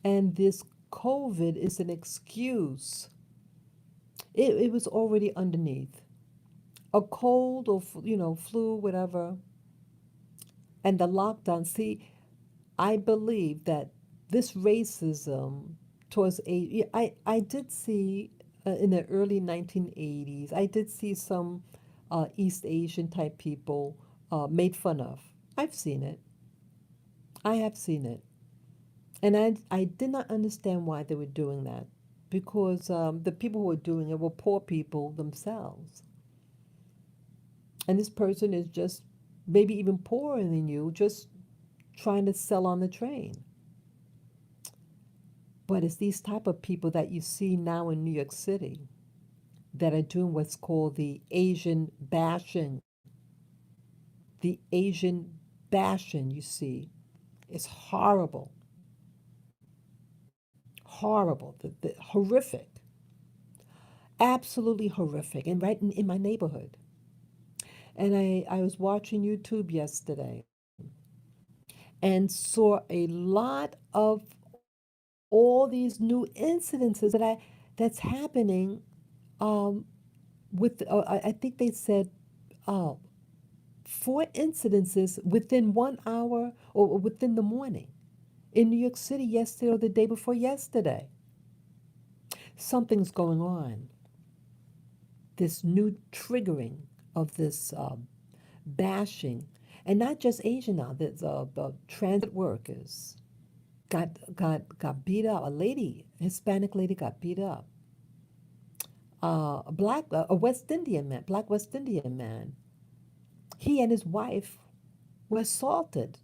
Speaker 1: and this COVID is an excuse. It was already underneath a cold or flu, whatever, and the lockdown. See, I believe that this racism towards I did see in the early 1980s, I did see some East Asian type people made fun of. I've seen it. I have seen it. And I did not understand why they were doing that because the people who were doing it were poor people themselves. And this person is just maybe even poorer than you, just trying to sell on the train. But it's these type of people that you see now in New York City that are doing what's called the Asian bashing. The Asian bashing, you see, is horrible. Horrible. Horrific. Absolutely horrific. And right in my neighborhood. And I was watching YouTube yesterday and saw a lot of all these new incidences that's happening with I think they said uh, 4 incidences within 1 hour or within the morning in New York City yesterday or the day before yesterday. Something's going on. This new triggering of this bashing, and not just Asian now. There's transit workers got beat up. A lady, a Hispanic lady, got beat up. A West Indian man, black West Indian man. He and his wife were assaulted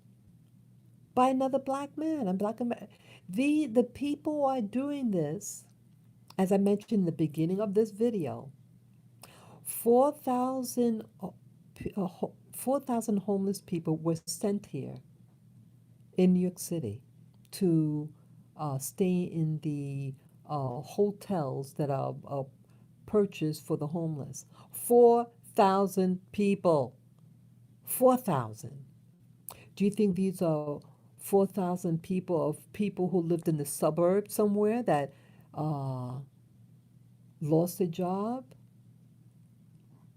Speaker 1: by another black man. A black man. The people are doing this, as I mentioned in the beginning of this video. 4,000 4,000 homeless people were sent here in New York City to stay in the hotels that are purchased for the homeless. 4,000 people. 4,000. Do you think these are 4,000 people of people who lived in the suburbs somewhere that uh, lost a job,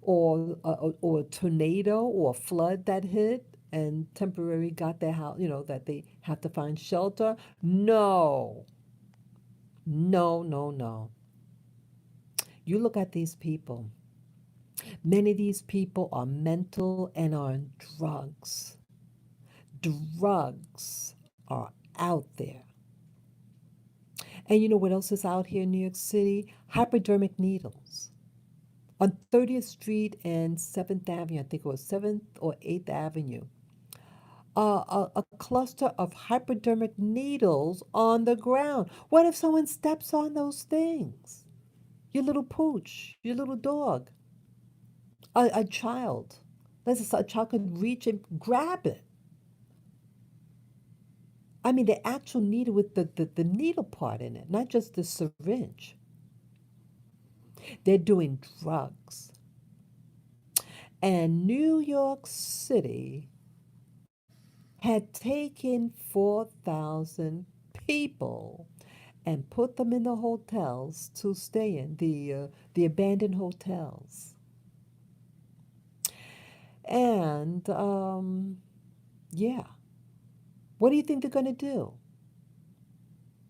Speaker 1: or a tornado or a flood that hit and temporarily got their house, that they have to find shelter. No, no, no, no. You look at these people. Many of these people are mental and are on drugs. Drugs are out there. And you know what else is out here in New York City? Hypodermic needles. On 30th Street and 7th Avenue, I think it was 7th or 8th Avenue, a cluster of hypodermic needles on the ground. What if someone steps on those things? Your little pooch, your little dog, a child. Let's say a child could reach and grab it. I mean, the actual needle with the needle part in it, not just the syringe. They're doing drugs. And New York City had taken 4,000 people and put them in the hotels to stay in, the abandoned hotels. And yeah, what do you think they're going to do?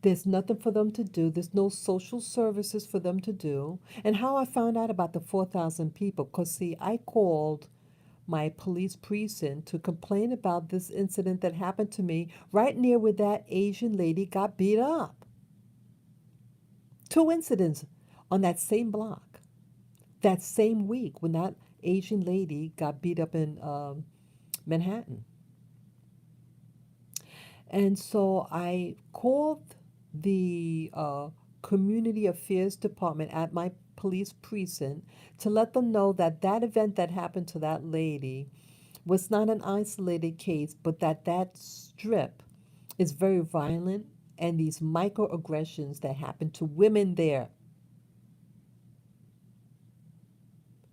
Speaker 1: There's nothing for them to do. There's no social services for them to do. And how I found out about the 4,000 people, because see, I called my police precinct to complain about this incident that happened to me right near where that Asian lady got beat up. Two incidents on that same block, that same week when that Asian lady got beat up in Manhattan. And so I called the community affairs department at my police precinct to let them know that that event that happened to that lady was not an isolated case, but that that strip is very violent and these microaggressions that happen to women there.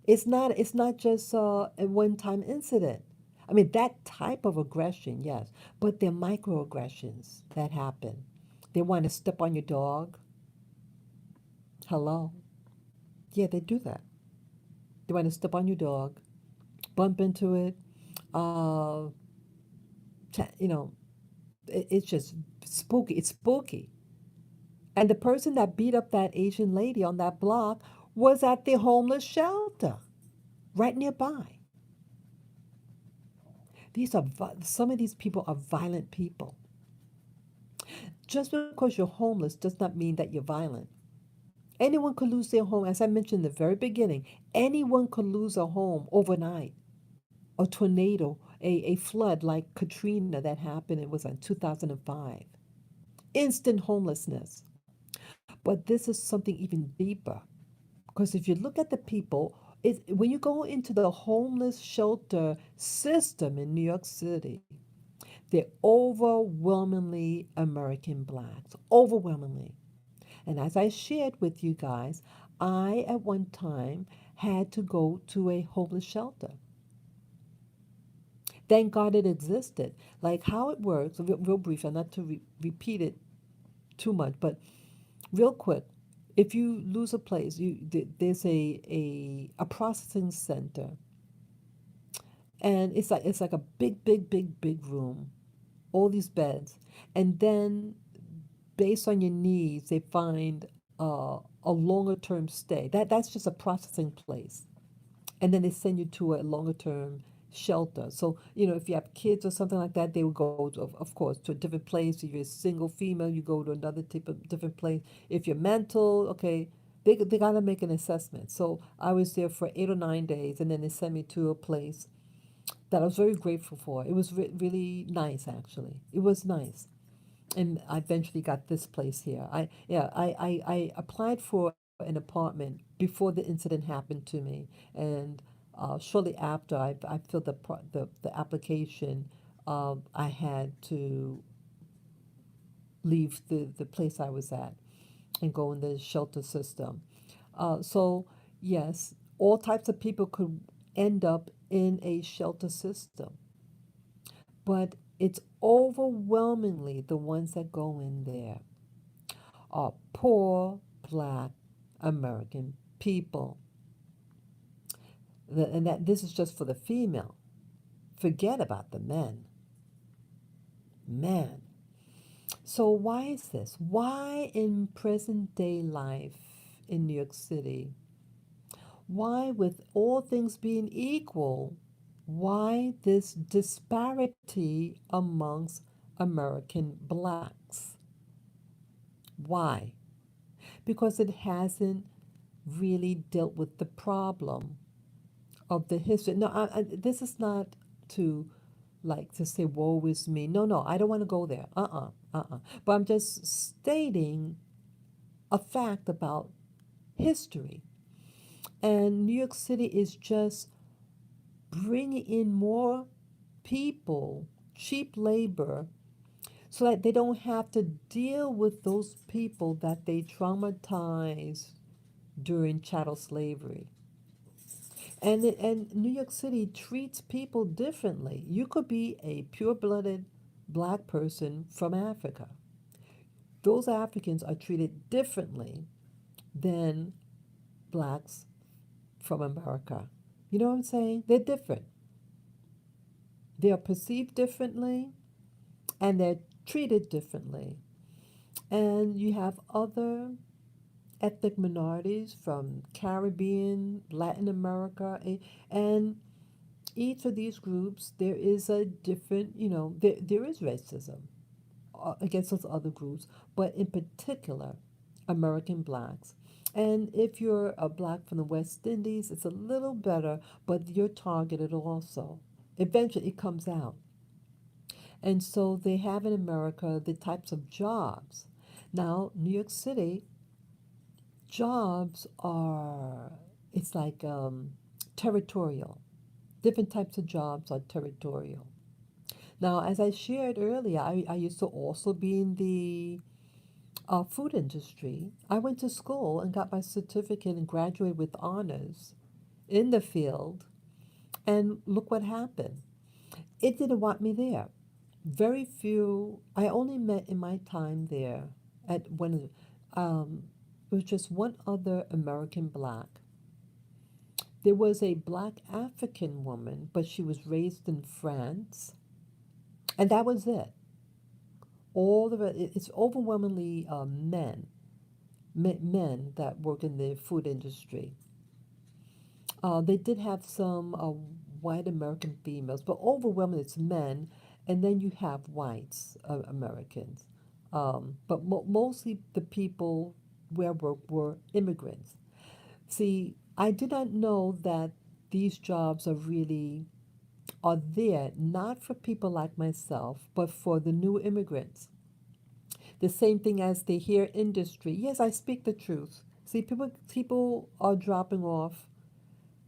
Speaker 1: It's not just a one-time incident. I mean, that type of aggression, yes, but they're microaggressions that happen. They want to step on your dog. Hello. Yeah, they do that. They want to step on your dog, bump into it. Uh, you know, it's just spooky. It's spooky. And the person that beat up that Asian lady on that block was at the homeless shelter right nearby. Some of these people are violent people. Just because you're homeless does not mean that you're violent. Anyone could lose their home. As I mentioned in the very beginning, anyone could lose a home overnight. A tornado, a flood like Katrina that happened, it was in 2005. Instant homelessness. But this is something even deeper. Because if you look at the people, when you go into the homeless shelter system in New York City, they're overwhelmingly American blacks. Overwhelmingly. And as I shared with you guys, I at one time had to go to a homeless shelter. Thank God it existed. Like how it works, real brief, and not to repeat it too much, but real quick. If you lose a place, there's a processing center, and it's like a big room, all these beds, and then based on your needs, they find a longer term stay. That's just a processing place, and then they send you to a longer term shelter. So if you have kids or something like that, they will go to, of course, to a different place. If you're a single female, you go to another type of different place. If you're mental, okay, they gotta make an assessment. So I was there for 8 or 9 days, and then they sent me to a place that I was very grateful for. It was really nice, actually. It was nice, and I eventually got this place here. I applied for an apartment before the incident happened to me, and shortly after I filled the application, I had to leave the place I was at and go in the shelter system. So yes, all types of people could end up in a shelter system, but it's overwhelmingly the ones that go in there are poor, Black American people. And that this is just for the female. Forget about the men. Man. So why is this? Why in present day life in New York City, why with all things being equal, why this disparity amongst American blacks? Why? Because it hasn't really dealt with the problem of the history. No, this is not to like to say woe is me. No, no, I don't want to go there. But I'm just stating a fact about history. And New York City is just bringing in more people, cheap labor, so that they don't have to deal with those people that they traumatized during chattel slavery. And New York City treats people differently. You could be a pure-blooded black person from Africa. Those Africans are treated differently than blacks from America. You know what I'm saying? They're different. They are perceived differently and they're treated differently. And you have other ethnic minorities from Caribbean, Latin America, and each of these groups, there is a different, there is racism against those other groups, but in particular, American blacks. And if you're a black from the West Indies, it's a little better, but you're targeted also. Eventually, it comes out. And so they have in America the types of jobs. Now, New York City, jobs are, it's like territorial. Different types of jobs are territorial. Now, as I shared earlier, I used to also be in the food industry. I went to school and got my certificate and graduated with honors in the field. And look what happened. It didn't want me there. Very few, I only met in my time there at one, it was just one other American black. There was a black African woman, but she was raised in France. And that was it. It's overwhelmingly men that work in the food industry. They did have some white American females, but overwhelmingly it's men, and then you have whites, Americans. But mostly the people where were immigrants. See, I did not know that these jobs are there not for people like myself, but for the new immigrants. The same thing as the hair industry. Yes, I speak the truth. See, people are dropping off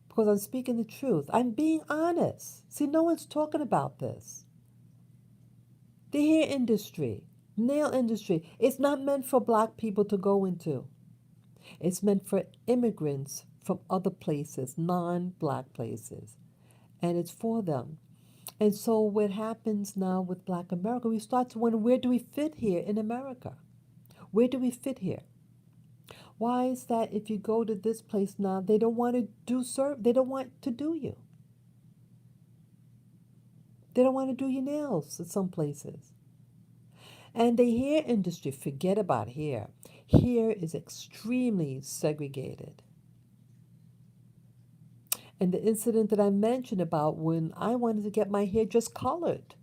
Speaker 1: because I'm speaking the truth. I'm being honest. See, no one's talking about this. The hair industry, nail industry, it's not meant for black people to go into. It's meant for immigrants from other places, non-black places. And it's for them. And so what happens now with Black America, we start to wonder, where do we fit here in America? Where do we fit here? Why is that if you go to this place now, they don't want to they don't want to do you. They don't want to do your nails at some places. And the hair industry, forget about hair. Hair is extremely segregated. And the incident that I mentioned about when I wanted to get my hair just colored.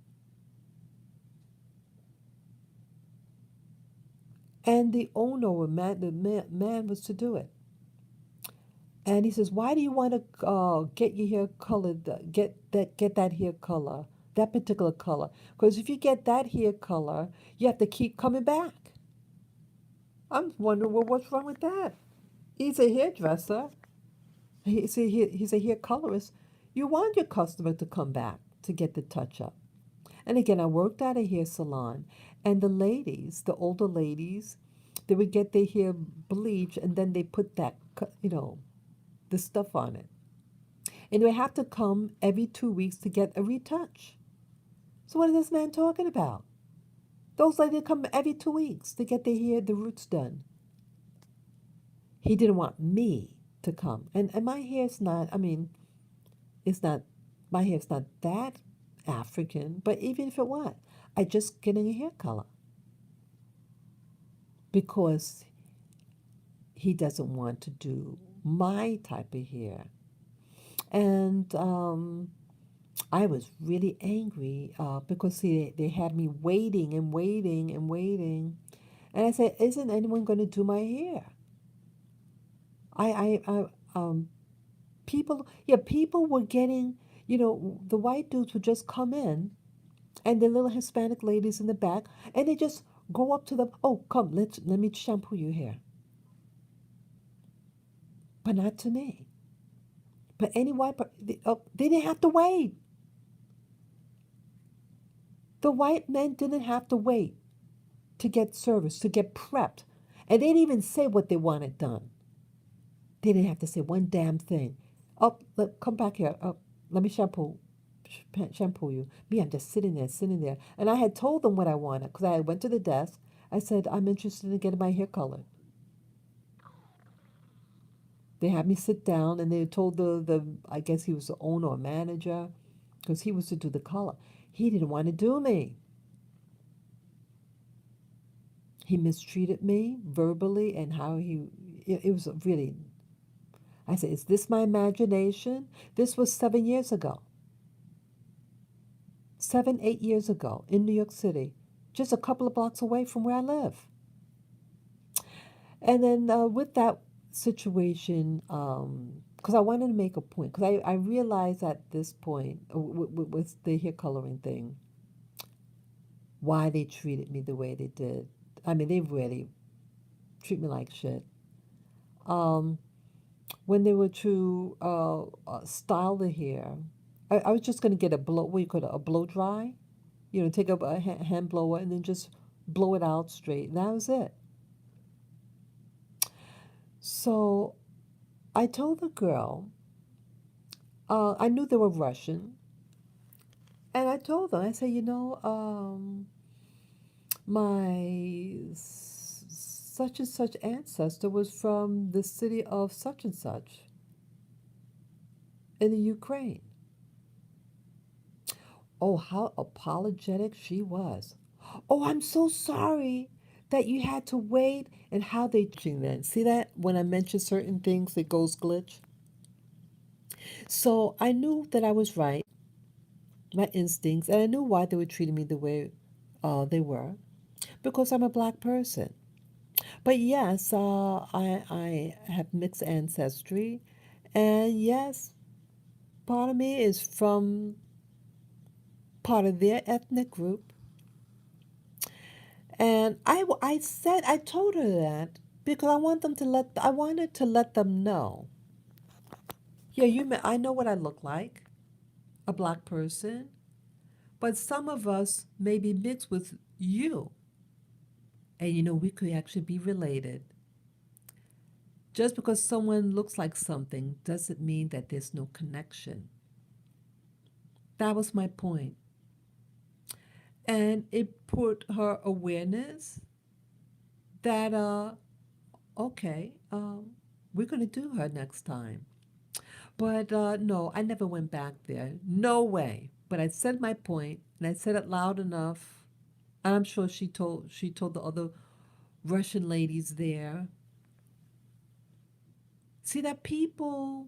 Speaker 1: And the owner, the man was to do it. And he says, "Why do you want to get your hair colored? Get that hair color, that particular color? Because if you get that hair color, you have to keep coming back." I'm wondering, well, what's wrong with that? He's a hairdresser. He's a hair colorist. You want your customer to come back to get the touch up. And again, I worked at a hair salon, and the older ladies, they would get their hair bleached, and then they put that, the stuff on it. And they have to come every 2 weeks to get a retouch. So what is this man talking about? Those ladies come every 2 weeks to get their hair, the roots done. He didn't want me to come. And my hair's not, I mean, it's not, my hair's not that African, but even if it was, I just getting a hair color because he doesn't want to do my type of hair. And I was really angry because see, they had me waiting and waiting and waiting. And I said, isn't anyone going to do my hair? I people, yeah, people were getting, the white dudes would just come in and the little Hispanic ladies in the back, and they just go up to them, oh, come, let me shampoo your hair. But not to me. But any white, they didn't have to wait. The white men didn't have to wait to get service, to get prepped. And they didn't even say what they wanted done. They didn't have to say one damn thing. Oh, come back here. Oh, let me shampoo you. Me, I'm just sitting there, sitting there. And I had told them what I wanted because I went to the desk. I said, I'm interested in getting my hair colored. They had me sit down and they told the I guess he was the owner or manager because he was to do the color. He didn't want to do me. He mistreated me verbally and how it was really, I said, is this my imagination? This was 7 years ago. 7, 8 years ago in New York City, just a couple of blocks away from where I live. And then with that situation, because I wanted to make a point, because I realized at this point with the hair coloring thing, why they treated me the way they did. I mean, they really treat me like shit. Um, when they were to style the hair, I was just going to get a blow, what you call it, a blow dry. Take up a hand blower and then just blow it out straight. And that was it. So I told the girl, I knew they were Russian, and I told them, I said, my such and such ancestor was from the city of such and such in the Ukraine. Oh, how apologetic she was. Oh, I'm so sorry that you had to wait, and how they then. See that when I mention certain things, it goes glitch. So I knew that I was right, my instincts, and I knew why they were treating me the way they were, because I'm a black person. But yes, I have mixed ancestry, and yes, part of me is from part of their ethnic group. And I told her that because I wanted to let them know. Yeah, I know what I look like, a black person, but some of us may be mixed with you. And we could actually be related. Just because someone looks like something doesn't mean that there's no connection. That was my point. And it put her awareness that, okay, we're going to do her next time. But no, I never went back there. No way. But I said my point, and I said it loud enough. And I'm sure she told the other Russian ladies there. See that people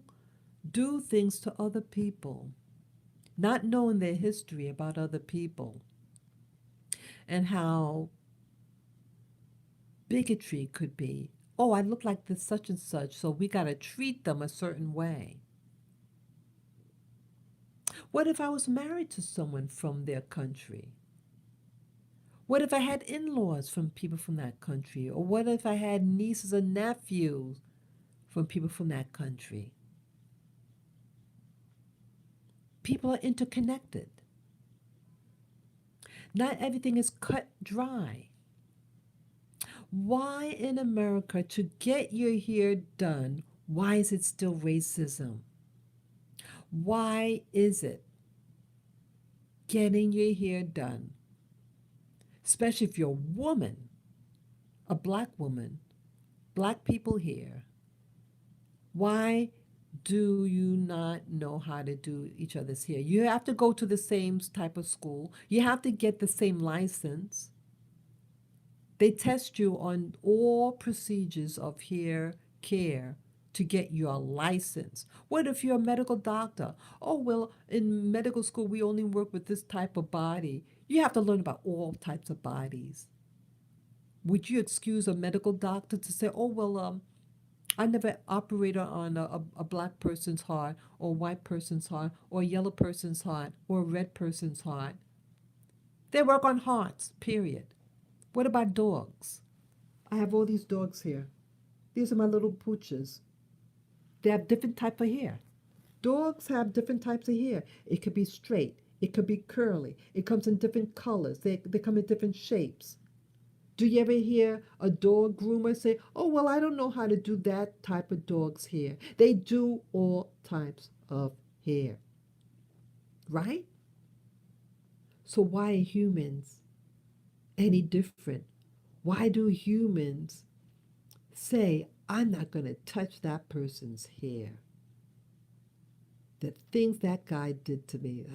Speaker 1: do things to other people, not knowing their history about other people and how bigotry could be. Oh, I look like this such and such, so we got to treat them a certain way. What if I was married to someone from their country? What if I had in laws from people from that country? Or what if I had nieces and nephews from people from that country? People are interconnected. Not everything is cut dry. Why in America, to get your hair done, why is it still racism? Why is it getting your hair done, especially if you're a woman, a black woman, black people here? Why do you not know how to do each other's hair? You have to go to the same type of school. You have to get the same license. They test you on all procedures of hair care to get your license. What if you're a medical doctor? Oh, well, in medical school, we only work with this type of body. You have to learn about all types of bodies. Would you excuse a medical doctor to say, oh, well, I never operated on a black person's heart or a white person's heart or a yellow person's heart or a red person's heart? They work on hearts, period. What about dogs? I have all these dogs here. These are my little pooches. They have different type of hair. Dogs have different types of hair. It could be straight. It could be curly. It comes in different colors. They come in different shapes. Do you ever hear a dog groomer say, oh, well, I don't know how to do that type of dog's hair? They do all types of hair, right? So why are humans any different? Why do humans say, I'm not going to touch that person's hair? The things that guy did to me.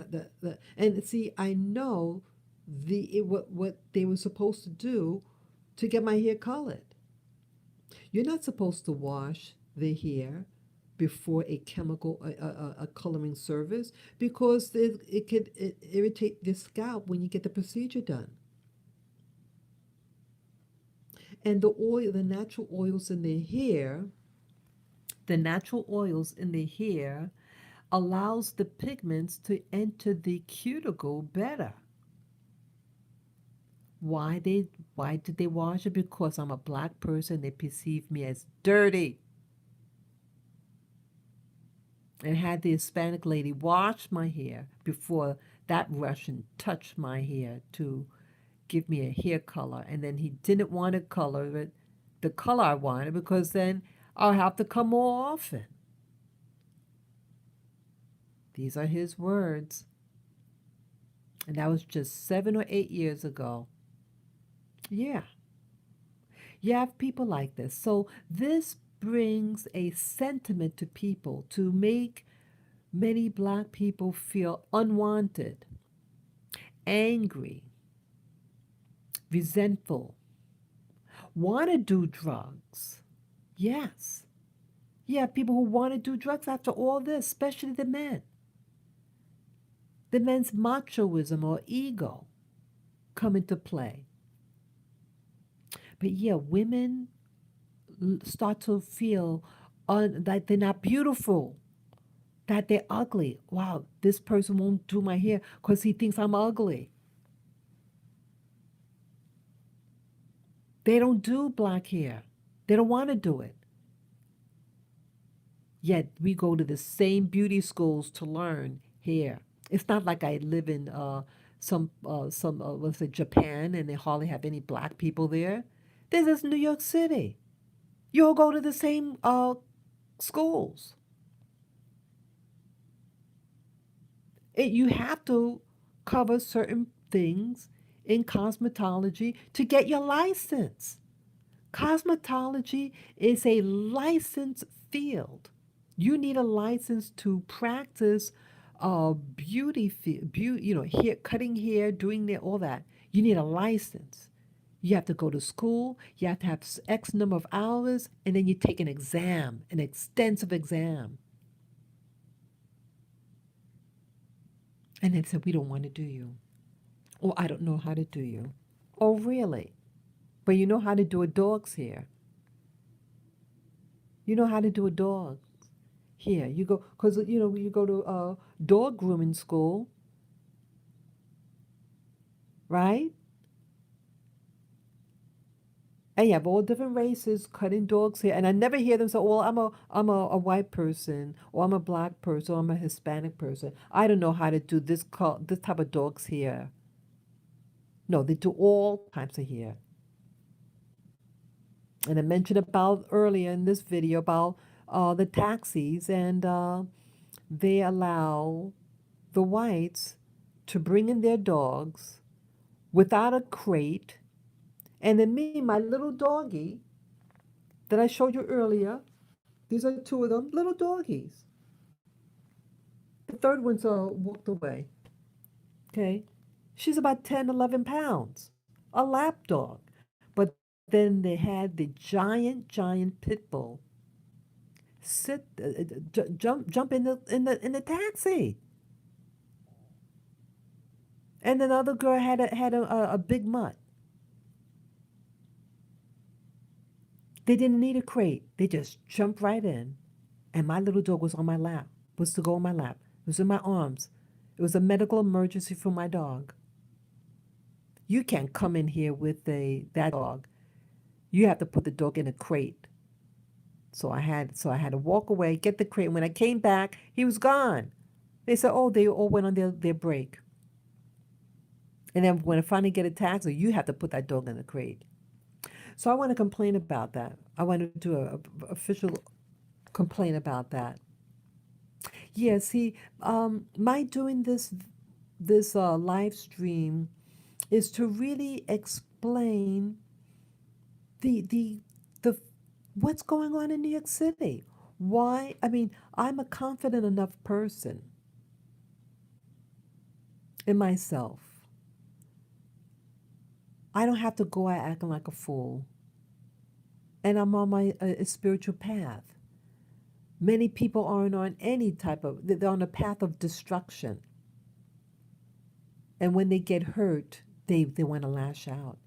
Speaker 1: And see, I know what they were supposed to do to get my hair colored. You're not supposed to wash the hair before a chemical, a coloring service, because it could irritate the scalp when you get the procedure done. And the natural oils in the hair, the natural oils in the hair allows the pigments to enter the cuticle better. Why did they wash it? Because I'm a black person, they perceive me as dirty. And had the Hispanic lady wash my hair before that Russian touched my hair to give me a hair color. And then he didn't want to color it the color I wanted, because then I'll have to come more often. These are his words. And that was just 7 or 8 years ago. Yeah. You have people like this. So this brings a sentiment to people to make many black people feel unwanted, angry, resentful, want to do drugs. Yes. You have people who want to do drugs after all this, especially the men. The men's machoism or ego come into play. But yeah, women start to feel that they're not beautiful, that they're ugly. Wow, this person won't do my hair because he thinks I'm ugly. They don't do black hair. They don't want to do it. Yet we go to the same beauty schools to learn hair. It's not like I live in let's say Japan, and they hardly have any black people there. This is New York City. You all go to the same schools. You have to cover certain things in cosmetology to get your license. Cosmetology is a licensed field. You need a license to practice hair, cutting hair, doing all that. You need a license. You have to go to school, you have to have X number of hours, and then you take an exam, an extensive exam. And then said, we don't want to do you. Or I don't know how to do you. Oh, really? But you know how to do a dog's hair. You know how to do a dog. Here, you go, because, you go to dog grooming school, right? And you have all different races cutting dogs' hair. And I never hear them say, well, I'm a white person, or I'm a black person, or I'm a Hispanic person. I don't know how to do this type of dog's hair. No, they do all types of hair. And I mentioned about earlier in this video about the taxis, and they allow the whites to bring in their dogs without a crate. And then me, my little doggy that I showed you earlier, These are two of them, little doggies. The third one's walked away. Okay. She's about 10, 11 pounds. A lap dog. But then they had the giant pit bull jump in the taxi. And another girl had a big mutt. They didn't need a crate. They just jumped right in. And my little dog was on my lap, was to go on my lap. It was in my arms. It was a medical emergency for my dog. You can't come in here with that dog. You have to put the dog in a crate. So I had to walk away, get the crate. When I came back, he was gone. They said, oh, they all went on their break. And then when I finally get a taxi, you have to put that dog in the crate. So I want to complain about that. I want to do a official complaint about that. Yes, my doing this live stream is to really explain the the what's going on in New York City. Why? I mean, I'm a confident enough person in myself. I don't have to go out acting like a fool. And I'm on my spiritual path. Many people aren't on any type of, they're on a path of destruction. And when they get hurt, they want to lash out.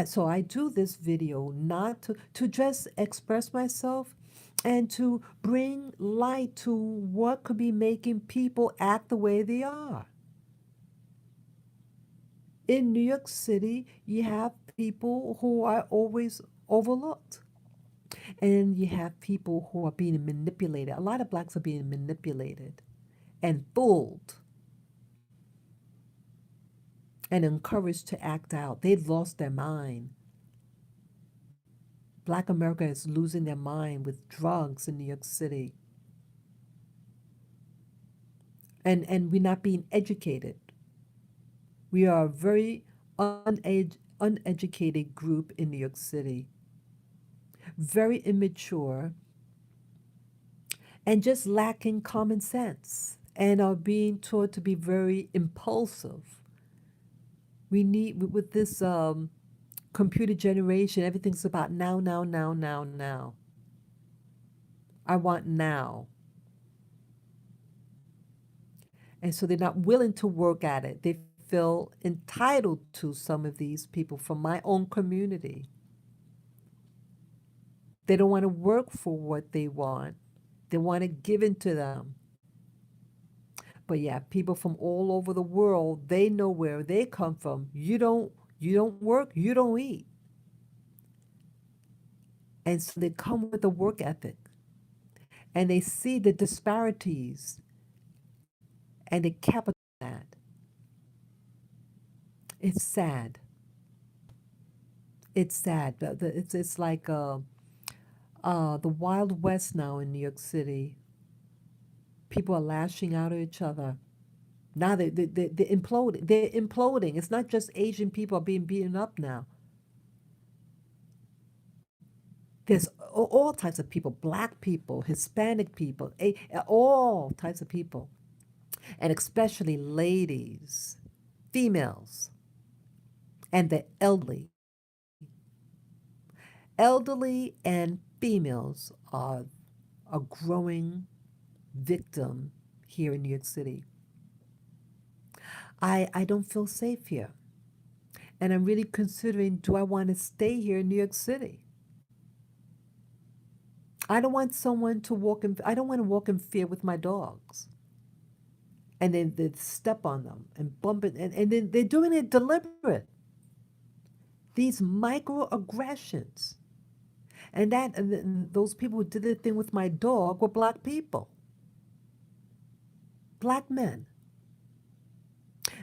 Speaker 1: So I do this video not to just express myself and to bring light to what could be making people act the way they are. In New York City, you have people who are always overlooked. And you have people who are being manipulated. A lot of blacks are being manipulated and fooled and encouraged to act out. They've lost their mind. Black America is losing their mind with drugs in New York City. And we're not being educated. We are a very uneducated group in New York City. Very immature and just lacking common sense and are being taught to be very impulsive. We need, with this computer generation, everything's about now, now, now, now, now. I want now. And so they're not willing to work at it. They feel entitled to some of these people from my own community. They don't want to work for what they want. They want it given to them. But yeah, people from all over the world, they know where they come from. You don't work, you don't eat. And so they come with a work ethic. And they see the disparities and they capitalize on that. It's sad. It's sad. It's like the Wild West now in New York City. People are lashing out at each other. Now they're imploding. They're imploding. It's not just Asian people are being beaten up now. There's all types of people, black people, Hispanic people, all types of people, and especially ladies, females, and the elderly. Elderly and females are a growing victim here in New York City. I don't feel safe here. And I'm really considering, do I want to stay here in New York City? I don't want someone to I don't want to walk in fear with my dogs. And then they step on them and bump it. And then they're doing it deliberate. These microaggressions. And those people who did the thing with my dog were black people. Black men.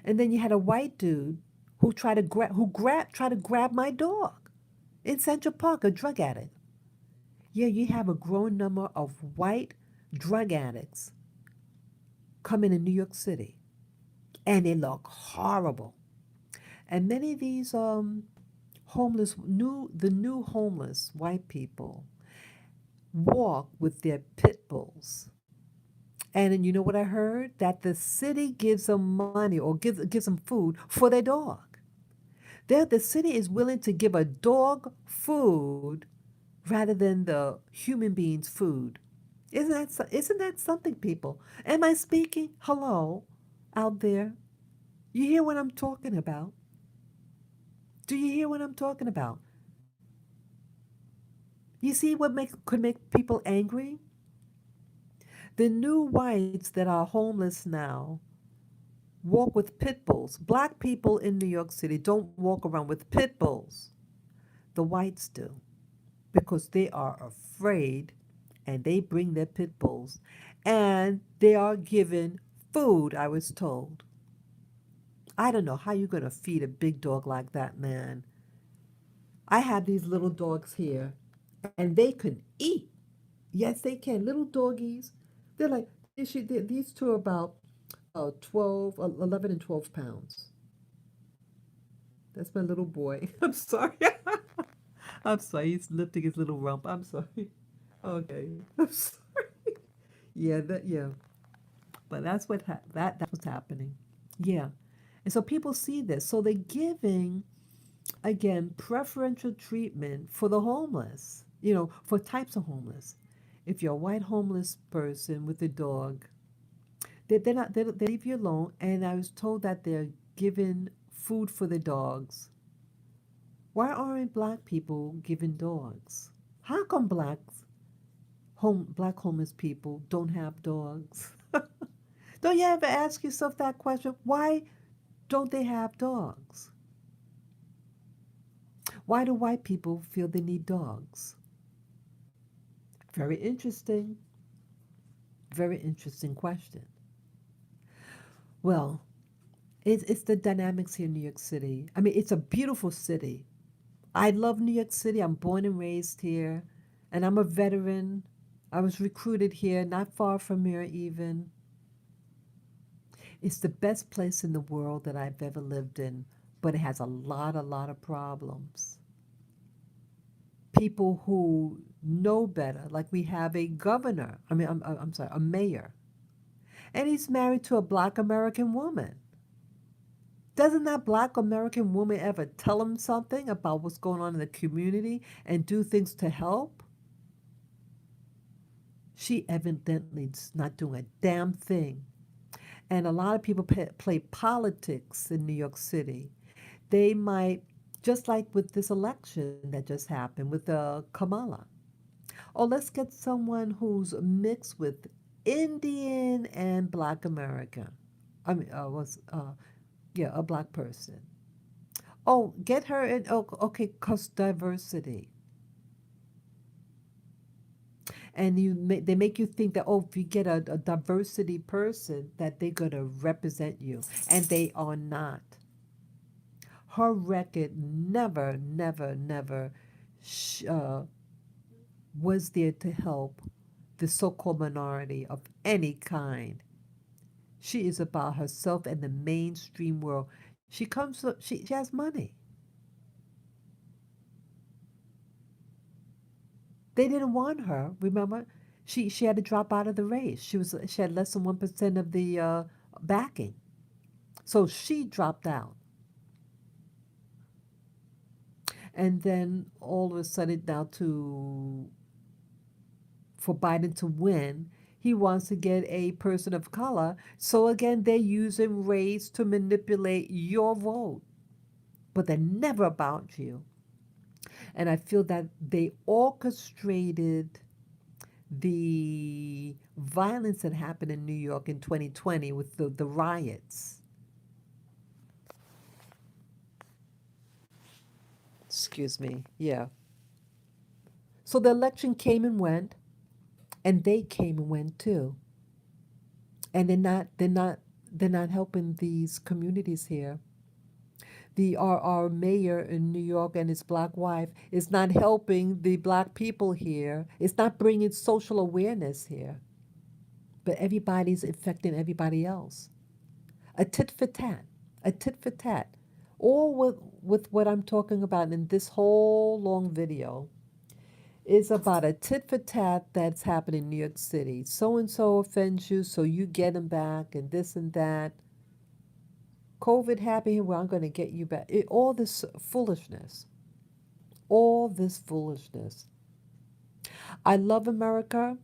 Speaker 1: And then you had a white dude who tried to grab my dog in Central Park, a drug addict. Yeah, you have a growing number of white drug addicts coming in New York City, and they look horrible. And many of these homeless, the new homeless white people walk with their pit bulls. And then you know what I heard? That the city gives them money or gives them food for their dog. The city is willing to give a dog food rather than the human being's food. Isn't that something, people? Am I speaking? Hello, out there. You hear what I'm talking about? Do you hear what I'm talking about? You see what could make people angry? The new whites that are homeless now walk with pit bulls. Black people in New York City don't walk around with pit bulls. The whites do because they are afraid and they bring their pit bulls and they are given food, I was told. I don't know how you're going to feed a big dog like that, man. I have these little dogs here and they can eat. Yes, they can. Little doggies. They're like, these two are about 12, 11 and 12 pounds. That's my little boy. I'm sorry. I'm sorry. He's lifting his little rump. I'm sorry. Okay. I'm sorry. Yeah. But that's what's happening. Yeah. And so people see this. So they're giving again preferential treatment for the homeless. For types of homeless. If you're a white homeless person with a dog, they're not they leave you alone. And I was told that they're given food for the dogs. Why aren't black people given dogs? How come black homeless people don't have dogs? Don't you ever ask yourself that question? Why don't they have dogs? Why do white people feel they need dogs? Very interesting. Very interesting question. Well, it's the dynamics here in New York City. I mean, it's a beautiful city. I love New York City. I'm born and raised here, and I'm a veteran. I was recruited here, not far from here even. It's the best place in the world that I've ever lived in, but it has a lot of problems. People who know better, like we have a governor, I'm sorry, a mayor, and he's married to a black American woman. Doesn't that black American woman ever tell him something about what's going on in the community and do things to help? She evidently is not doing a damn thing. And a lot of people play politics in New York City. They might, just like with this election that just happened with Kamala. Oh, let's get someone who's mixed with Indian and Black American. Was yeah, a black person. Oh, get her in. Oh, okay, cause diversity. And they make you think that, oh, if you get a diversity person, that they're gonna represent you, and they are not. Her record never sh- uh, was there to help the so-called minority of any kind. She is about herself and the mainstream world. She has money. They didn't want her. Remember, she had to drop out of the race. She had less than 1% of the backing, so she dropped out. And then all of a sudden, now to for Biden to win, he wants to get a person of color. So again, they're using race to manipulate your vote, but they're never about you. And I feel that they orchestrated the violence that happened in New York in 2020 with the riots. Excuse me. Yeah. So the election came and went, and they came and went too. And they're not helping these communities here. Our mayor in New York and his black wife is not helping the black people here. It's not bringing social awareness here. But everybody's affecting everybody else. A tit for tat, a tit for tat. All with what I'm talking about in this whole long video It's about a tit for tat that's happening in New York City. So and so offends you, so you get them back, and this and that. COVID happened, well, I'm going to get you back. All this foolishness. All this foolishness. I love America.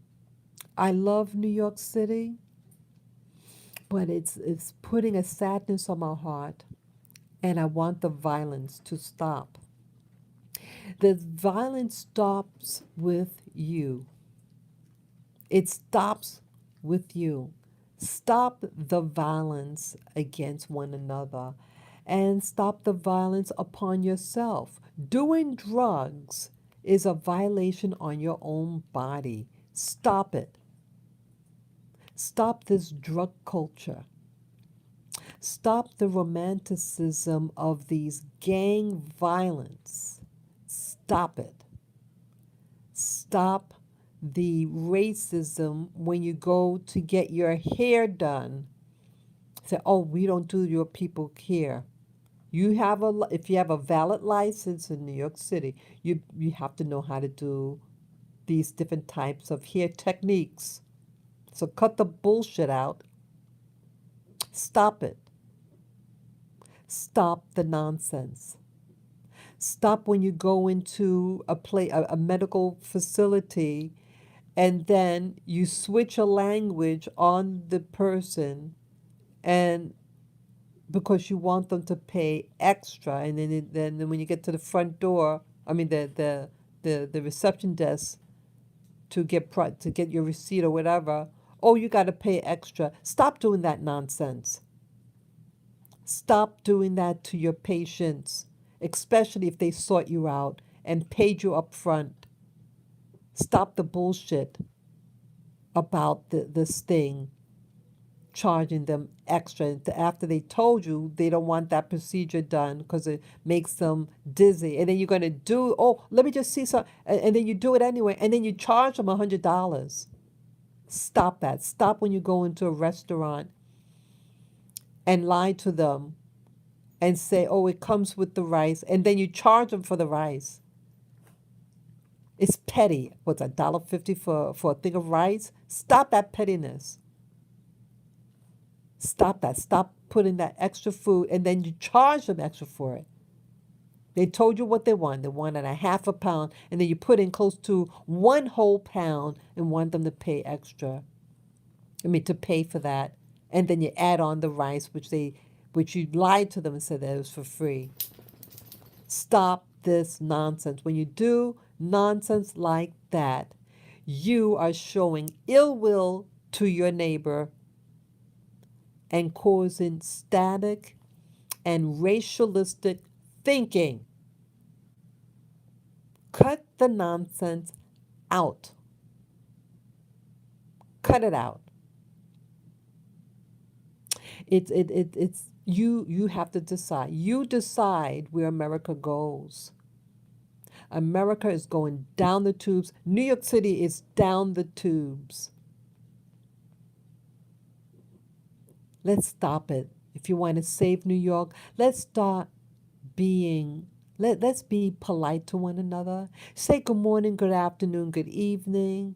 Speaker 1: I love New York City, but it's putting a sadness on my heart, and I want the violence to stop. The violence stops with you. It stops with you. Stop the violence against one another and stop the violence upon yourself. Doing drugs is a violation on your own body. Stop it. Stop this drug culture. Stop the romanticism of these gang violence. Stop it. Stop the racism when you go to get your hair done. Say, oh, we don't do your people here. If you have a valid license in New York City, you have to know how to do these different types of hair techniques. So cut the bullshit out. Stop it. Stop the nonsense. Stop when you go into a medical facility and then you switch a language on the person and because you want them to pay extra and then when you get to the front door, I mean the reception desk to get your receipt or whatever, oh, you got to pay extra. Stop doing that nonsense. Stop doing that to your patients, especially if they sought you out and paid you up front. Stop the bullshit about this thing, charging them extra after they told you they don't want that procedure done because it makes them dizzy. And then you're going to do, oh, let me just see some, and then you do it anyway, and then you charge them $100. Stop that. Stop when you go into a restaurant and lie to them and say, oh, it comes with the rice, and then you charge them for the rice. It's petty. What's $1.50 for a thing of rice? Stop that pettiness. Stop that. Stop putting that extra food, and then you charge them extra for it. They told you what they want. They wanted a half a pound, and then you put in close to 1 whole pound and want them to pay extra. To pay for that, and then you add on the rice, which you lied to them and said that it was for free. Stop this nonsense. When you do nonsense like that, you are showing ill will to your neighbor and causing static and racialistic thinking. Cut the nonsense out. Cut it out. It's you have to decide. You decide where America goes. America is going down the tubes. New York City is down the tubes. Let's stop it. If you want to save New York, let's start let's be polite to one another. Say good morning, good afternoon, good evening.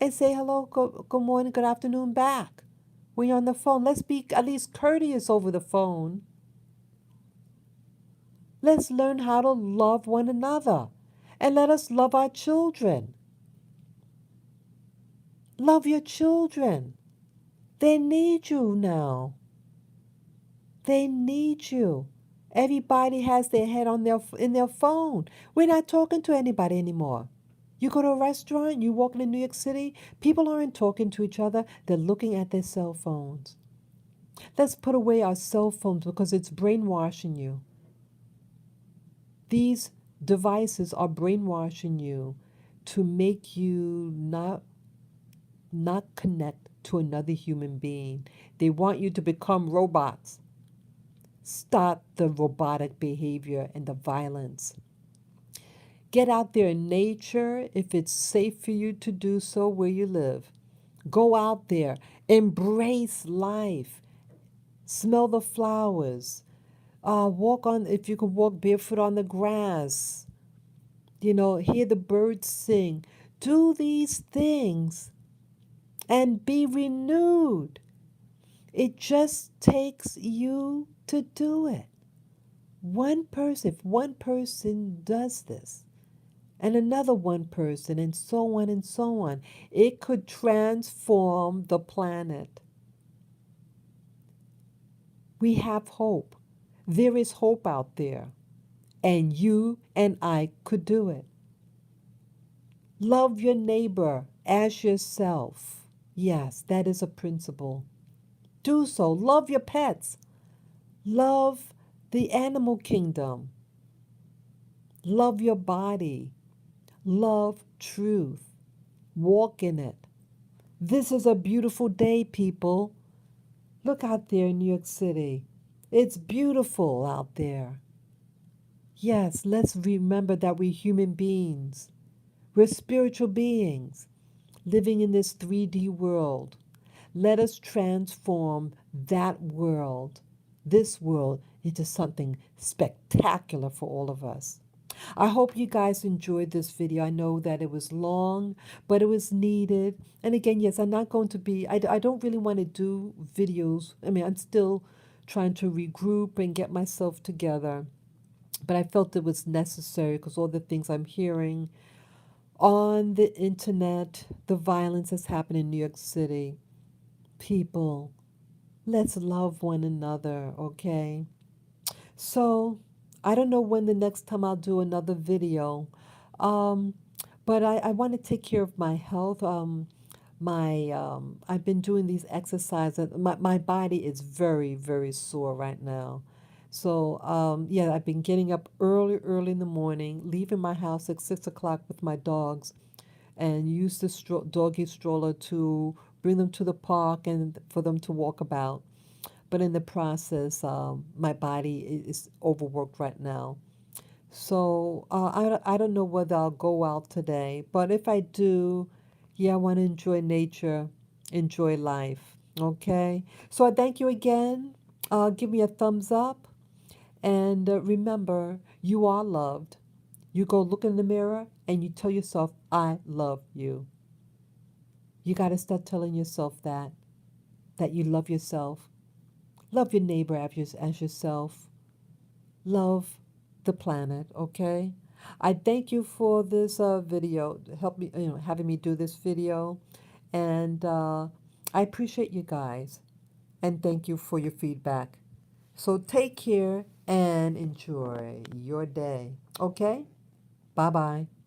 Speaker 1: And say hello, good morning, good afternoon back. When you're on the phone, let's be at least courteous over the phone. Let's learn how to love one another. And let us love our children. Love your children. They need you now. They need you. Everybody has their head in their phone. We're not talking to anybody anymore. You go to a restaurant, you walk in New York City, people aren't talking to each other. They're looking at their cell phones. Let's put away our cell phones because it's brainwashing you. These devices are brainwashing you to make you not connect to another human being. They want you to become robots. Stop the robotic behavior and the violence. Get out there in nature if it's safe for you to do so where you live. Go out there. Embrace life. Smell the flowers. If you can walk barefoot on the grass. Hear the birds sing. Do these things and be renewed. It just takes you to do it. If one person does this, and another one person, and so on, it could transform the planet. We have hope. There is hope out there, and you and I could do it. Love your neighbor as yourself. Yes, that is a principle. Do so. Love your pets. Love the animal kingdom. Love your body. Love truth. Walk in it. This is a beautiful day, people. Look out there in New York City. It's beautiful out there. Yes, let's remember that we're human beings. We're spiritual beings living in this 3D world. Let us transform that world, this world, into something spectacular for all of us. I hope you guys enjoyed this video. I know that it was long, but it was needed. And again, yes, I'm not going to be, I don't really want to do videos. I mean, I'm still trying to regroup and get myself together. But I felt it was necessary because all the things I'm hearing on the internet, the violence that's happened in New York City. People, let's love one another, okay? So, I don't know when the next time I'll do another video, um, but I want to take care of my health. I've been doing these exercises. My body is very, very sore right now. So, yeah, I've been getting up early, early in the morning, leaving my house at 6 o'clock with my dogs, and use the doggy stroller to bring them to the park and for them to walk about. But in the process, my body is overworked right now. So I don't know whether I'll go out today, but if I do, yeah, I want to enjoy nature, enjoy life. Okay? So I thank you again. Give me a thumbs up. And remember, you are loved. You go look in the mirror and you tell yourself, I love you. You got to start telling yourself that you love yourself. Love your neighbor as yourself. Love the planet, okay? I thank you for this video, help me, having me do this video. And I appreciate you guys. And thank you for your feedback. So take care and enjoy your day, okay? Bye bye.